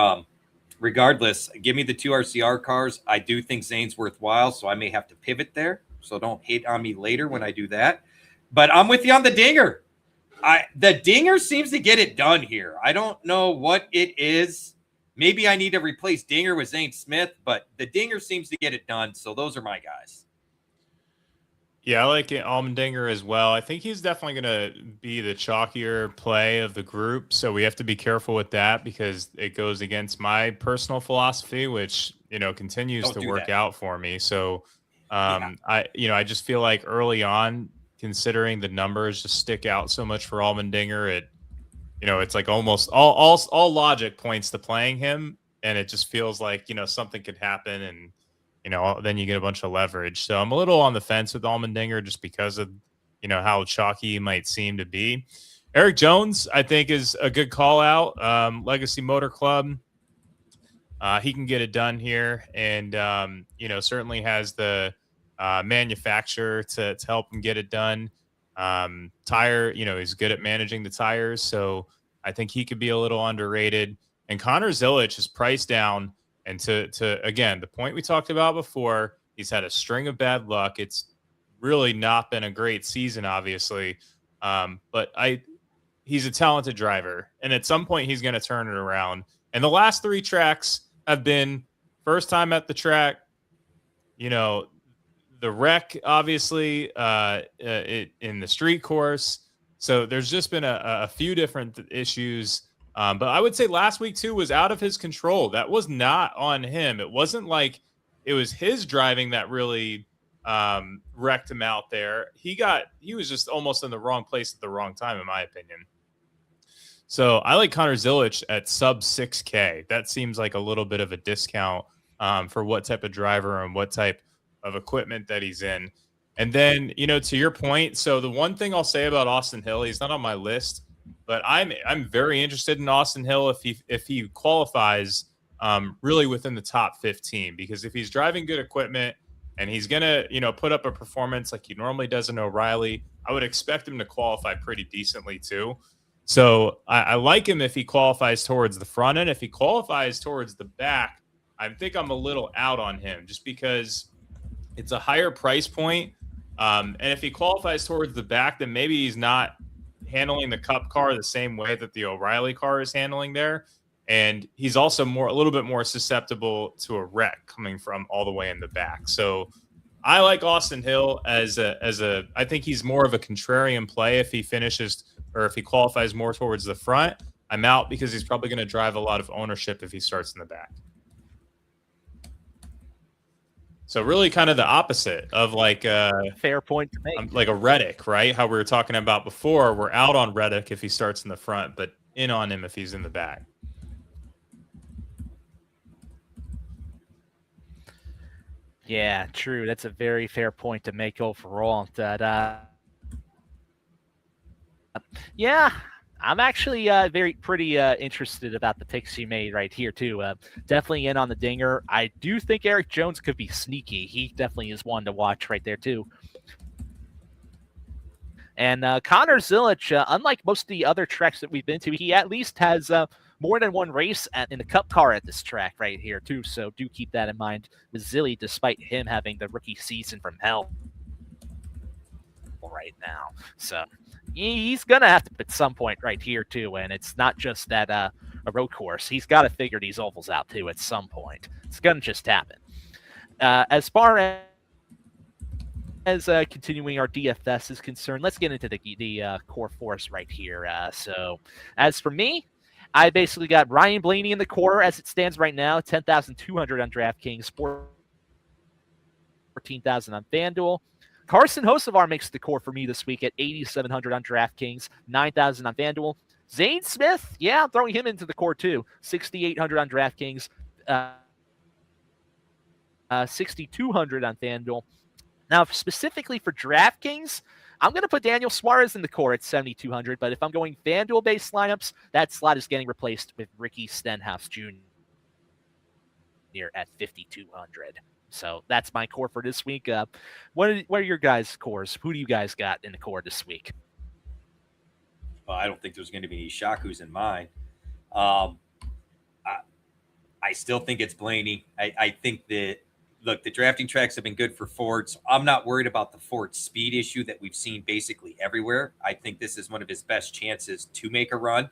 [SPEAKER 2] regardless, give me the 2 RCR cars. I do think Zane's worthwhile, so I may have to pivot there. So don't hate on me later when I do that. But I'm with you on the Dinger. The Dinger seems to get it done here. I don't know what it is. Maybe I need to replace Dinger with Zane Smith, but the Dinger seems to get it done. So those are my guys.
[SPEAKER 3] Yeah, I like Allmendinger as well. I think he's definitely going to be the chalkier play of the group. So we have to be careful with that because it goes against my personal philosophy, which, continues to work out for me. So I just feel like early on, considering the numbers just stick out so much for Allmendinger, it's like almost all logic points to playing him, and it just feels like something could happen, and then you get a bunch of leverage. So I'm a little on the fence with Allmendinger just because of how chalky he might seem to be. Eric Jones, I think, is a good call out. Legacy Motor Club, he can get it done here, and certainly has the manufacturer to help him get it done. Tire, he's good at managing the tires, so I think he could be a little underrated. And Connor Zilic is priced down, and to again, the point we talked about before, he's had a string of bad luck. It's really not been a great season, obviously, but he's a talented driver, and at some point he's going to turn it around. And the last 3 tracks have been first time at the track, the wreck, obviously, in the street course. So there's just been a few different issues. But I would say last week, too, was out of his control. That was not on him. It wasn't like it was his driving that really wrecked him out there. He was just almost in the wrong place at the wrong time, in my opinion. So I like Connor Zilic at sub 6K. That seems like a little bit of a discount for what type of driver and what type of equipment that he's in. And then, to your point, so the one thing I'll say about Austin Hill, he's not on my list, but I'm very interested in Austin Hill if he qualifies really within the top 15, because if he's driving good equipment and he's going to, put up a performance like he normally does in O'Reilly, I would expect him to qualify pretty decently too. So I like him if he qualifies towards the front end. If he qualifies towards the back, I think I'm a little out on him just because it's a higher price point. And if he qualifies towards the back, then maybe he's not handling the Cup car the same way that the O'Reilly car is handling there. And he's also a little bit more susceptible to a wreck coming from all the way in the back. So I like Austin Hill I think he's more of a contrarian play if he finishes or if he qualifies more towards the front. I'm out because he's probably going to drive a lot of ownership if he starts in the back. So really kind of the opposite of like
[SPEAKER 1] fair point to make.
[SPEAKER 3] Like a Reddick, right? How we were talking about before. We're out on Reddick if he starts in the front, but in on him if he's in the back.
[SPEAKER 1] Yeah, true. That's a very fair point to make overall. That Yeah, I'm actually pretty interested about the picks you made right here too. Definitely in on the dinger. I do think Eric Jones could be sneaky. He definitely is one to watch right there too. And Connor Zilic, unlike most of the other tracks that we've been to, he at least has more than one race in the Cup car at this track right here too. So do keep that in mind with Zilly, despite him having the rookie season from hell right now. So he's going to have to at some point right here too. And it's not just that a road course. He's got to figure these ovals out too at some point. It's going to just happen. As far as continuing our DFS is concerned, let's get into the core force right here. So as for me, I basically got Ryan Blaney in the core as it stands right now, 10,200 on DraftKings, 14,000 on FanDuel. Carson Hocevar makes the core for me this week at 8,700 on DraftKings, 9,000 on FanDuel. Zane Smith, yeah, I'm throwing him into the core too, 6,800 on DraftKings, 6,200 on FanDuel. Now, specifically for DraftKings, I'm going to put Daniel Suarez in the core at 7,200, but if I'm going FanDuel-based lineups, that slot is getting replaced with Ricky Stenhouse Jr. at 5,200. So that's my core for this week. What are your guys' cores? Who do you guys got in the core this week?
[SPEAKER 2] Well, I don't think there's going to be any Shakus in mine. I still think it's Blaney. I think that, look, the drafting tracks have been good for Ford. So I'm not worried about the Ford speed issue that we've seen basically everywhere. I think this is one of his best chances to make a run.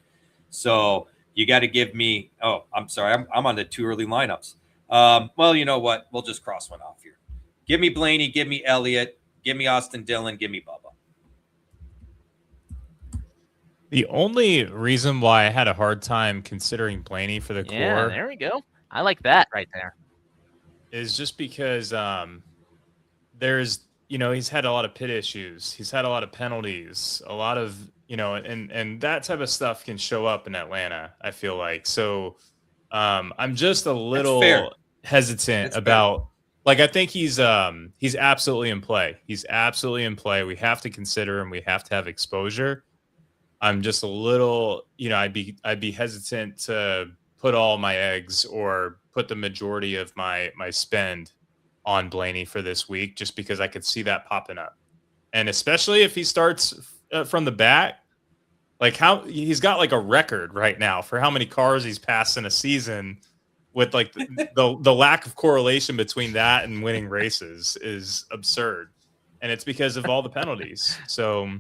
[SPEAKER 2] So you got to give me – oh, I'm sorry. I'm on the too early lineups. Well, you know what? We'll just cross one off here. Give me Blaney. Give me Elliott. Give me Austin Dillon. Give me Bubba.
[SPEAKER 3] The only reason why I had a hard time considering Blaney for the core,
[SPEAKER 1] there we go. I like that right there,
[SPEAKER 3] is just because there's, he's had a lot of pit issues. He's had a lot of penalties, a lot of, and that type of stuff can show up in Atlanta, I feel like. So I'm just a little hesitant about, I think he's absolutely in play. He's absolutely in play. We have to consider him. We have to have exposure. I'm just a little, I'd be hesitant to put all my eggs or put the majority of my spend on Blaney for this week, just because I could see that popping up. And especially if he starts from the back, how he's got a record right now for how many cars he's passed in a season, with the lack of correlation between that and winning races is absurd. And it's because of all the penalties. So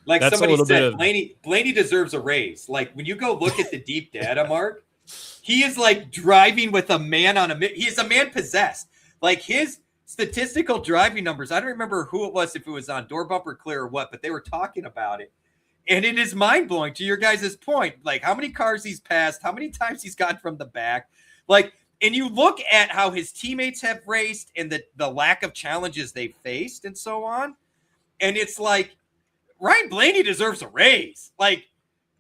[SPEAKER 2] like somebody said, Blaney deserves a raise. When you go look at the deep data, Mark, he is driving with a man on a – he's a man possessed. His statistical driving numbers, I don't remember who it was, if it was on Door Bumper Clear or what, but they were talking about it. And it is mind-blowing, to your guys' point, how many cars he's passed, how many times he's gotten from the back. And you look at how his teammates have raced and the lack of challenges they've faced and so on, and it's Ryan Blaney deserves a raise.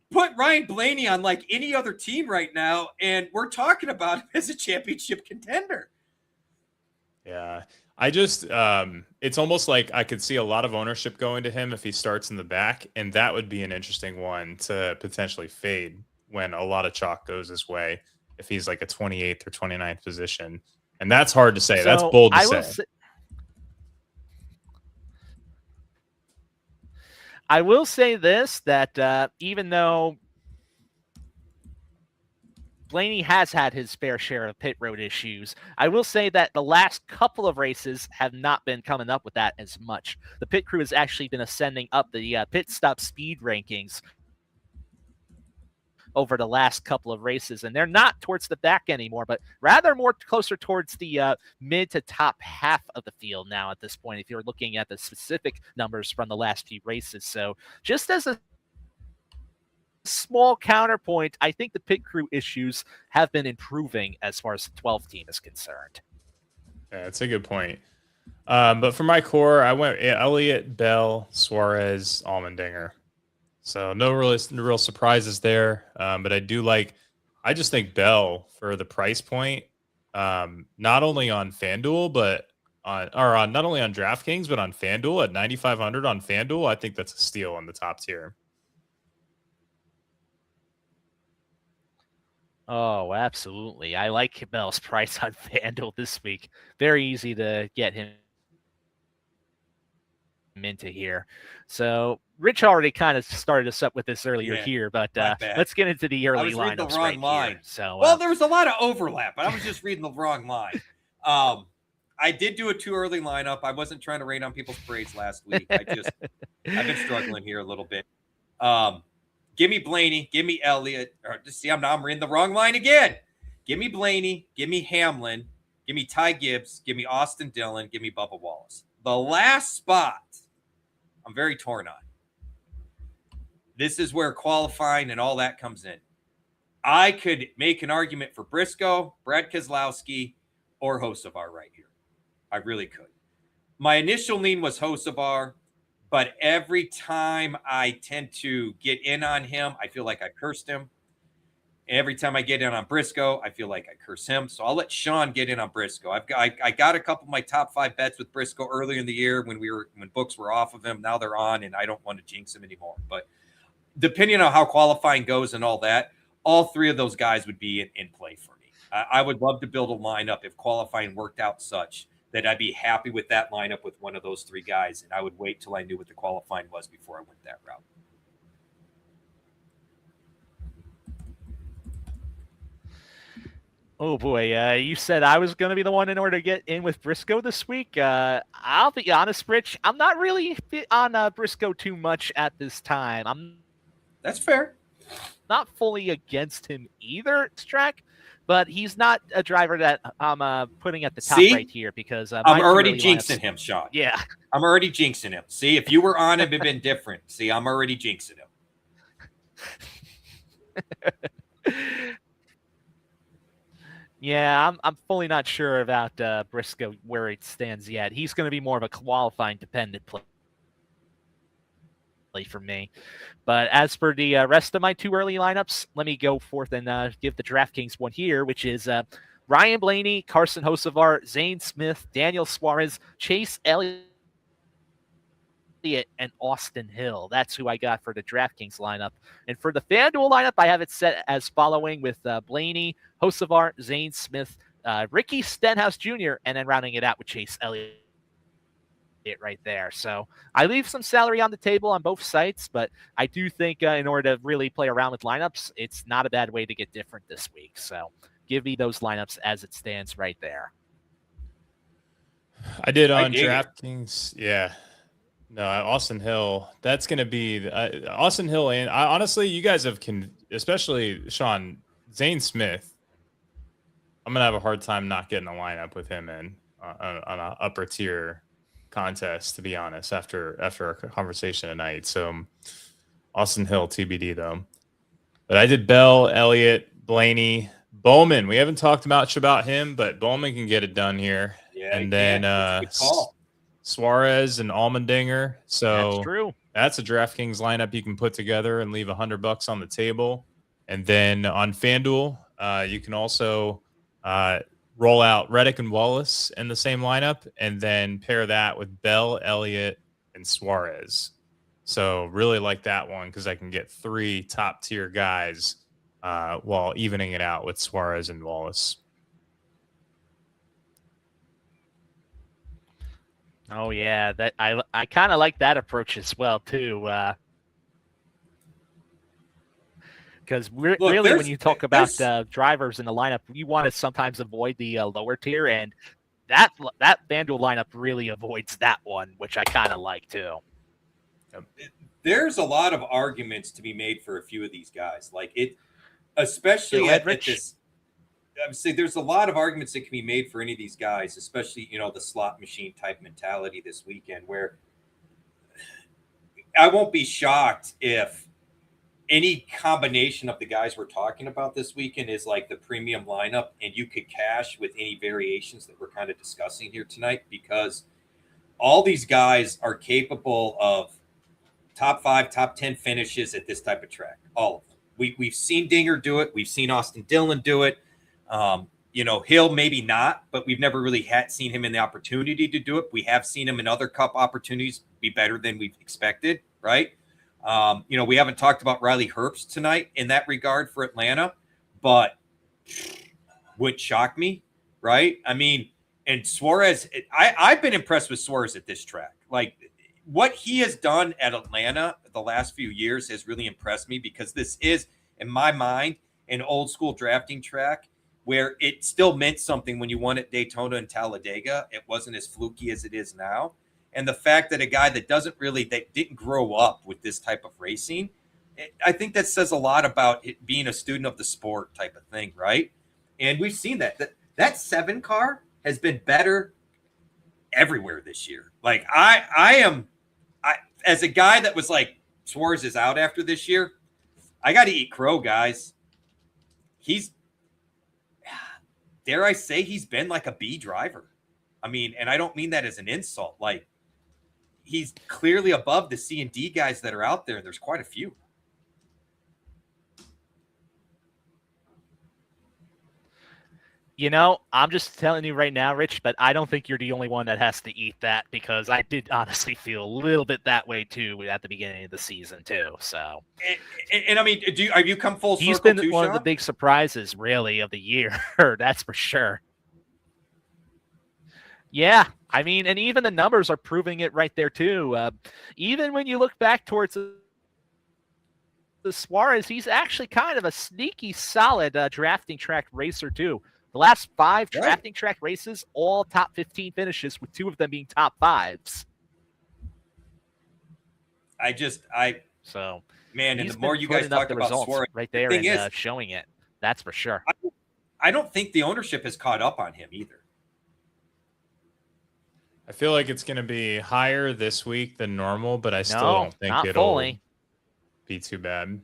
[SPEAKER 2] Put Ryan Blaney on any other team right now, and we're talking about him as a championship contender.
[SPEAKER 3] Yeah. I just, it's almost like I could see a lot of ownership going to him if he starts in the back, and that would be an interesting one to potentially fade when a lot of chalk goes his way, if he's a 28th or 29th position. And that's hard to say. So that's bold to say.
[SPEAKER 1] I will say this, that even though Blaney has had his fair share of pit road issues, I will say that the last couple of races have not been coming up with that as much. The pit crew has actually been ascending up the pit stop speed rankings over the last couple of races, and they're not towards the back anymore, but rather more closer towards the mid to top half of the field now at this point, if you're looking at the specific numbers from the last few races. So just as a small counterpoint, I think the pit crew issues have been improving as far as the 12 team is concerned.
[SPEAKER 3] Yeah, that's a good point. But for my core, I went Elliott, Bell, Suarez, Allmendinger. So no real surprises there. But I just think Bell for the price point, not only on FanDuel, but on not only on DraftKings but on FanDuel at 9,500 on FanDuel. I think that's a steal on the top tier.
[SPEAKER 1] Oh, absolutely. I like Bell's price on FanDuel this week. Very easy to get him into here. So Rich already kind of started us up with this earlier here, but let's get into the early lineups
[SPEAKER 2] the wrong line.
[SPEAKER 1] here. So,
[SPEAKER 2] well, there was a lot of overlap, but I was just reading the wrong line. I did do a too early lineup. I wasn't trying to rain on people's parades last week. I've been struggling here a little bit. Give me Blaney, give me Elliott. I'm reading the wrong line again. Give me Blaney, give me Hamlin, give me Ty Gibbs, give me Austin Dillon, give me Bubba Wallace. The last spot, I'm very torn on. This is where qualifying and all that comes in. I could make an argument for Briscoe, Brad Keselowski, or Hocevar right here. I really could. My initial lean was Hocevar, but every time I tend to get in on him, I feel like I cursed him. Every time I get in on Briscoe, I feel like I curse him. So I'll let Sean get in on Briscoe. I got a couple of my top 5 bets with Briscoe earlier in the year when books were off of him. Now they're on, and I don't want to jinx him anymore. But depending on how qualifying goes and all that, all 3 of those guys would be in play for me. I would love to build a lineup if qualifying worked out such that I'd be happy with that lineup with one of those 3 guys, and I would wait till I knew what the qualifying was before I went that route.
[SPEAKER 1] Oh boy, you said I was going to be the one in order to get in with Briscoe this week. I'll be honest, Rich, I'm not really on Briscoe too much at this time.
[SPEAKER 2] That's fair.
[SPEAKER 1] Not fully against him either, Strack, but he's not a driver that I'm putting at the top right here because
[SPEAKER 2] I'm already jinxing him, Sean.
[SPEAKER 1] Yeah,
[SPEAKER 2] I'm already jinxing him. See, if you were on him, it'd been different. See, I'm already jinxing him.
[SPEAKER 1] Yeah, I'm fully not sure about Briscoe where it stands yet. He's going to be more of a qualifying dependent play for me. But as for the rest of my 2 early lineups, let me go forth and give the DraftKings one here, which is Ryan Blaney, Carson Hocevar, Zane Smith, Daniel Suarez, Chase Elliott, and Austin Hill. That's who I got for the DraftKings lineup. And for the FanDuel lineup, I have it set as following with Blaney, Hocevar, Zane Smith, Ricky Stenhouse Jr., and then rounding it out with Chase Elliott right there. So I leave some salary on the table on both sites, but I do think in order to really play around with lineups, it's not a bad way to get different this week. So give me those lineups as it stands right there.
[SPEAKER 3] I did on DraftKings. Yeah. No, Austin Hill. That's going to be Austin Hill. And honestly, you guys especially Sean, Zane Smith. I'm going to have a hard time not getting a lineup with him in on an upper tier contest, to be honest, after our conversation tonight. So Austin Hill, TBD though. But I did Bell, Elliott, Blaney, Bowman. We haven't talked much about him, but Bowman can get it done here.
[SPEAKER 2] Yeah,
[SPEAKER 3] and then Suarez and Allmendinger. So
[SPEAKER 1] that's true.
[SPEAKER 3] That's a DraftKings lineup you can put together and leave $100 on the table. And then on FanDuel, you can also roll out Reddick and Wallace in the same lineup, and then pair that with Bell, Elliott, and Suarez. So really like that one because I can get 3 top tier guys while evening it out with Suarez and Wallace.
[SPEAKER 1] Oh yeah, that I kind of like that approach as well too. Because really, when you talk about drivers in the lineup, you want to sometimes avoid the lower tier, and that FanDuel lineup really avoids that one, which I kind of like too.
[SPEAKER 2] There's a lot of arguments to be made for a few of these guys, like it, especially at this. I would say there's a lot of arguments that can be made for any of these guys, especially the slot machine type mentality this weekend, where I won't be shocked if any combination of the guys we're talking about this weekend is like the premium lineup, and you could cash with any variations that we're kind of discussing here tonight, because all these guys are capable of top 5, top 10 finishes at this type of track. All of them. We've seen Dinger do it. We've seen Austin Dillon do it. Hill maybe not, but we've never really seen him in the opportunity to do it. We have seen him in other Cup opportunities be better than we've expected, right? We haven't talked about Riley Herbst tonight in that regard for Atlanta, but would shock me, right? I mean, and Suarez, I've been impressed with Suarez at this track. Like, what he has done at Atlanta the last few years has really impressed me, because this is, in my mind, an old school drafting track where it still meant something when you won at Daytona and Talladega. It wasn't as fluky as it is now. And the fact that a guy that didn't grow up with this type of racing, I think that says a lot about it being a student of the sport type of thing, right? And we've seen that 7 car has been better everywhere this year. Like, I as a guy that was like, Suarez is out after this year, I got to eat crow, guys. Dare I say, he's been like a B driver. I mean, and I don't mean that as an insult. Like, he's clearly above the C and D guys that are out there. There's quite a few.
[SPEAKER 1] I'm just telling you right now, Rich, but I don't think you're the only one that has to eat that, because I did honestly feel a little bit that way too at the beginning of the season too. So,
[SPEAKER 2] and I mean, have you come full circle?
[SPEAKER 1] He's been
[SPEAKER 2] too,
[SPEAKER 1] one
[SPEAKER 2] Sean?
[SPEAKER 1] of the big surprises, really, of the year. That's for sure. Yeah, I mean, and even the numbers are proving it right there too. Even when you look back towards the Suarez, he's actually kind of a sneaky, solid drafting track racer too. The last 5 drafting track races, all top 15 finishes, with 2 of them being top 5s.
[SPEAKER 2] Man, and the more you guys talk about Suarez,
[SPEAKER 1] right there and showing it, that's for sure.
[SPEAKER 2] I don't think the ownership has caught up on him either.
[SPEAKER 3] I feel like it's going to be higher this week than normal, but I still don't think it'll be too bad.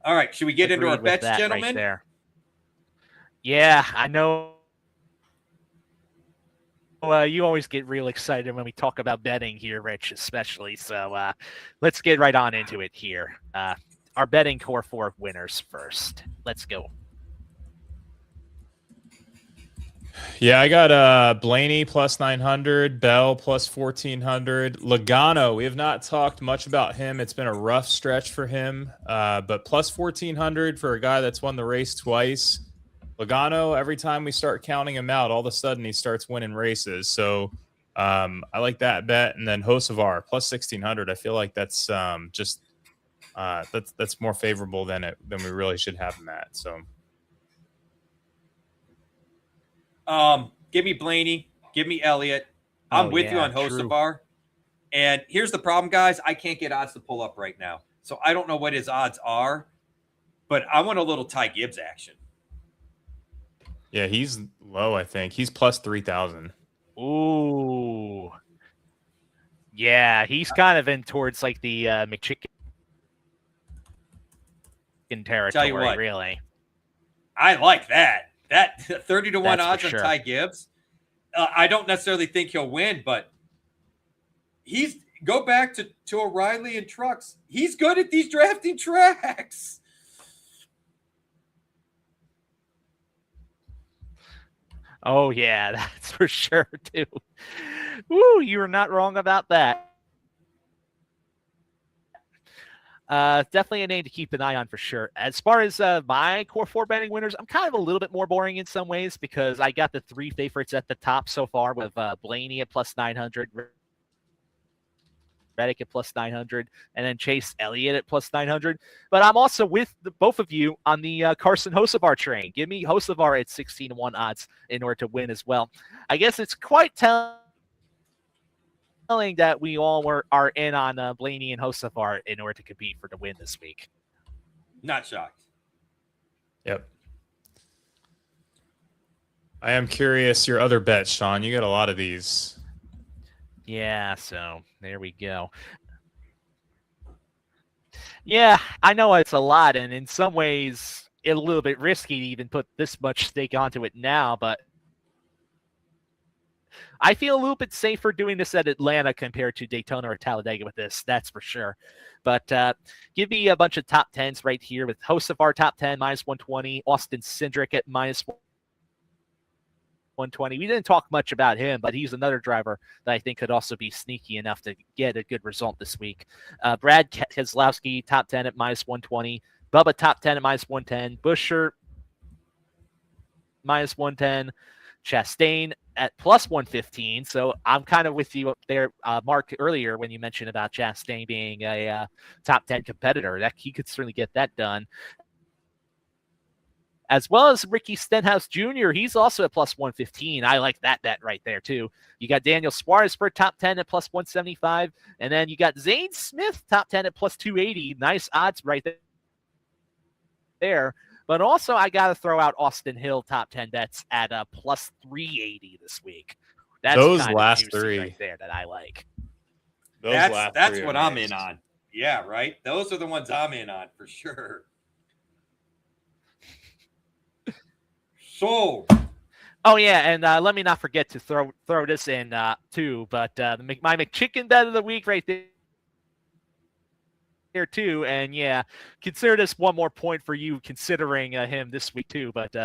[SPEAKER 2] All right, should we get into our bets, gentlemen?
[SPEAKER 1] Right there. Yeah, I know. You always get real excited when we talk about betting here, Rich, especially. So let's get right on into it here. Our betting core 4 winners first. Let's go.
[SPEAKER 3] Yeah, I got Blaney plus 900, Bell plus 1400, Logano. We have not talked much about him. It's been a rough stretch for him, but plus 1400 for a guy that's won the race twice. Logano, every time we start counting him out, all of a sudden he starts winning races. So I like that bet. And then Hocevar plus 1600. I feel like that's that's more favorable than we really should have him at. So.
[SPEAKER 2] Give me Blaney, give me Elliott. I'm with you on Hocevar. And here's the problem, guys. I can't get odds to pull up right now. So I don't know what his odds are, but I want a little Ty Gibbs action.
[SPEAKER 3] Yeah, he's low, I think. He's plus 3,000.
[SPEAKER 1] Ooh. Yeah, he's kind of in towards like the McChicken territory,
[SPEAKER 2] Tell you what,
[SPEAKER 1] really.
[SPEAKER 2] I like that. That 30-1 odds on
[SPEAKER 1] sure.
[SPEAKER 2] Ty Gibbs. I don't necessarily think he'll win, but go back to O'Reilly and Trucks. He's good at these drafting tracks.
[SPEAKER 1] Oh, yeah, that's for sure, too. Woo, you were not wrong about that. Definitely a name to keep an eye on for sure. As far as my core 4 betting winners, I'm kind of a little bit more boring in some ways, because I got the 3 favorites at the top so far with Blaney at plus 900, Reddick at plus 900, and then Chase Elliott at plus 900. But I'm also with both of you on the Carson Hocevar train. Give me Hocevar at 16-1 odds in order to win as well. I guess it's quite telling that we all are in on Blaney and Hocevar in order to compete for the win this week.
[SPEAKER 2] Not shocked.
[SPEAKER 3] Yep. I am curious your other bets, Sean. You got a lot of these.
[SPEAKER 1] Yeah, so there we go. Yeah, I know it's a lot, and in some ways it's a little bit risky to even put this much stake onto it now, but I feel a little bit safer doing this at Atlanta compared to Daytona or Talladega with this. That's for sure. But give me a bunch of top 10s right here with host of our top 10, -120. Austin Cindric at -120. We didn't talk much about him, but he's another driver that I think could also be sneaky enough to get a good result this week. Brad Keselowski, top 10 at -120. Bubba, top 10 at -110. Buescher, -110. Chastain at +115. So I'm kind of with you up there, Mark, earlier when you mentioned about Chastain being a top 10 competitor. That he could certainly get that done. As well as Ricky Stenhouse Jr., he's also at +115. I like that bet right there, too. You got Daniel Suarez for top 10 at +175. And then you got Zane Smith, top 10 at +280. Nice odds right there. But also, I got to throw out Austin Hill top 10 bets at a +380 this week. That's
[SPEAKER 3] those
[SPEAKER 1] kind
[SPEAKER 3] last
[SPEAKER 1] of juicy
[SPEAKER 3] three
[SPEAKER 1] right there that I like.
[SPEAKER 2] That's what I'm in on. Yeah, right. Those are the ones I'm in on for sure. So,
[SPEAKER 1] oh yeah, and let me not forget to throw this in too. But my McChicken bet of the week right there too, and yeah, consider this one more point for you considering him this week too. But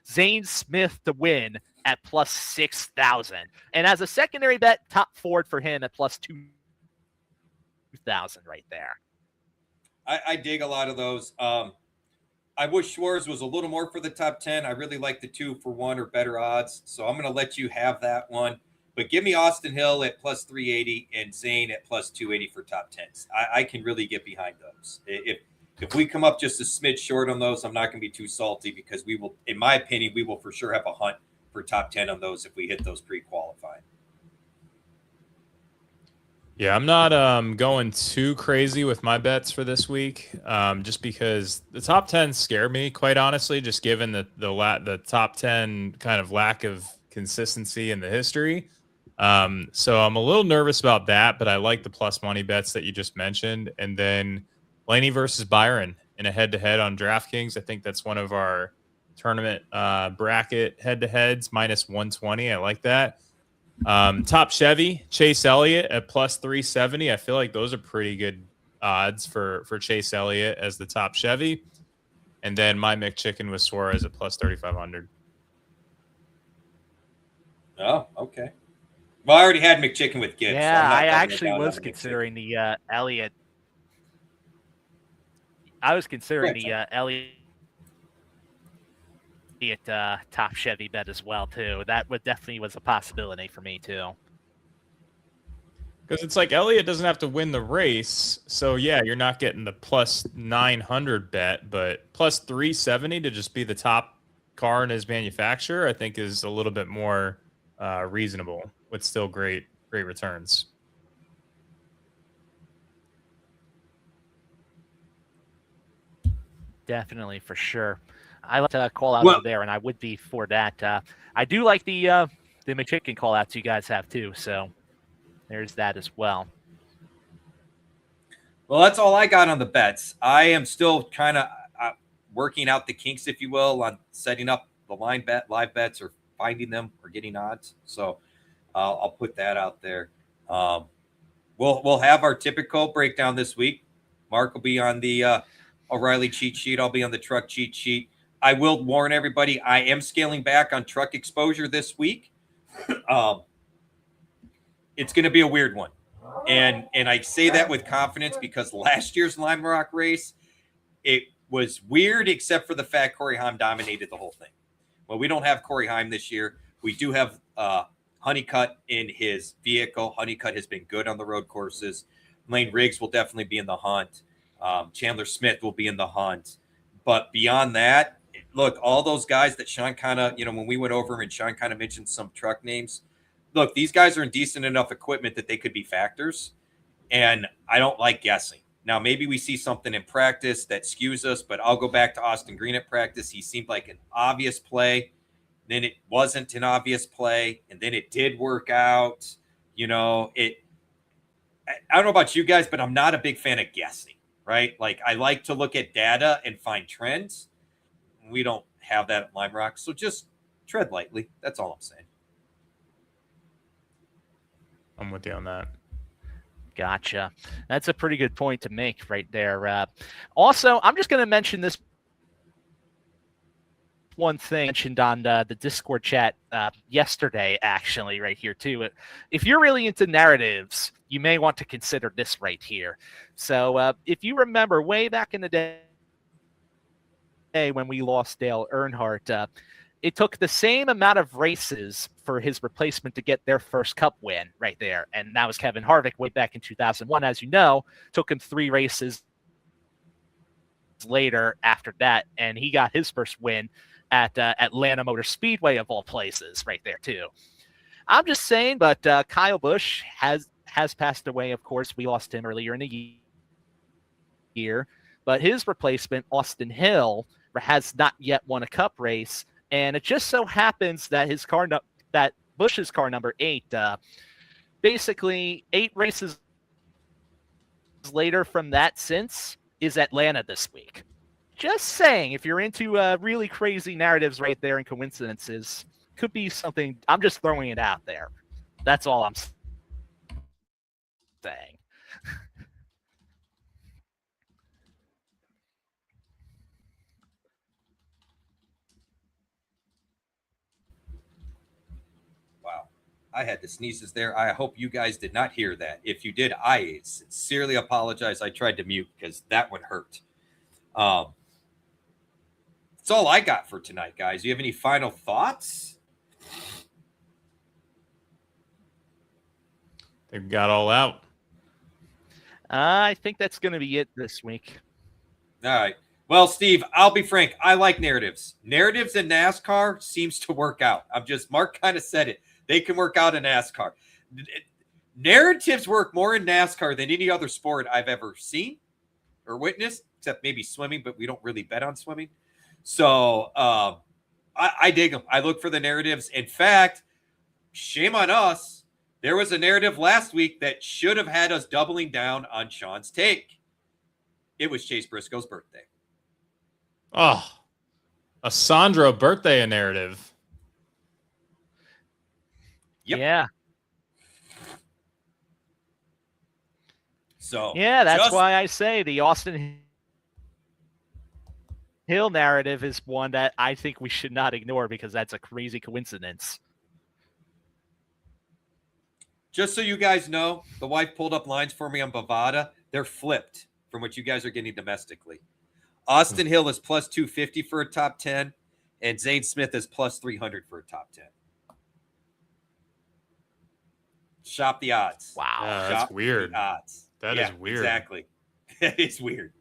[SPEAKER 1] Zane Smith to win at +6,000, and as a secondary bet, top Ford for him at +2,000 right there.
[SPEAKER 2] I dig a lot of those. I wish Schwartz was a little more for the top 10. I really like the 2-for-1 or better odds. So I'm going to let you have that one. But give me Austin Hill at +380 and Zane at +280 for top 10s. I can really get behind those. If we come up just a smidge short on those, I'm not going to be too salty because we will, in my opinion, we will for sure have a hunt for top 10 on those if we hit those pre-qualifying.
[SPEAKER 3] Yeah, I'm not going too crazy with my bets for this week, just because the top 10 scare me, quite honestly, just given the top 10 kind of lack of consistency in the history. So I'm a little nervous about that, but I like the plus money bets that you just mentioned. And then Blaney versus Byron in a head-to-head on DraftKings. I think that's one of our tournament bracket head-to-heads, -120. I like that. Top Chevy, Chase Elliott at +370. I feel like those are pretty good odds for Chase Elliott as the top Chevy. And then my McChicken with Suarez at +3,500.
[SPEAKER 2] Oh, okay. Well, I already had McChicken with Gibbs.
[SPEAKER 1] Yeah,
[SPEAKER 2] so
[SPEAKER 1] I actually was considering the Elliott. I was considering the Elliott top Chevy bet as well too. That would definitely was a possibility for me too.
[SPEAKER 3] Because it's like Elliott doesn't have to win the race, so yeah, you're not getting the +900 bet, but +370 to just be the top car in his manufacturer, I think is a little bit more reasonable with still great returns.
[SPEAKER 1] Definitely, for sure. I like to call out over there, and I would be for that. I do like the McChicken call outs you guys have too, so there's that as well.
[SPEAKER 2] Well, that's all I got on the bets. I am still kind of working out the kinks, if you will, on setting up the live bets or finding them or getting odds. So I'll put that out there. We'll have our typical breakdown this week. Mark will be on the O'Reilly cheat sheet. I'll be on the truck cheat sheet. I will warn everybody, I am scaling back on truck exposure this week. It's going to be a weird one. And I say that with confidence because last year's Lime Rock race, it was weird except for the fact Corey Haim dominated the whole thing. Well, we don't have Corey Haim this year. We do have Honeycutt in his vehicle. Honeycutt has been good on the road courses. Lane Riggs will definitely be in the hunt. Chandler Smith will be in the hunt. But beyond that, look, all those guys that Sean kind of, when we went over them and Sean kind of mentioned some truck names, look, these guys are in decent enough equipment that they could be factors. And I don't like guessing. Now, maybe we see something in practice that skews us, but I'll go back to Austin Green at practice. He seemed like an obvious play. Then it wasn't an obvious play. And then it did work out. I don't know about you guys, but I'm not a big fan of guessing, right? Like I like to look at data and find trends. We don't have that at Lime Rock. So just tread lightly. That's all I'm saying.
[SPEAKER 3] I'm with you on that.
[SPEAKER 1] Gotcha. That's a pretty good point to make right there. Also, I'm just going to mention this one thing mentioned on the Discord chat yesterday, actually, right here, too. If you're really into narratives, you may want to consider this right here. So if you remember way back in the day when we lost Dale Earnhardt, it took the same amount of races for his replacement to get their first Cup win right there. And that was Kevin Harvick way back in 2001. As you know, took him 3 races later after that, and he got his first win at Atlanta Motor Speedway, of all places, right there, too. I'm just saying, but Kyle Busch has passed away, of course. We lost him earlier in the year. But his replacement, Austin Hill, has not yet won a Cup race. And it just so happens that his car, that Busch's car number 8, basically 8 races later from that since is Atlanta this week. Just saying, if you're into really crazy narratives right there and coincidences, could be something. I'm just throwing it out there. That's all I'm saying.
[SPEAKER 2] Wow. I had the sneezes there. I hope you guys did not hear that. If you did, I sincerely apologize. I tried to mute because that one hurt. That's all I got for tonight, guys. Do you have any final thoughts?
[SPEAKER 3] They've got all out.
[SPEAKER 1] I think that's going to be it this week.
[SPEAKER 2] All right. Well, Steve, I'll be frank. I like narratives. Narratives in NASCAR seems to work out. Mark kind of said it. They can work out in NASCAR. Narratives work more in NASCAR than any other sport I've ever seen or witnessed, except maybe swimming, but we don't really bet on swimming. So I dig them. I look for the narratives. In fact, shame on us. There was a narrative last week that should have had us doubling down on Sean's take. It was Chase Briscoe's birthday.
[SPEAKER 3] Oh, a Sandra birthday narrative.
[SPEAKER 2] Yep.
[SPEAKER 1] Yeah.
[SPEAKER 2] So
[SPEAKER 1] yeah, that's why I say the Austin Hill narrative is one that I think we should not ignore because that's a crazy coincidence.
[SPEAKER 2] Just so you guys know, the wife pulled up lines for me on Bovada. They're flipped from what you guys are getting domestically. Austin Hill is plus 250 for a top 10, and Zane Smith is plus 300 for a top 10. Shop the odds.
[SPEAKER 1] Wow.
[SPEAKER 3] That's weird.
[SPEAKER 2] The odds.
[SPEAKER 3] That is weird.
[SPEAKER 2] Exactly. That is weird.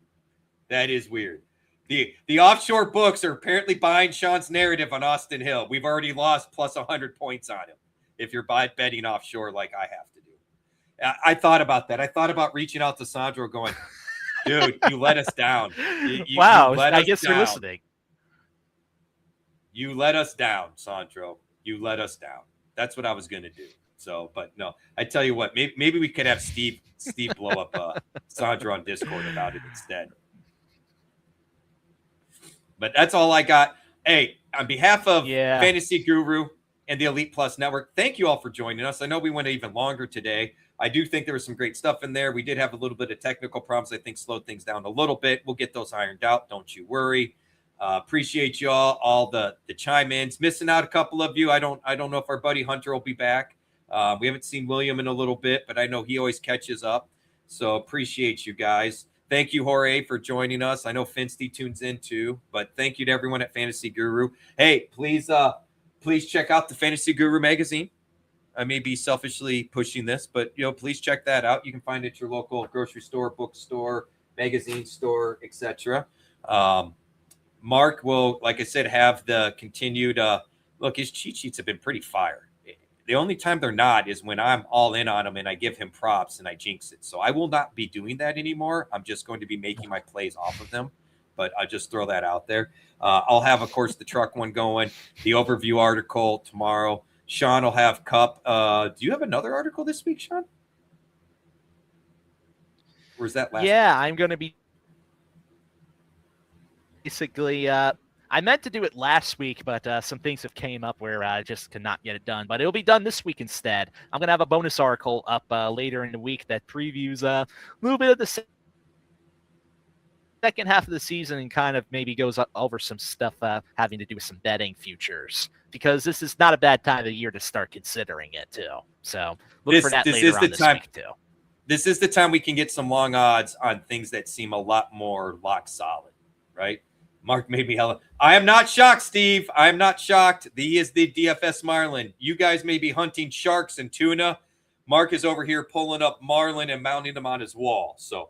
[SPEAKER 2] That is weird. The offshore books are apparently buying Sean's narrative on Austin Hill. We've already lost plus 100 points on him if you're betting offshore like I have to do. I thought about that. I thought about reaching out to Sandro going, dude, you let us down.
[SPEAKER 1] Wow.
[SPEAKER 2] I
[SPEAKER 1] guess you're listening.
[SPEAKER 2] You let us down, Sandro. You let us down. That's what I was going to do. So, but no, I tell you what, maybe we could have Steve blow up Sandro on Discord about it instead. But that's all I got. Hey, on behalf of Fantasy Guru and the Elite Plus Network, thank you all for joining us. I know we went even longer today. I do think there was some great stuff in there. We did have a little bit of technical problems. I think slowed things down a little bit. We'll get those ironed out. Don't you worry. Appreciate you all the chime-ins. Missing out a couple of you. I don't know if our buddy Hunter will be back. We haven't seen William in a little bit, but I know he always catches up. So appreciate you guys. Thank you, Jorge, for joining us. I know Finsty tunes in too, but thank you to everyone at Fantasy Guru. Hey, please check out the Fantasy Guru magazine. I may be selfishly pushing this, but please check that out. You can find it at your local grocery store, bookstore, magazine store, etc. Mark will, like I said, have the continued look. His cheat sheets have been pretty fire. The only time they're not is when I'm all in on him and I give him props and I jinx it. So I will not be doing that anymore. I'm just going to be making my plays off of them, but I'll just throw that out there. I'll have, of course, the truck one going, the overview article tomorrow. Sean will have Cup. Do you have another article this week, Sean? Or is that last week?
[SPEAKER 1] I'm going to be basically I meant to do it last week, but some things have came up where I just could not get it done. But it'll be done this week instead. I'm going to have a bonus article up later in the week that previews a little bit of the second half of the season and kind of maybe goes over some stuff having to do with some betting futures, because this is not a bad time of the year to start considering it too. So look for that later on this week too.
[SPEAKER 2] This is the time we can get some long odds on things that seem a lot more lock solid, right? Mark made me hella. I am not shocked, Steve. I am not shocked. He is the DFS Marlin. You guys may be hunting sharks and tuna. Mark is over here pulling up marlin and mounting them on his wall. So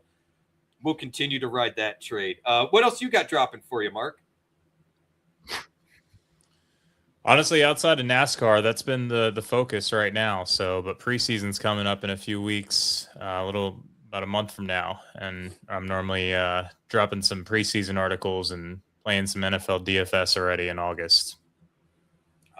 [SPEAKER 2] we'll continue to ride that trade. What else you got dropping for you, Mark?
[SPEAKER 3] Honestly, outside of NASCAR, that's been the focus right now. So, but preseason's coming up in a few weeks, about a month from now, and I'm normally dropping some preseason articles and playing some NFL DFS already in August.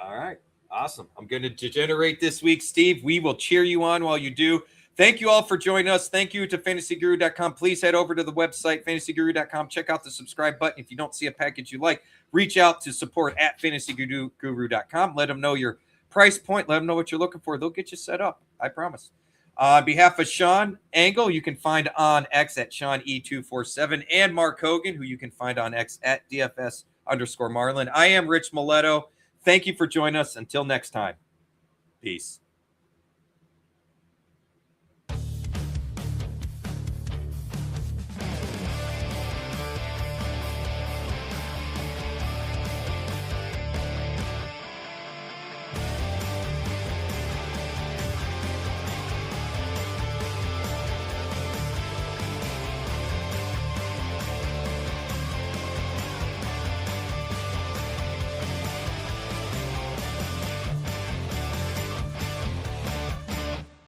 [SPEAKER 2] All right, awesome. I'm going to degenerate this week, Steve. We will cheer you on while you do. Thank you all for joining us. Thank you to fantasyguru.com. Please head over to the website, fantasyguru.com. Check out the subscribe button. If you don't see a package you like, reach out to support at fantasyguru.com. Let them know your price point. Let them know what you're looking for. They'll get you set up. I promise. On behalf of Sean Engel, you can find on X at SeanE247, and Mark Hogan, who you can find on X at DFS_Marlin. I am Rich Maletto. Thank you for joining us. Until next time. Peace.